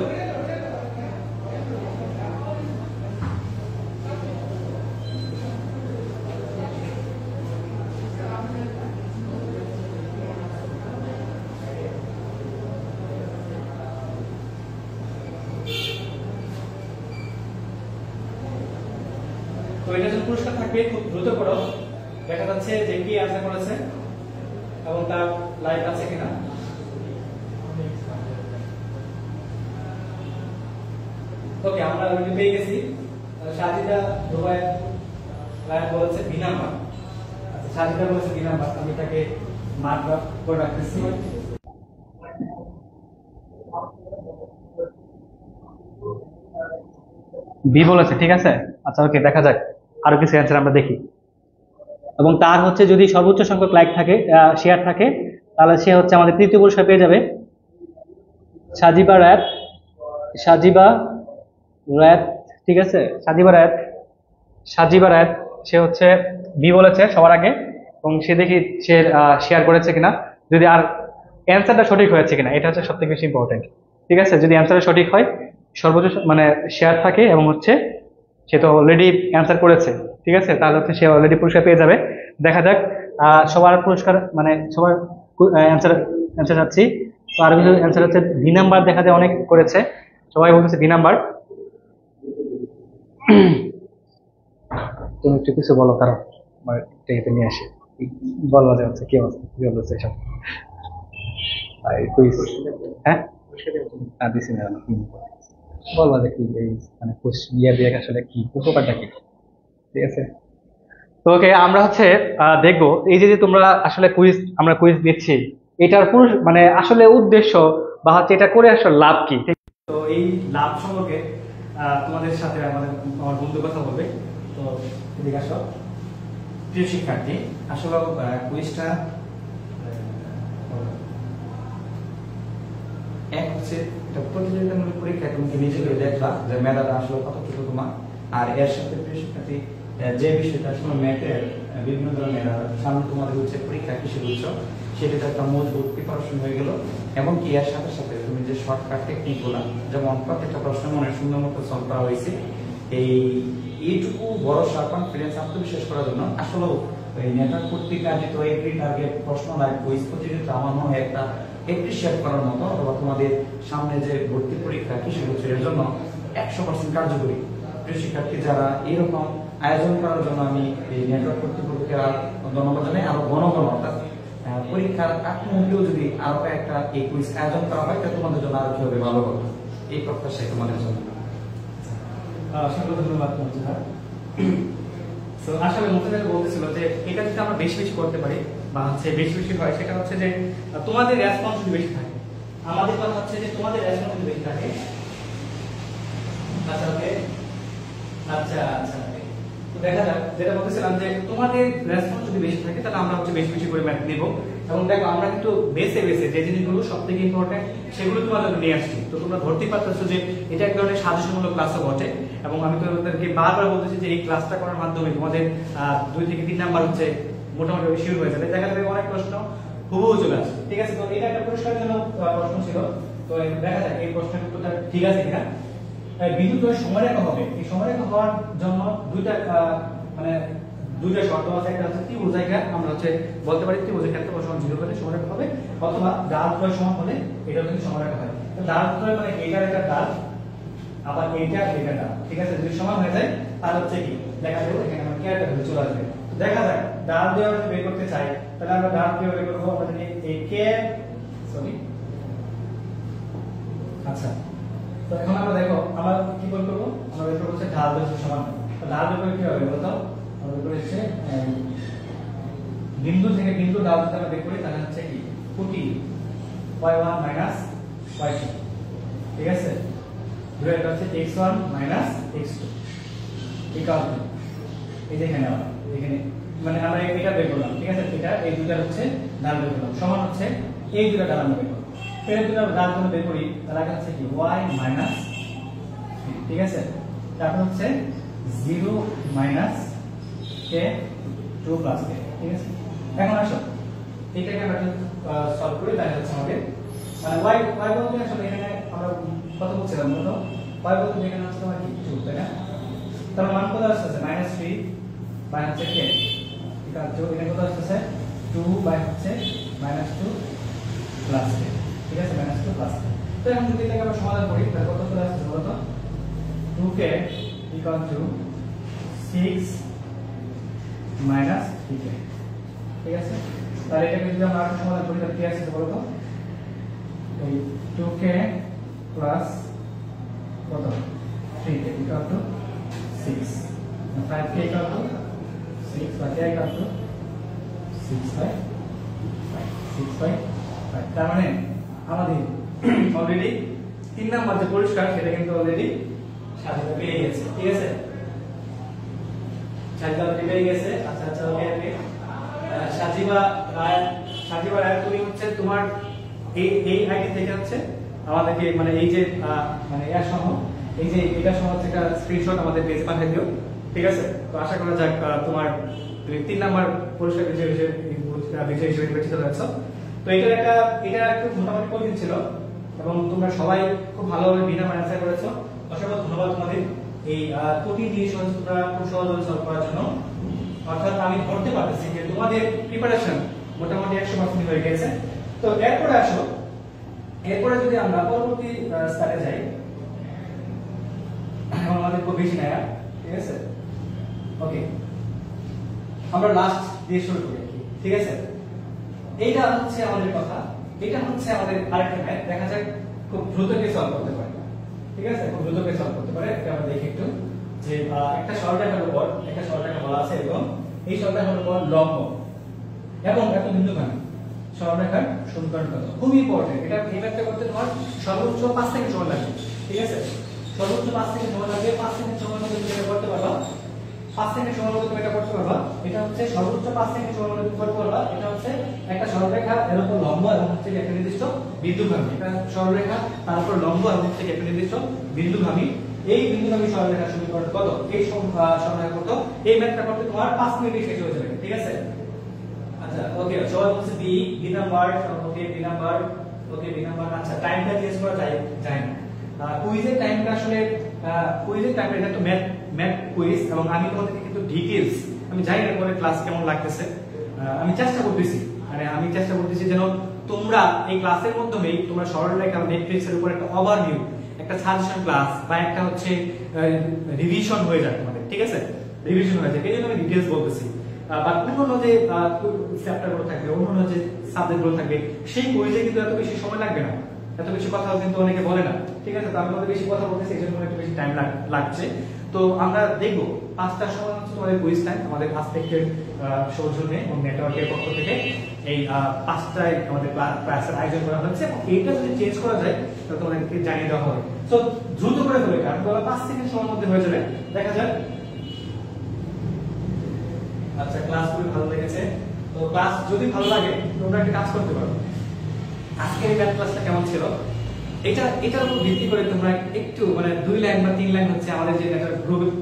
তো এটা যে পুরস্কার থাকবে খুব দ্রুত করো, দেখা যাচ্ছে যে কি অ্যান্সার করেছে এবং তার লাইক আছে কিনা। ওকে, আমরা অলরেডি পেয়ে গেছি। সাজিদা দুবাই লাইক বলেছে বি নাম্বার। আচ্ছা, সাজিদা বলেছে বি নাম্বার, আমি তাকে মার্ক করে রাখতেছি। বি বলেছে, ঠিক আছে। আচ্ছা ওকে, দেখা যাক আরো কিছু অ্যান্সার আমরা দেখি। এবং তার হচ্ছে যদি সর্বোচ্চ সংখ্যক লাইক থাকে, শেয়ার থাকে, তাহলে সে হচ্ছে আমাদের তৃতীয় পুরস্কার পেয়ে যাবে। সাজিবা রাত, সাজিবা রাত, ঠিক আছে, সাজিবা রাত, সাজিবা রাত, সে হচ্ছে বি বলেছে সবার আগে, এবং সে দেখি সে শেয়ার করেছে কিনা, যদি আর অ্যান্সারটা সঠিক হয়েছে কিনা, এটা হচ্ছে সব থেকে বেশি ইম্পর্টেন্ট। ঠিক আছে, যদি অ্যান্সারটা সঠিক হয়, সর্বোচ্চ মানে শেয়ার থাকে এবং হচ্ছে সে তো অলরেডি অ্যান্সার করেছে, ঠিক আছে, তাহলে হচ্ছে সে অলরেডি পুরস্কার পেয়ে যাবে। দেখা যাক সবার পুরস্কার মানে সবার অ্যান্সার অ্যান্সার যাচ্ছি। তো আর কিছু অ্যান্সার হচ্ছে বি নাম্বার, দেখা যায় অনেক করেছে, সবাই বলতেছে বি নাম্বার। তুমি একটু কিছু বলো, কারণ আমার টেকে নিয়ে আসি, বলবা যে হচ্ছে কি অবস্থা, কি বলতেছে এসব কুইজ। হ্যাঁ, দিছি না, বলবা যে কি এই মানে ইয়ে দিয়ে আসলে কি উপকারটা কি, ঠিক আছে। তো ওকে, আমরা হচ্ছে দেখবো এই যে যে তোমরা আসলে কুইজ, আমরা কুইজ দিচ্ছি, এটার পুরো মানে আসলে উদ্দেশ্য বা হচ্ছে এটা করে আসলে লাভ কি। তো এই লাভ সম্পর্কে তোমাদের সাথে আমার বন্ধু কথা বলবে। তো এদিকে আসো। প্রিয় শিক্ষার্থী, আসলে কুইজটা এক হচ্ছে এটা প্রতিযোগিতামূলক পরীক্ষা, তুমি নিজে করে দেখবা যে মেধাটা আসলে কতটুকু তোমার। আর এর সাথে প্রিয় শিক্ষার্থী, যে বিষয়টা আসলে ম্যাথের বিভিন্ন ধরনের সামনে তোমাদের হচ্ছে পরীক্ষা কিসের উৎস, সেটা একটা মজবুত প্রিপারেশন হয়ে গেল। এবং কি এর সাথে সাথে তুমি যে শর্টকাট টেকনিক গুলা, যেমন প্রত্যেকটা প্রশ্ন মনে সুন্দর মতো সলভ করা হয়েছে, এইটুকু ভরসা কনফিডেন্স আত্মবিশ্বাস করার জন্য আসলে এই নেটওয়ার্ক কর্তৃক আয়োজিত এভরি টার্গেট প্রশ্ন লাইভ কুইজ প্রতিযোগিতা আমার মনে হয় একটা এপ্রিশিয়েট করার মতো, অথবা তোমাদের সামনে যে ভর্তি পরীক্ষা কিসের উৎস এর জন্য 100% কার্যকরী। প্রিয় শিক্ষার্থী, যারা এরকম আয়োজন করার জন্য আমি এই নেটওয়ার্ক কর্তৃপক্ষের ধন্যবাদ জানাই। আরো ঘন ঘন অর্থাৎ পরীক্ষার আগ মুহূর্তেও যদি আরো একটা এই কুইজ আয়োজন করা হয়, তাহলে তোমাদের জন্য আরো কি হবে, ভালো হবে, এই প্রত্যাশাই তোমাদের জন্য। অসংখ্য ধন্যবাদ মঞ্জুদা। তো আসলে মঞ্জুদা বলতেছিল যে এটা যদি আমরা বেশি বেশি করতে পারি বা হচ্ছে বেশি বেশি হয়, সেটা হচ্ছে যে তোমাদের রেসপন্স যদি বেশি থাকে, আমাদের কথা হচ্ছে যে তোমাদের রেসপন্স যদি বেশি থাকে। আচ্ছা ওকে, আচ্ছা আচ্ছা, তো দেখা যাক, যেটা বলতেছিলাম যে তোমাদের রেসপন্স যদি বেশি থাকে, তাহলে আমরা হচ্ছে বেশি বেশি করে ম্যাথ নেব। এবং দেখো আমরা কিন্তু বেসে বেসে যে জিনিসগুলো সব থেকে ইম্পর্টেন্ট সেগুলো তোমাদের নিয়ে আসছি। তো তোমরা ধরতেই পারতেছো যে এটা এক ধরনের সাজেশনমূলক ক্লাসও বটে। এবং আমি তোমাদেরকে বারবার বলতেছি যে এই ক্লাসটা করার মাধ্যমে তোমাদের 2 থেকে 3 নাম্বার হচ্ছে মোটামুটি শিওর হয়ে যাবে। দেখা যাবে অনেক প্রশ্ন হুবহু চলে আসে, ঠিক আছে। তো এটা একটা পুরস্কারের জন্য প্রশ্ন ছিল। তো দেখা যাক এই প্রশ্নের উত্তরটা ঠিক আছে কিনা। বিদ্যুৎ সময়রেখা হবে, এই সময়রেখা হওয়ার জন্য দুইটা মানে দুইটা শর্ত আছে, একটা হচ্ছে ত্রিভুজাকার, আমরা হচ্ছে বলতে পারি ত্রিভুজাকার ক্ষেত্রফল সমান 0 হলে সমানরেখা হবে, অথবা ডালত্রয় সমান হলে এটাও কিন্তু সমানরেখা হয়। তো ডালত্রয় মানে এইটার একটা ডাল আবার এইটা এটা ডাল, ঠিক আছে? যদি সমান হয়ে যায় তাহলে হচ্ছে কি দেখা যাবে এখানে আমরা কেয়ারটা ধরে চলে আসবে। তো দেখা যাক ডাল দিয়ে আমরা বের করতে চাই, তাহলে আমরা ডাল দিয়ে বের করব। আমরা জানি এই কে সরি আচ্ছা, তো এখন আমরা দেখো আমরা কি বল করব, আমরা বের করব হচ্ছে ঢাল দৈর্ঘ্য সমান। তো ঢাল দৈর্ঘ্য কি হবে বলতো, আমরা বের করেছে বিন্দু থেকে বিন্দু ঢাল যদি আমরা বের করি তাহলে হচ্ছে কি কোটি y1 y2, ঠিক আছে? ধরে এটা হচ্ছে x1 x2 ইকুয়াল টু এই যে এখানে মানে আমরা এটা বের করলাম, ঠিক আছে? এটা এই দুটো হচ্ছে ঢাল বের করলাম, সমান হচ্ছে এই দুটো ঢাল আমরা বের করব। এই দুটো ঢাল যদি বের করি তাহলে আগে হচ্ছে কি y 3, ঠিক আছে? তারপর হচ্ছে 0 k 2 k, ঠিক আছে? এখন আসো এটাকে আমরা সলভ করি, তাহলে হচ্ছে আমাদের মানে y বলতে আসলে এখানে আমরা কত বলছিলাম বলো, y বলতে এখানে হচ্ছে তোমার কি 2, তাই না? তার মান কত আসছে -3 বাই হচ্ছে k ইকুয়াল টু এখানে কত আসছে 2 বাই হচ্ছে -2 প্লাস k, ঠিক আছে? -2 প্লাস k। তো এখন যদি এটাকে আমরা সমাধান করি তাহলে কত চলে আসছে বলো তো, 2k ইকুয়াল টু 6 3k, ঠিক আছে? তাহলে এটাকে যদি আমরা আরেকটু সমাধান করি তাহলে কি আসছে বলো তো, এই 2k প্লাস কত 3k equal to 6, 5k equal two 6 বা k ইকুয়াল টু 6 বাই 5। তার মানে আমাদের অলরেডি 3 নাম্বার যে পরিষ্কার সেটা কিন্তু অলরেডি সাজিদা পেয়ে গেছে, ঠিক আছে? সাজিদা পেয়ে গেছে। আচ্ছা ওকে সাজিবা রায় তুমি হচ্ছে তোমার এই আইডি থেকে হচ্ছে আমাদেরকে মানে এই যে মানে এর সহ এই যে এটা সহ হচ্ছে একটা স্ক্রিনশট আমাদের পেজে পাঠিয়ে দিও, ঠিক আছে? তো আশা করা যাক তোমার তুমি 3 নাম্বার পুরস্কার বিষয় হিসেবে নির্বাচিত হয়েছো। তো এটা একটু মোটামুটি কঠিন ছিল এবং তোমরা সবাই খুব ভালোভাবে বিনা অ্যান্সার করেছো। অসংখ্য ধন্যবাদ তোমাদের। এই কঠিন জিনিস তোমরা খুব সহজভাবে সলভ করার জন্য। অর্থাৎ আমি ধরতে পারতেছি যে তোমাদের প্রিপারেশন মোটামুটি 100% হয়ে গেছে। তো এরপরে যদি আমরা পরবর্তী স্তরে যাই, আমাদের খুব বেশি নাই, ঠিক আছে? ওকে, আমরা লাস্ট দিয়ে শুরু করি, ঠিক আছে? এইটা হচ্ছে আমাদের কথা, এটা হচ্ছে আমাদের আরেকটা ম্যাথ। দেখা যাক খুব দ্রুত কে সলভ করতে পারে, ঠিক আছে? খুব দ্রুত কে সলভ করতে পারে। এটা আমরা দেখি একটু যে একটা সরলরেখার উপর একটা সরলরেখা বলা আছে এবং এই সরলরেখার উপর লম্ব এবং একটা বিন্দুগামী সরলরেখার সমীকরণ কত, খুব ইম্পর্টেন্ট। এটা এই ম্যাথটা করতে তোমার সর্বোচ্চ 5 সেকেন্ড সময় লাগবে, ঠিক আছে? সর্বোচ্চ 5 সেকেন্ড সময় লাগবে। 5 সেকেন্ড সময়ের মধ্যে তুমি এটা করতে পারবা। 5 সেকেন্ড সময়ের মধ্যে তুমি এটা করতে পারবা। এটা হচ্ছে সর্বোচ্চ 5 সেকেন্ড সময়ের মধ্যে তুমি করতে পারবা। এটা হচ্ছে একটা সরলরেখা, এর উপর লম্ব এবং হচ্ছে একটা নির্দিষ্ট বিন্দুগামী। এটা সরলরেখা, তার উপর লম্ব এবং হচ্ছে একটা নির্দিষ্ট বিন্দুগামী। এই বিন্দুগামী সরলরেখার সমীকরণ কত, এই সরলরেখা কত, এই ম্যাথটা করতে তোমার 5 মিনিটে শেষ হয়ে যাবে, ঠিক আছে? আচ্ছা ওকে, সবাই বলছে বি নাম্বার, ওকে বি নাম্বার, ওকে বি নাম্বার। আচ্ছা টাইমটা চেঞ্জ করা যায় না। কুইজের টাইমটা আসলে কুইজের টাইমটা এটা তো ম্যাথ কুইজ এবং আমি তোমাদেরকে কিন্তু ডিটেইলস আমি জানি না পরে ক্লাস কেমন লাগতেছে। আমি চেষ্টা করতেছি যেন তোমরা এই ক্লাসের মাধ্যমেই তোমরা সরলরেখা ম্যাট্রিক্সের উপর একটা ওভারভিউ, একটা সাজেশন ক্লাস বা একটা হচ্ছে রিভিশন হয়ে যায় তোমাদের, ঠিক আছে? রিভিশন হয়ে যায়, এই জন্য আমি ডিটেইলস বলতেছি। বাট অন্যান্য যে চ্যাপ্টারগুলো থাকবে, অন্যান্য যে সাবজেক্টগুলো থাকবে, সেই কুইজে কিন্তু এত বেশি সময় লাগবে না, এত বেশি কথা কিন্তু অনেকে বলে না, ঠিক আছে? তো আমি তোমাদের বেশি কথা বলতেছি, এই জন্য একটু বেশি টাইম লাগছে। তো আমরা দেখবো 5টার সময় হচ্ছে তোমাদের কুইজ টাইম, আমাদের আজকের সৌজন্যে এবং নেটওয়ার্কের পক্ষ থেকে এই 5টায় আমাদের ক্লাসের আয়োজন করা হচ্ছে এবং এইটা যদি চেঞ্জ করা যায় তাহলে তোমাদেরকে জানিয়ে দেওয়া হবে। সো দ্রুত করে ফেলে, কারণ 5 সেকেন্ড সময়ের মধ্যে হয়ে যাবে, দেখা যাক। আচ্ছা ক্লাস খুবই ভালো লেগেছে। তো ক্লাস যদি ভালো লাগে তোমরা একটা কাজ করতে পারো, আজকের এই ম্যাথ ক্লাসটা কেমন ছিল এটার উপর ভিত্তি করে তোমরা একটু মানে 2 লাইন বা 3 লাইন হচ্ছে আমাদের যে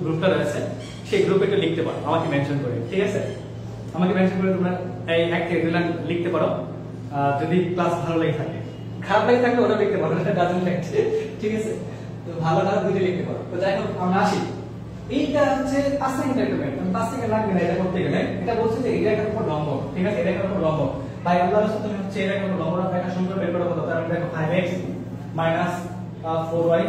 গ্রুপটা রয়েছে সেই গ্রুপে একটু লিখতে পারো, আমাকে মেনশন করে, ঠিক আছে? আমাকে মেনশন করে তোমরা এই 1 থেকে 2 লাইন লিখতে পারো। যদি ক্লাস ভালো লেগে থাকে, খারাপ লেগে থাকলে ওটা লিখতে পারো, এটা ডাজন্ট ম্যাটার, ঠিক আছে? তো ভালো দুটো লিখতে পারো। তো যাই হোক আমরা আসি, এইটা হচ্ছে 5 সেকেন্ড একটা ম্যাথ, 5 সেকেন্ড লাগবে না এটা করতে গেলে। এটা বলছে যে এই রেখার উপর লম্ব, ঠিক আছে, এই রেখার উপর লম্ব। ভাই আল্লাহর রাস্তা তুমি হচ্ছে এই রেখার উপর লম্ব রেখা সুন্দর বের করে কত, তার মানে দেখো 5x 4y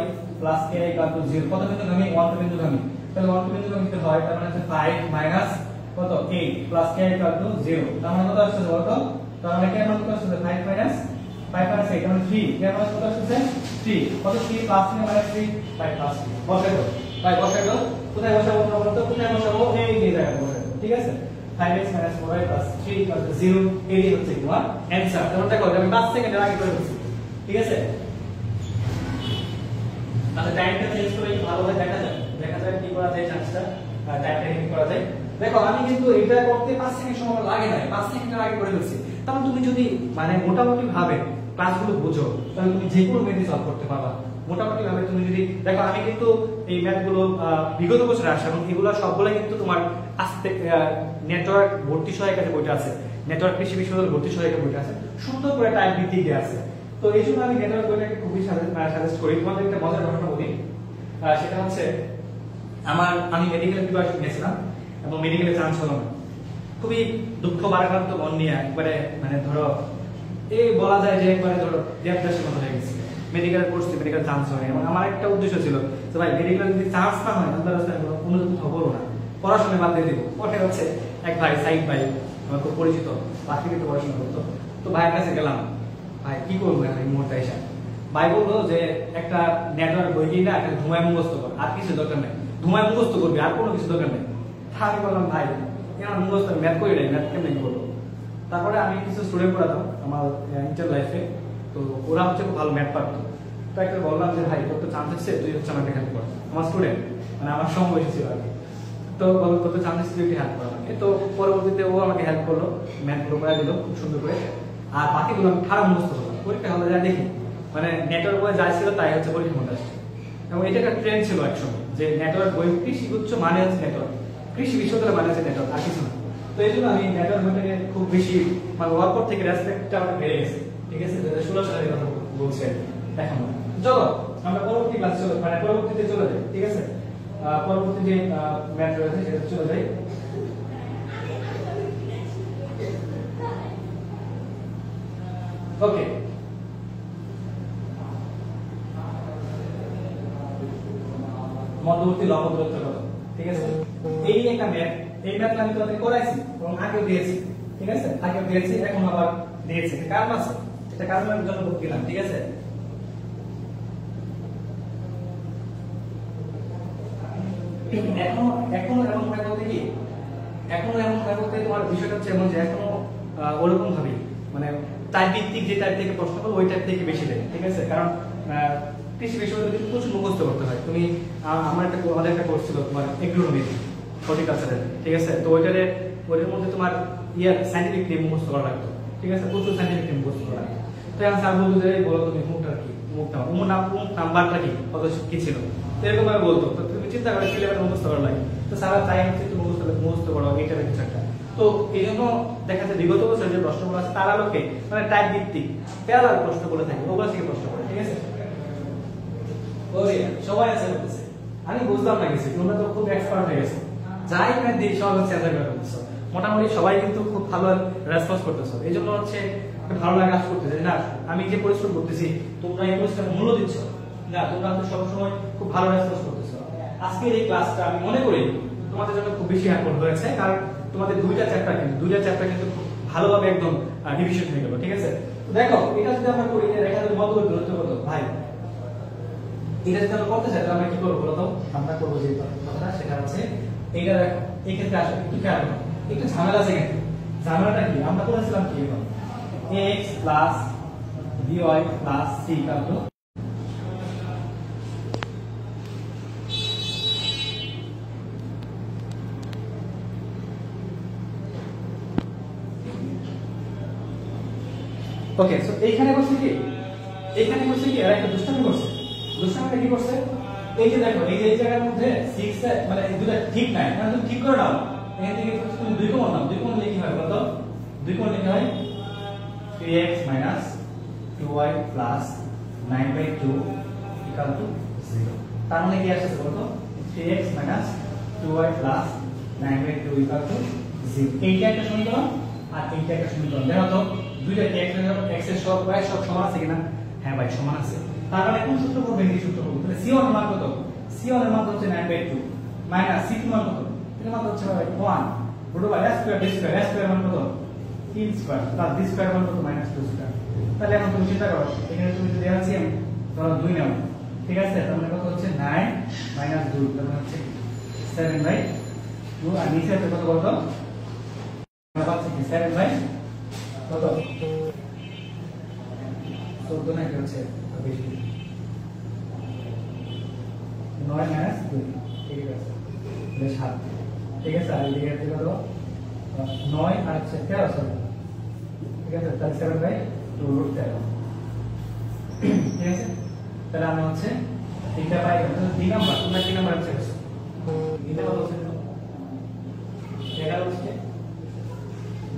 k = 0। কত বিন্দু গামী? 1 বিন্দু গামী। তাহলে 1 বিন্দু গামীতে হয় তার মানে হচ্ছে 5 কত 8 k = 0। তার মানে কত আসছে বলতো? তার মানে k মান কত আসছে? 5 - 8 মানে 3। k মান কত আসছে? 3। কত 3 + 3 - 3 5 + 3 বসাই দাও ভাই, বসাই দাও। কোথায় বসাবো আমরা বলতো? কোথায় বসাবো? এই যে জায়গায় বসাবো, ঠিক আছে। 5x - 4y + 3 = 0। এই হচ্ছে তোমার অ্যানসার। তাহলে দেখো আমি 5 সেকেন্ডের আগে করে ফেলছি, ঠিক আছে। আচ্ছা টাইমটা চেঞ্জ করে ভালোভাবে দেখা যায় কি করা যায়, চান্সটা টাইমটা কি করা যায়। দেখো আমি কিন্তু এটা করতে 5 সেকেন্ড সময় লাগে না, 5 সেকেন্ডের আগে করে ফেলছি। তাহলে তুমি যদি মানে মোটামুটি ভাবে ক্লাসগুলো বুঝো তাহলে তুমি যে কোনো ম্যাথই সলভ করতে পারবা। মোটামুটি ভাবে তুমি যদি দেখো, আমি কিন্তু এই ম্যাথগুলো বিগত বছরে আসা এবং এগুলো সবগুলো কিন্তু তোমার আস্তে নেটওয়ার্ক ভর্তি সহায়িকাতে বইটা আছে, নেটওয়ার্ক কৃষি বিশ্ববিদ্যালয় ভর্তি সহায়িকা বইটা আছে, সুন্দর করে টাইম ভিত্তিক দেওয়া আছে। তো এই জন্য আমি নেটওয়ার্ক বইটাকে খুবই সাজেস্ট করি। তোমাদের একটা মজার ঘটনা বলি, সেটা হচ্ছে আমি মেডিকেল প্রিপারেশন নিয়েছিলাম এবং মেডিকেলে চান্স হলো না। খুবই দুঃখ বারাক্রান্ত মন নিয়ে একবারে মানে ধরো এই বলা যায় যে একবারে ধরো দেবদাসের মতো হয়ে গেছে। মেডিকেল পড়ছি, মেডিকেল চান্স হয়নি এবং আমার একটা উদ্দেশ্য ছিল যে ভাই মেডিকেল যদি চান্স না হয় তাহলে রাস্তায় কোনো কোথাও করবো না, পড়াশোনা বাদ দিয়ে দিব। পরে হচ্ছে এক ভাই সাইড ভাই আমার খুব পরিচিত, বাকিতে পড়াশোনা করতো। তো ভাইয়ের কাছে গেলাম, ভাই কি করবো এখন এই মুহূর্তে এসে? ভাই বললো যে একটা নেটওয়ার্ক বই কিনা একটা ধুমায় মুখস্থ কর, আর কিছু দরকার নেই, ধুমায় মুখস্থ করবি, আর কোনো কিছু দরকার নেই। আমি বললাম ভাই আমার মুখস্থ ম্যাথ করি নাই, ম্যাথ কেমন করবো? তারপরে আমি কিছু স্টুডেন্ট পড়াতাম আমার ইন্টার লাইফে, তো ওরা হচ্ছে খুব ভালো ম্যাথ পারতো। তো একটা বললাম যে ভাই তোর তো চান্স আছে, তুই হচ্ছে আমাকে হেল্প কর। আমার স্টুডেন্ট মানে আমার সমবয়সী ছিল আর কি। তো বললো তোর তো চান্স আছে, তুই একটু হেল্প কর আমাকে। তো পরবর্তীতে ও আমাকে হেল্প করলো, ম্যাথগুলো করে দিল খুব সুন্দর করে। আর বাকিগুলো আমি খারাপ মুখস্থ করলাম। পরীক্ষা হলে যা দেখি মানে নেটওয়ার্ক বই যা ছিল তাই হচ্ছে পরীক্ষা মধ্যে আসছে। এবং এটা একটা ট্রেন্ড ছিল একসময় যে নেটওয়ার্ক বই কৃষি উচ্চ মানে হচ্ছে নেটওয়ার্ক, কৃষি বিশ্ববিদ্যালয় মানে হচ্ছে নেটওয়ার্ক, আর কিছু না। তো এই জন্য আমি নেটওয়ার্ক বইটাকে খুব বেশি মানে ওয়ার পর থেকে রেসপেক্টটা আমার বেড়ে গেছে, ঠিক আছে। 2016 সালের কথা বলছি এখন। চলো আমরা পরবর্তী ক্লাস চলে মানে পরবর্তীতে চলে যাই, ঠিক আছে। পরবর্তী যে ম্যাথ রয়েছে সেটা চলে যাই। ওকে, মধ্যবর্তী লম্ব দূরত্ব কত, ঠিক আছে। এই একটা ম্যাথ, এই ম্যাথটা আমি তোমাদের করাইছি এবং আগেও দিয়েছি, ঠিক আছে, আগেও দিয়েছি, এখন আবার দিয়েছি। কারণ আছে, এটা কারণের জন্য বলছিলাম, ঠিক আছে। এখনো এমন ভাবে বলতে কি, এখনো এমন ভাবে বলতে তোমার বিষয়টা হচ্ছে এমন যে এখনো ওরকম ভাবে মানে টাইপ ভিত্তিক যে টাইপ থেকে প্রশ্ন করো ওই টাইপ থেকে বেশি দেয়, ঠিক আছে। কারণ কৃষি বিষয়গুলো কিন্তু প্রচুর মুখস্থ করতে হয়। তুমি আমাদের একটা কোর্স ছিল তোমার এগ্রোনমি হর্টিকালচারের, ঠিক আছে। তো ওইটার মধ্যে তোমার সাইন্টিফিক নেম মুখস্থ করা লাগতো, ঠিক আছে, প্রচুর সাইন্টিফিক নেম মুখস্থ করা লাগতো। তো এখন স্যার বলতো যে বলো তুমি মুখটা কি, মুখটা নাম্বারটা কি, কত কি ছিল, তো এরকম ভাবে বলতো। তো তুমি চিন্তা করে কি লেভেল মুখস্থ করা লাগে। তো স্যার চাই হচ্ছে তুমি মুখস্থ করো এইটা কিছু একটা। তো এই জন্য দেখা যায় বিগত বছর যে প্রশ্নগুলো আছে তার আলোকে মানে টাইপ ভিত্তিক প্যারালাল প্রশ্ন বলে থাকে, ওগুলো থেকে প্রশ্ন করে, ঠিক আছে। ওরে সবাই আছে বলতেছে, আমি বুঝলাম না কিছু, তোমরা তো খুব এক্সপার্ট হয়ে গেছো, যাই না দিই সব হচ্ছে অ্যান্সার করে ফেলতেছো। মোটামুটি সবাই কিন্তু খুব ভালো রেসপন্স করতেছো, এই জন্য হচ্ছে ভালো লাগা কাজ করতেছে না আমি যে পরিশ্রম করতেছি তোমরা এই পরিশ্রমের মূল্য দিচ্ছ না, তোমরা তো সবসময় খুব ভালো রেসপন্স করতেছো। আজকের এই ক্লাসটা আমি মনে করি তোমাদের জন্য খুব বেশি হেল্পফুল হয়েছে, কারণ তোমাদের দুইটা চ্যাপ্টার কিন্তু খুব ভালোভাবে একদম রিভিশন হয়ে গেল, ঠিক আছে। তো দেখো এটা যদি আমরা করি রেখা মধ্যবর্তী দূরত্ব কত ভাই, এটা যদি আমরা করতে চাই তাহলে আমরা কি করবো বলতো, আমরা করবো যে কথাটা সেটা হচ্ছে এইটা দেখো এই ক্ষেত্রে আসলে একটু খেয়াল করো, একটু ঝামেলা আছে কিন্তু। ঝামেলাটা কি, আমরা করেছিলাম কি এখন x plus by plus c equal to okay. So এইখানে বলছে কি, এরা একটা দুষ্টামি করছে। দুষ্টামিটা কি করছে, এই যে দেখো এই যে এই জায়গার মধ্যে 6 মানে এই দুটো ঠিক নাই, মানে তুমি ঠিক করে নাও। এখান থেকে তুমি 2 কমন নাও, 2 কমন লিখে কি হয় বলতো, 2 কমন লিখে হয় 3x 2y 9/2 = 0। তার মানে কি আসছে বলতো 3x 2y plus 9/2 equal to 0। এইটা একটা সমীকরণ আর এইটা একটা সমীকরণ। দেখো তো দুইটা কি x এর সব y সব সমান আছে কিনা? হ্যাঁ ভাই সমান আছে। তার মানে কোন সূত্র করবে? এই সূত্র করবে। তাহলে c1 এর মান কত? c1 এর মান হচ্ছে 9/2 মাইনাস c2 মান কত? এর মান হচ্ছে ভাই 1 root over s square d square. s square মান কত? 3 স্কয়ার প্লাস d স্কয়ার মান কত? -2 স্কয়ার। তাহলে এখন তুমি চিন্তা করো, এখানে তুমি যদি দেওয়া আছে ধরো 2 নাও, ঠিক আছে? তার মানে কত হচ্ছে 9 - 2, তার মানে হচ্ছে 7/2। আর নিচে আছে কত বলতো? আমরা পাচ্ছি কি 7/, কত 14 না কি হচ্ছে বেশি 9 - 2, ঠিক আছে বেশ 7, ঠিক আছে। আর এদিকে আছে কত 9 আর হচ্ছে 13, সরি, ঠিক আছে। তাহলে 7/2 √13, ঠিক আছে। তাহলে আমরা হচ্ছে তিনটা পাই গেল। 2 নাম্বার, তোমরা কি নাম্বার আছে? এটা কত হচ্ছে 11 হচ্ছে,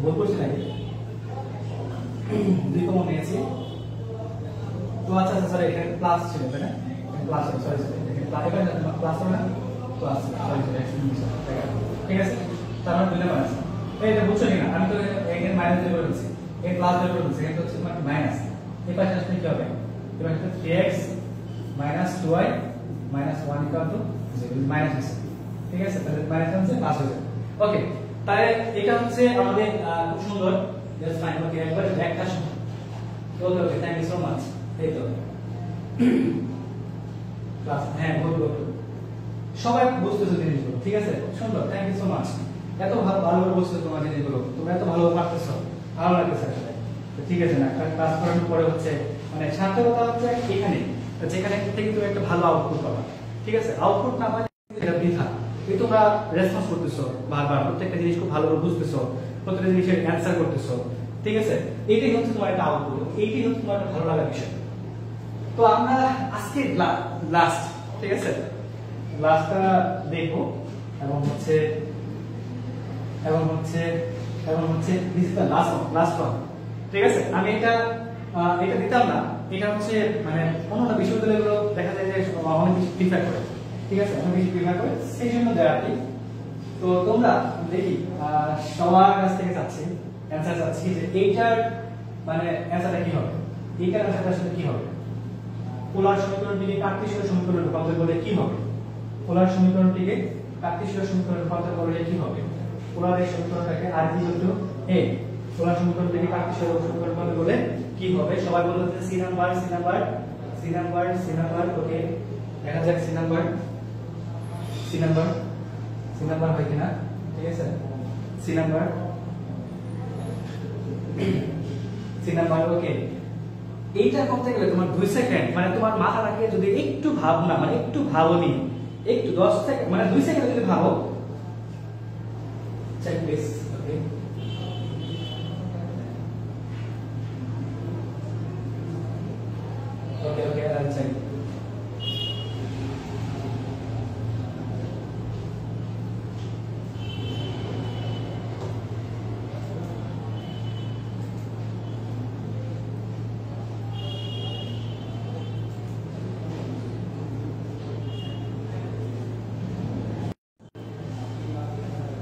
ভুল করছি নাকি? 2 কমন নিয়েছি তো। আচ্ছা আচ্ছা স্যার, এখানে প্লাস ছিল তাই না? প্লাস, সরি সরি, এখানে প্লাস হবে না, প্লাস, সরি সরি, ঠিক আছে। তার মানে 2 নাম্বার আছে। এইটা বুঝছো কিনা? আমি তো এখানে মাইনাস দিয়ে বলেছি, এই প্লাস দিয়ে বলেছি, এটা হচ্ছে মানে মাইনাস। এই পাশে আসলে কি হবে? এই পাশে 3x - 2y - 1 = 0, মাইনাস আছে, ঠিক আছে। তাহলে মাইনাস হচ্ছে প্লাস হয়ে যাবে। ওকে, তাহলে এটা হচ্ছে আমাদের খুব সুন্দর, জাস্ট ফাইন। ওকে, একবার একটা সময়। ওকে okay, thank you so much. এই তো ক্লাস, হ্যাঁ বলবো, সবাই বুঝতেছো জিনিসগুলো, ঠিক আছে, সুন্দর, থ্যাংক ইউ সো মাচ। এত ভালোভাবে বুঝতেছো তোমার জিনিসগুলো, তোমরা এত ভালোভাবে পারতেছো, ভালো লাগতেছে আসলে। তো ঠিক আছে না, ক্লাস করানোর পরে হচ্ছে মানে সার্থকতা হচ্ছে এখানে, যেখানে থেকে তুমি একটা ভালো আউটপুট পাবা, ঠিক আছে। আউটপুট না পালে এটা বৃথা। এই তোমরা রেসপন্স করতেছো বারবার, প্রত্যেকটা জিনিস খুব ভালো করে বুঝতেছো, প্রত্যেকটা জিনিসের অ্যান্সার করতেছো, ঠিক আছে। এইটাই হচ্ছে তোমার একটা আউটপুট, এইটাই হচ্ছে তোমার একটা ভালো লাগার বিষয়। তো আমরা আজকে লাস্ট, ঠিক আছে, লাস্টটা দেখবো এবং হচ্ছে this is the last one, ঠিক আছে। আমি এটা দিতাম না, এটা হচ্ছে মানে অন্যান্য বিশ্ববিদ্যালয়গুলো দেখা যায় যে অনেক বেশি প্রিফার করে, ঠিক আছে, অনেক বেশি প্রিফার করে, সেই জন্য দেওয়া আর কি। তো তোমরা দেখি সবার কাছ থেকে চাচ্ছি অ্যান্সার চাচ্ছি যে এইটার মানে অ্যান্সারটা কি হবে, এইটার অ্যান্সারটা আসলে কি হবে। পোলার সমীকরণটিকে কার্টেসীয় সমীকরণে রূপান্তর করলে কি হবে? পোলার সমীকরণটিকে কার্টেসীয় সমীকরণে রূপান্তর করলে কি হবে? পোলার এই সমীকরণটাকে r = a, পোলার সমীকরণটিকে কার্টেসীয় সমীকরণে রূপান্তর করলে কি হবে? সবাই বলতে সি নাম্বার। ওকে, দেখা যাক সি নাম্বার হয় কিনা, ঠিক আছে। সি নাম্বার, ওকে। এইটা করতে গেলে তোমার 2 সেকেন্ড, মানে তোমার মাথাটাকে যদি একটু ভাবনা, মানে একটু ভাবনি, একটু 10 সেকেন্ড, মানে 2 সেকেন্ড যদি ভাবো, check please. Okay, I'll check.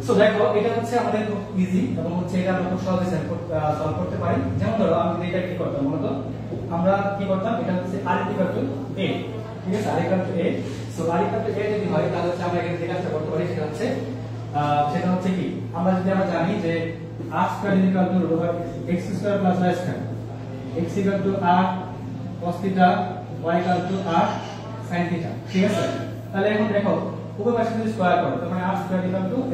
So দেখো, এটা হচ্ছে আমাদের খুব ইজি এবং হচ্ছে এটা আমরা খুব সহজে সলভ করতে পারি। যেমন ধরো আমি যদি এটা কি করতাম, মূলত আমরা কি করতাম, এটা হচ্ছে r = a, ঠিক আছে, r = a। So r = a যদি হয় তাহলে হচ্ছে আমরা এখানে যে কাজটা করতে পারি সেটা হচ্ছে কি, আমরা জানি যে r² = x² + y², x = r cos θ, y = r sin θ, ঠিক আছে। তাহলে এখন দেখো উভয় পাশে যদি স্কয়ার করো তার মানে r² =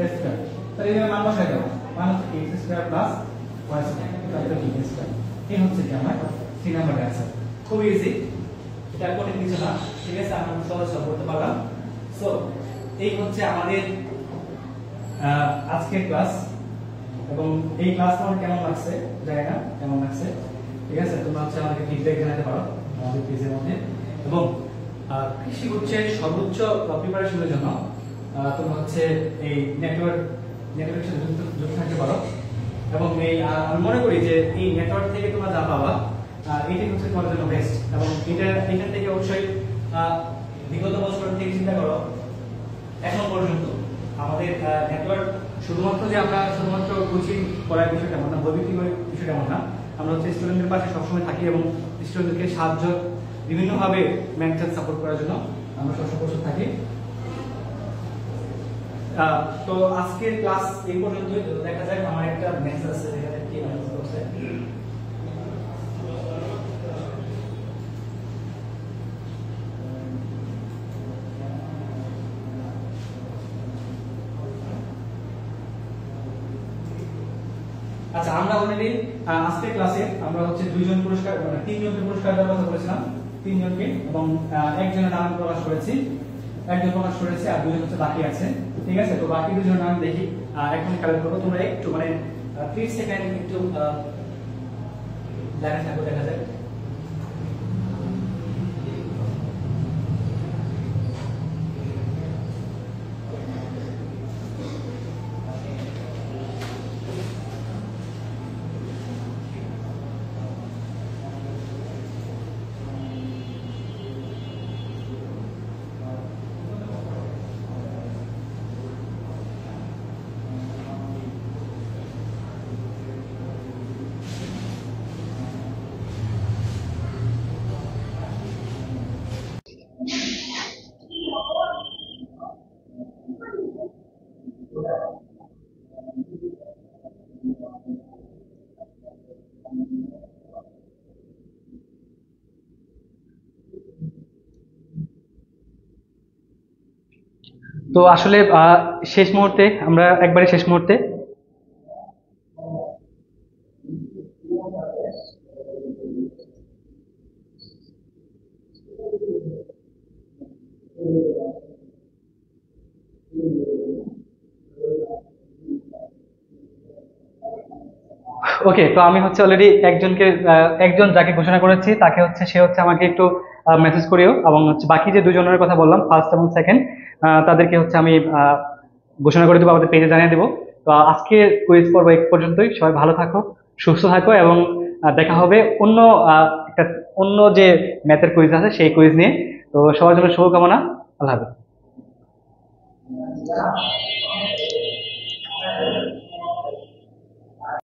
a², তাহলে এর মান বসাই দাও, মান হচ্ছে x² + y² তাহলে কি x²। এই হচ্ছে কি আমার 3 নাম্বার অ্যানসার। খুব ইজি, এটা কঠিন কিছু না, ঠিক আছে, আমরা সহজ সলভ করতে পারলাম। সো এই হচ্ছে আমাদের আজকের ক্লাস, এবং এই ক্লাস তোমার কেমন লাগছে জানি না, কেমন লাগছে, ঠিক আছে। তোমরা হচ্ছে আমাকে ফিডব্যাক জানাতে পারো আমাদের পেজের মধ্যে। এবং কৃষি গুচ্ছের সর্বোচ্চ প্রিপারেশনের জন্য তোমরা হচ্ছে এই নেটওয়ার্কের সাথে যুক্ত থাকতে পারো। এবং এই আমি মনে করি যে এই নেটওয়ার্ক থেকে তোমরা যা পাবা এটাই হচ্ছে তোমার জন্য বেস্ট। এবং এখান থেকে অবশ্যই বিগত বছর থেকে চিন্তা করো এখন পর্যন্ত আমাদের নেটওয়ার্ক শুধুমাত্র যে আমরা শুধুমাত্র কোচিং করার বিষয়টা এমন না, বৈদ্যুতিক বিষয়টা এমন না, আমরা হচ্ছে স্টুডেন্টদের পাশে সবসময় থাকি এবং স্টুডেন্টদেরকে সাহায্য বিভিন্নভাবে মেন্টাল সাপোর্ট করার জন্য আমরা সবসময় প্রস্তুত থাকি। তো আজকের ক্লাস এই পর্যন্তই। দেখা যাক আমার একটা মেসেজ আছে, দেখা যাক কি মেসেজ করছে। আচ্ছা, আমরা অলরেডি আজকের ক্লাসে আমরা হচ্ছে দুইজন পুরস্কার মানে তিনজনকে পুরস্কার দেওয়ার কথা বলেছিলাম, তিনজনকে, এবং একজনের নাম প্রকাশ করেছি, একজন প্রকাশ করেছে আর দুজন হচ্ছে বাকি আছে। ঠিক আছে, তো বাকি দুজনের নাম দেখি এখন কালেক্ট করবো। তোমরা একটু মানে 30 সেকেন্ড একটু লাইনে থাকো, দেখা যায়। তো আসলে শেষ মুহূর্তে আমরা একবারে শেষ মুহূর্তে ওকে, তো আমি হচ্ছে অলরেডি একজন যাকে ঘোষণা করেছি তাকে হচ্ছে সে হচ্ছে আমাকে একটু মেসেজ করিও, এবং হচ্ছে বাকি যে দুজনের কথা বললাম ফার্স্ট এবং সেকেন্ড, তাদেরকে হচ্ছে আমি ঘোষণা করে দেবো, আমাদের পেজে জানিয়ে দেবো। তো আজকে কুইজ পর্ব এই পর্যন্তই। সবাই ভালো থাকো, সুস্থ থাকো, এবং দেখা হবে একটা অন্য যে ম্যাথের কুইজ আছে সেই কুইজ নিয়ে। তো সবার জন্য শুভকামনা। আল্লাহ হাফেজ।